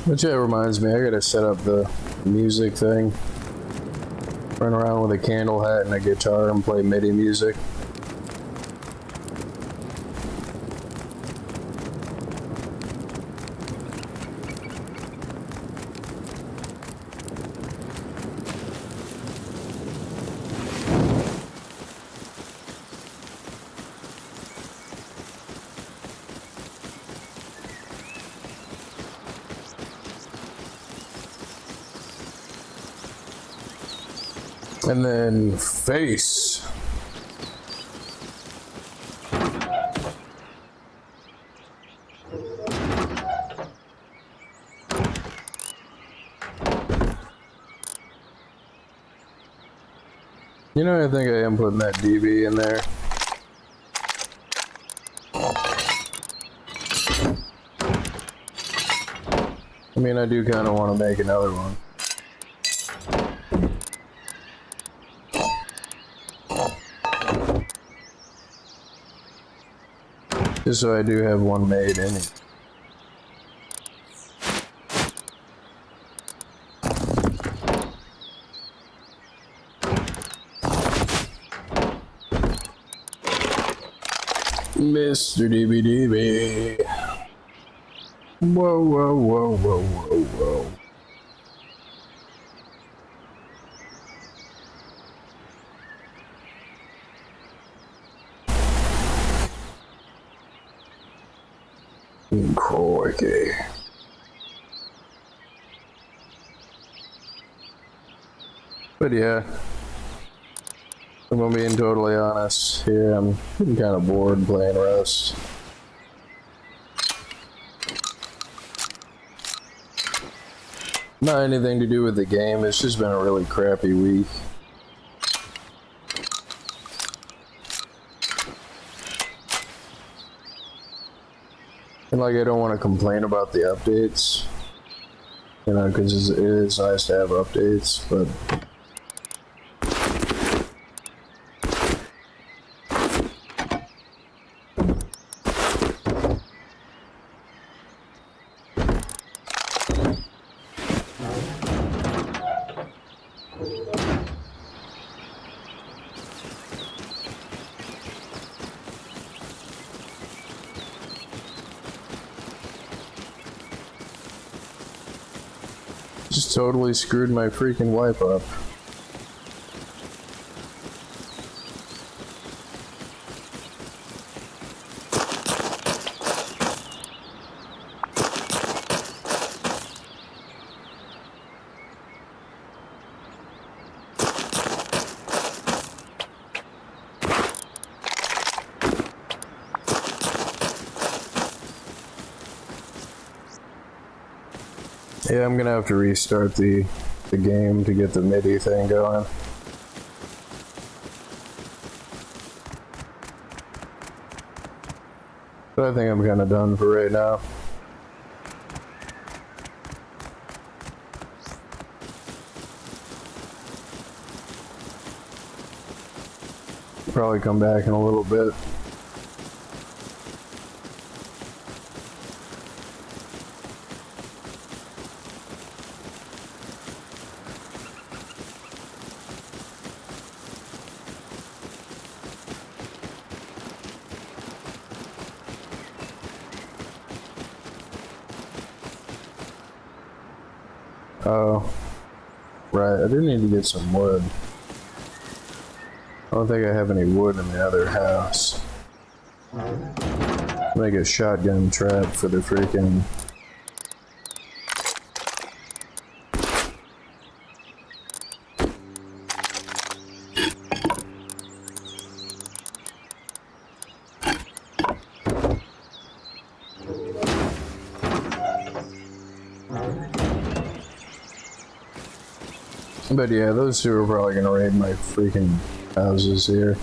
Which reminds me, I gotta set up the music thing. Run around with a candle hat and a guitar and play MIDI music. And then face. You know, I think I am putting that DB in there. I mean, I do kind of want to make another one. Just so I do have one made in it. Mr. DBDB. Whoa, whoa, whoa, whoa, whoa, whoa. Crikey. But yeah, if I'm being totally honest here, I'm getting kind of bored playing Rust. Not anything to do with the game, it's just been a really crappy week. And like, I don't want to complain about the updates, you know, because it is nice to have updates, but just totally screwed my freaking wipe up. Yeah, I'm gonna have to restart the game to get the MIDI thing going. But I think I'm kind of done for right now. Probably come back in a little bit. Oh, right, I do need to get some wood. I don't think I have any wood in the other house. Make a shotgun trap for the freaking... But yeah, those two are probably gonna raid my freaking houses here.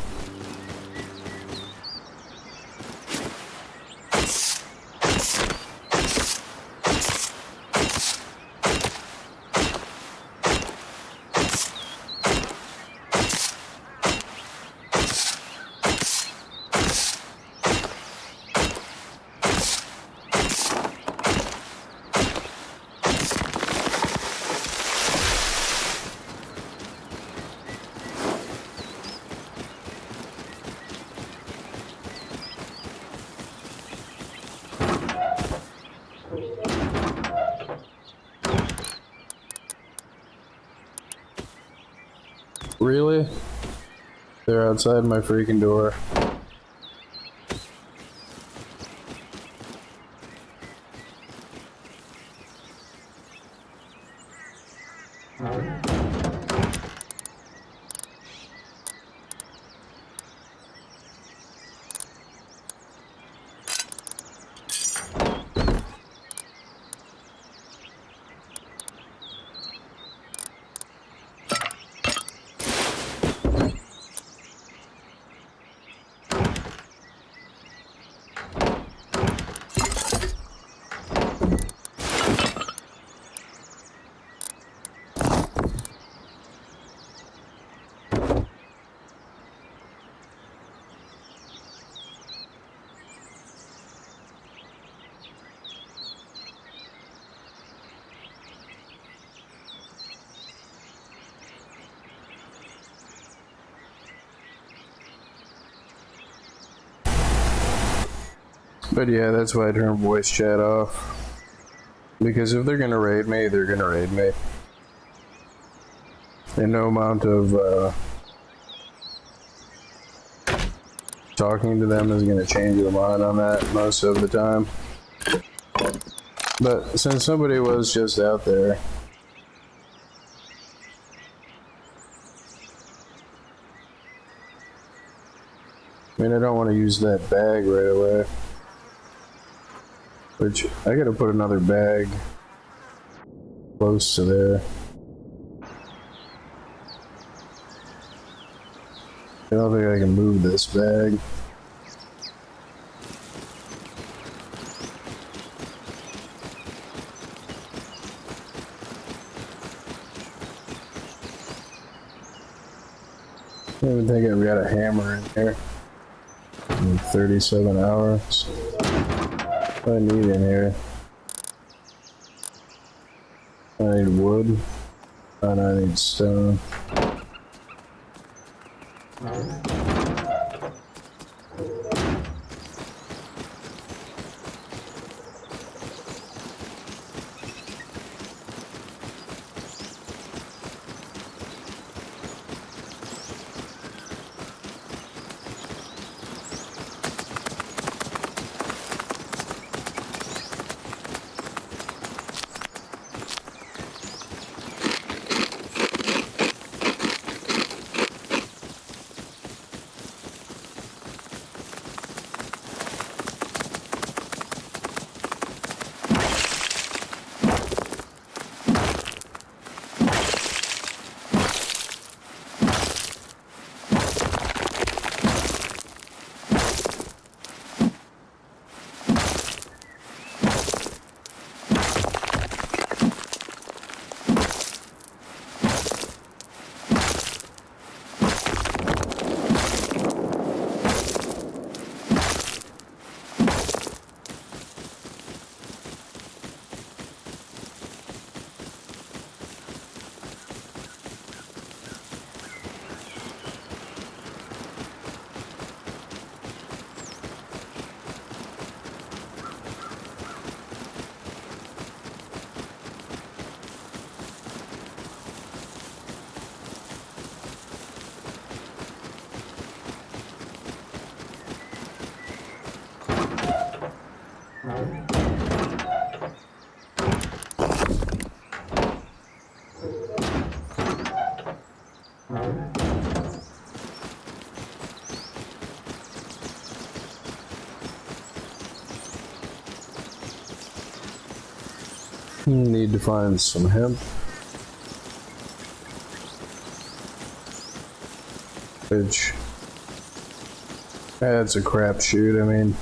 Really? They're outside my freaking door. But yeah, that's why I turned voice chat off. Because if they're gonna raid me, they're gonna raid me. And no amount of talking to them is gonna change their mind on that most of the time. But since somebody was just out there, I mean, I don't want to use that bag right away. Which, I gotta put another bag close to there. I don't think I can move this bag. I don't even think I've got a hammer in here. 37 hours. What do I need in here? I need wood. And I need stone. Need to find some hemp. Which, that's a crapshoot. I mean,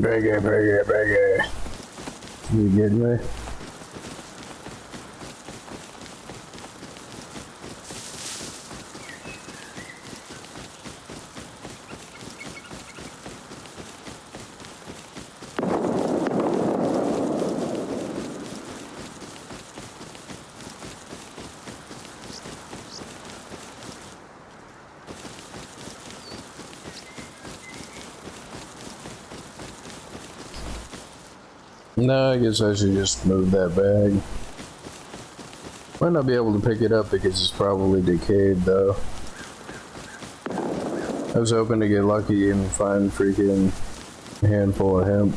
bigger. You getting me? No, I guess I should just move that bag. Might not be able to pick it up because it's probably decayed though. I was hoping to get lucky and find freaking a handful of hemp.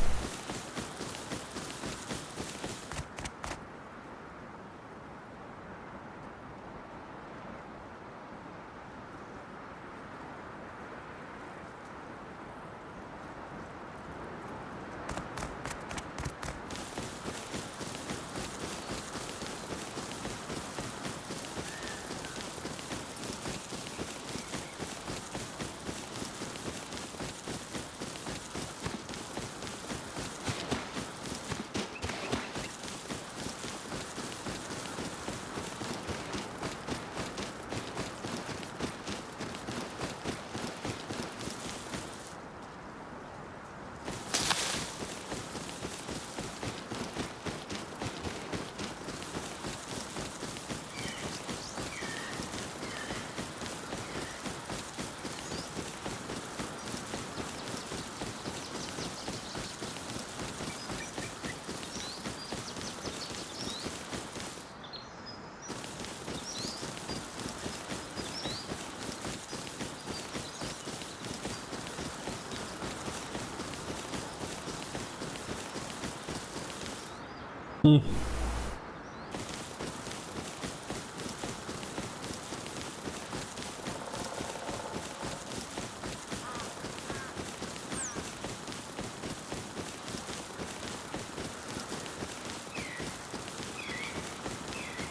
Hmm.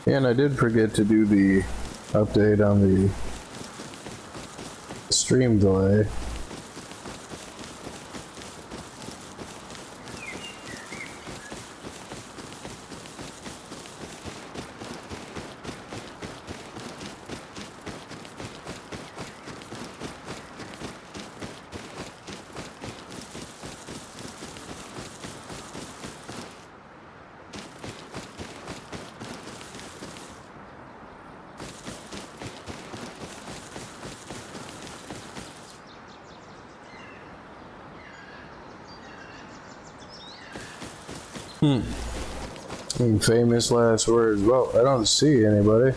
And I did forget to do the update on the stream delay. Famous last words. Well, I don't see anybody.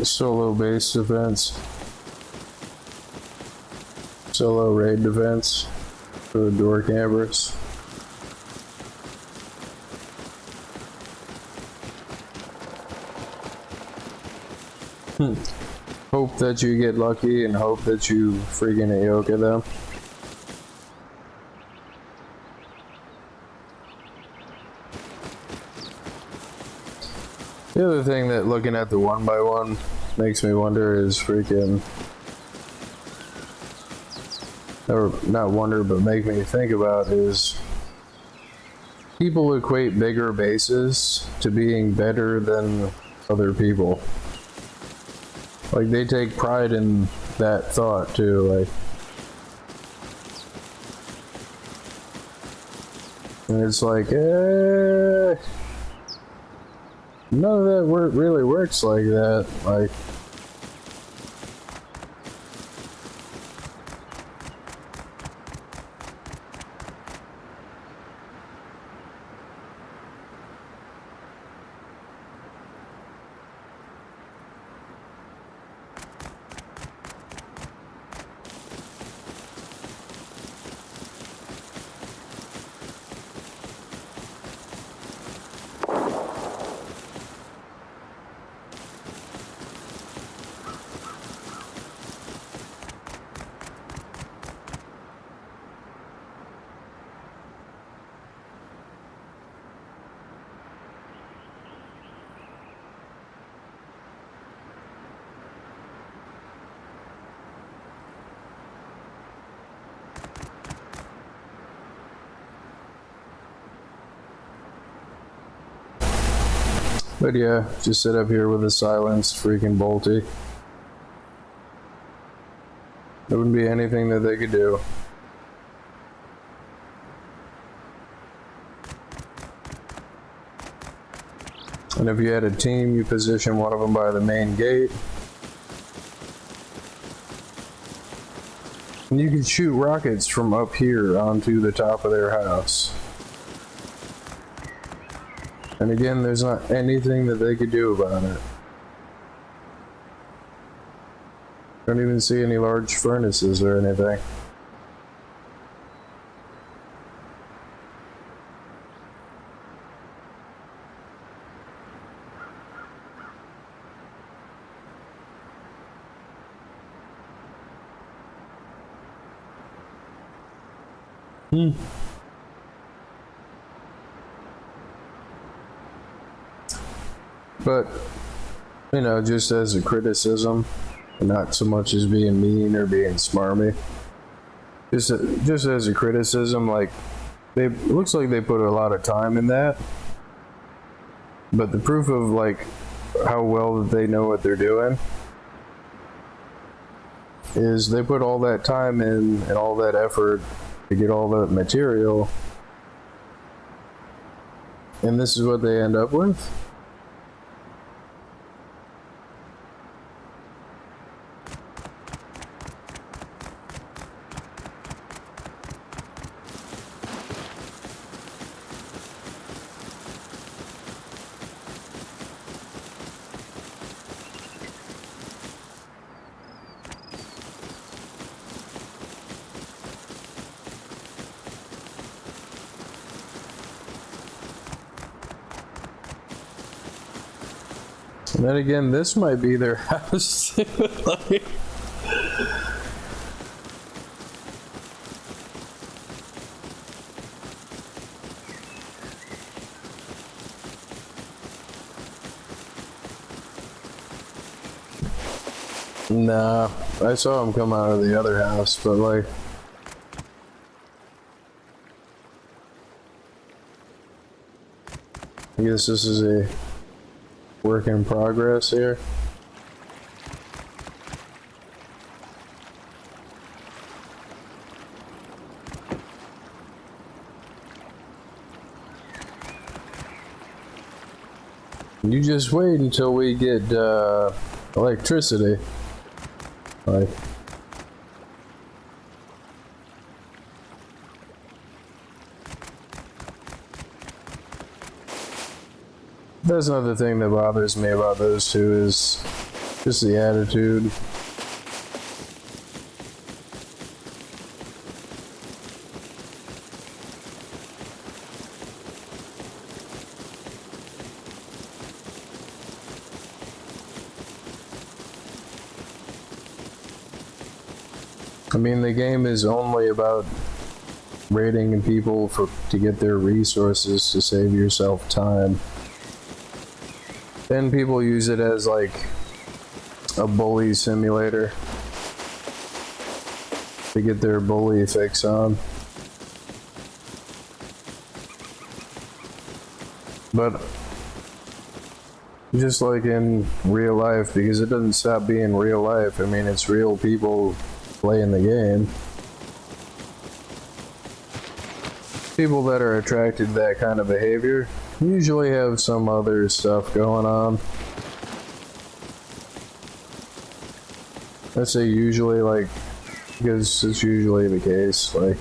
Solo based events. Solo raid events for the door campers. Hope that you get lucky and hope that you freaking Aoka them. The other thing that looking at the 1x1 makes me wonder is freaking, or not wonder, but make me think about is people equate bigger bases to being better than other people. Like, they take pride in that thought too, like. And it's like, none of that really works like that. Like, but yeah, just sit up here with a silenced freaking bolty. There wouldn't be anything that they could do. And if you had a team, you position one of them by the main gate. And you could shoot rockets from up here onto the top of their house. And again, there's not anything that they could do about it. Don't even see any large furnaces or anything. But, you know, just as a criticism, not so much as being mean or being smarmy, just as a criticism, like, it looks like they put a lot of time in that, but the proof of, like, how well that they know what they're doing is they put all that time in and all that effort to get all that material, and this is what they end up with. And then again, this might be their house. Like, nah, I saw him come out of the other house, but like, I guess this is a work in progress here. You just wait until we get electricity. Like, that's another thing that bothers me about those two is just the attitude. I mean, the game is only about raiding people to get their resources to save yourself time. Then people use it as like a bully simulator to get their bully fix on. But just like in real life, because it doesn't stop being real life. I mean, it's real people playing the game. People that are attracted to that kind of behavior usually have some other stuff going on. I say usually, like, because it's usually the case, like.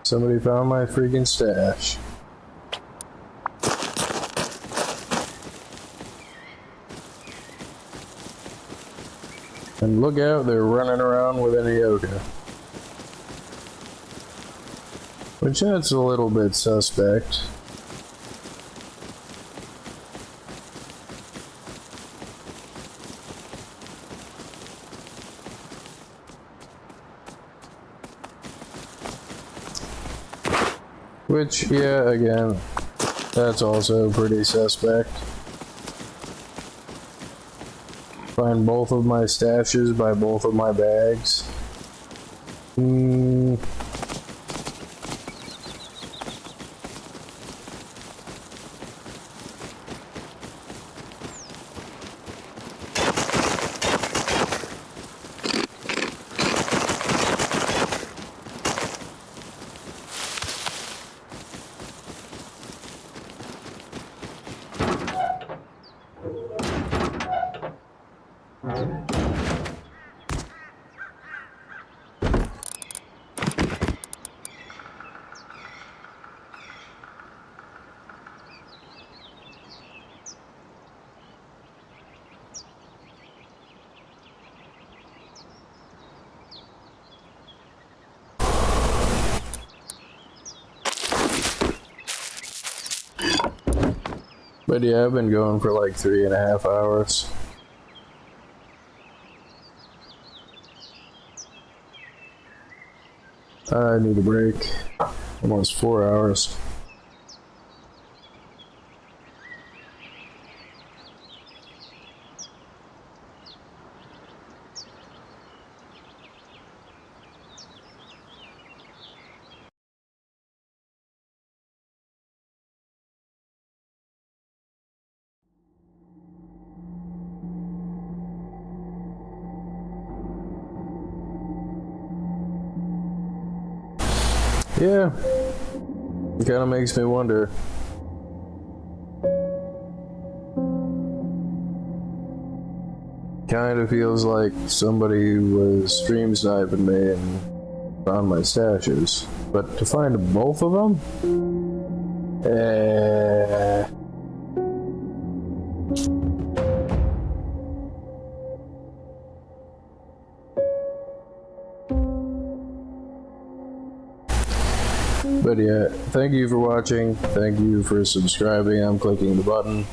Somebody found my freaking stash. And look out, they're running around with an Ioka. Which that's a little bit suspect. Which, yeah, again, that's also pretty suspect. Find both of my stashes by both of my bags. But yeah, I've been going for like 3.5 hours. I need a break. Almost 4 hours. Yeah, it kind of makes me wonder. Kind of feels like somebody was stream sniping me and found my stashes. But to find both of them? But yeah, thank you for watching. Thank you for subscribing. I'm clicking the button.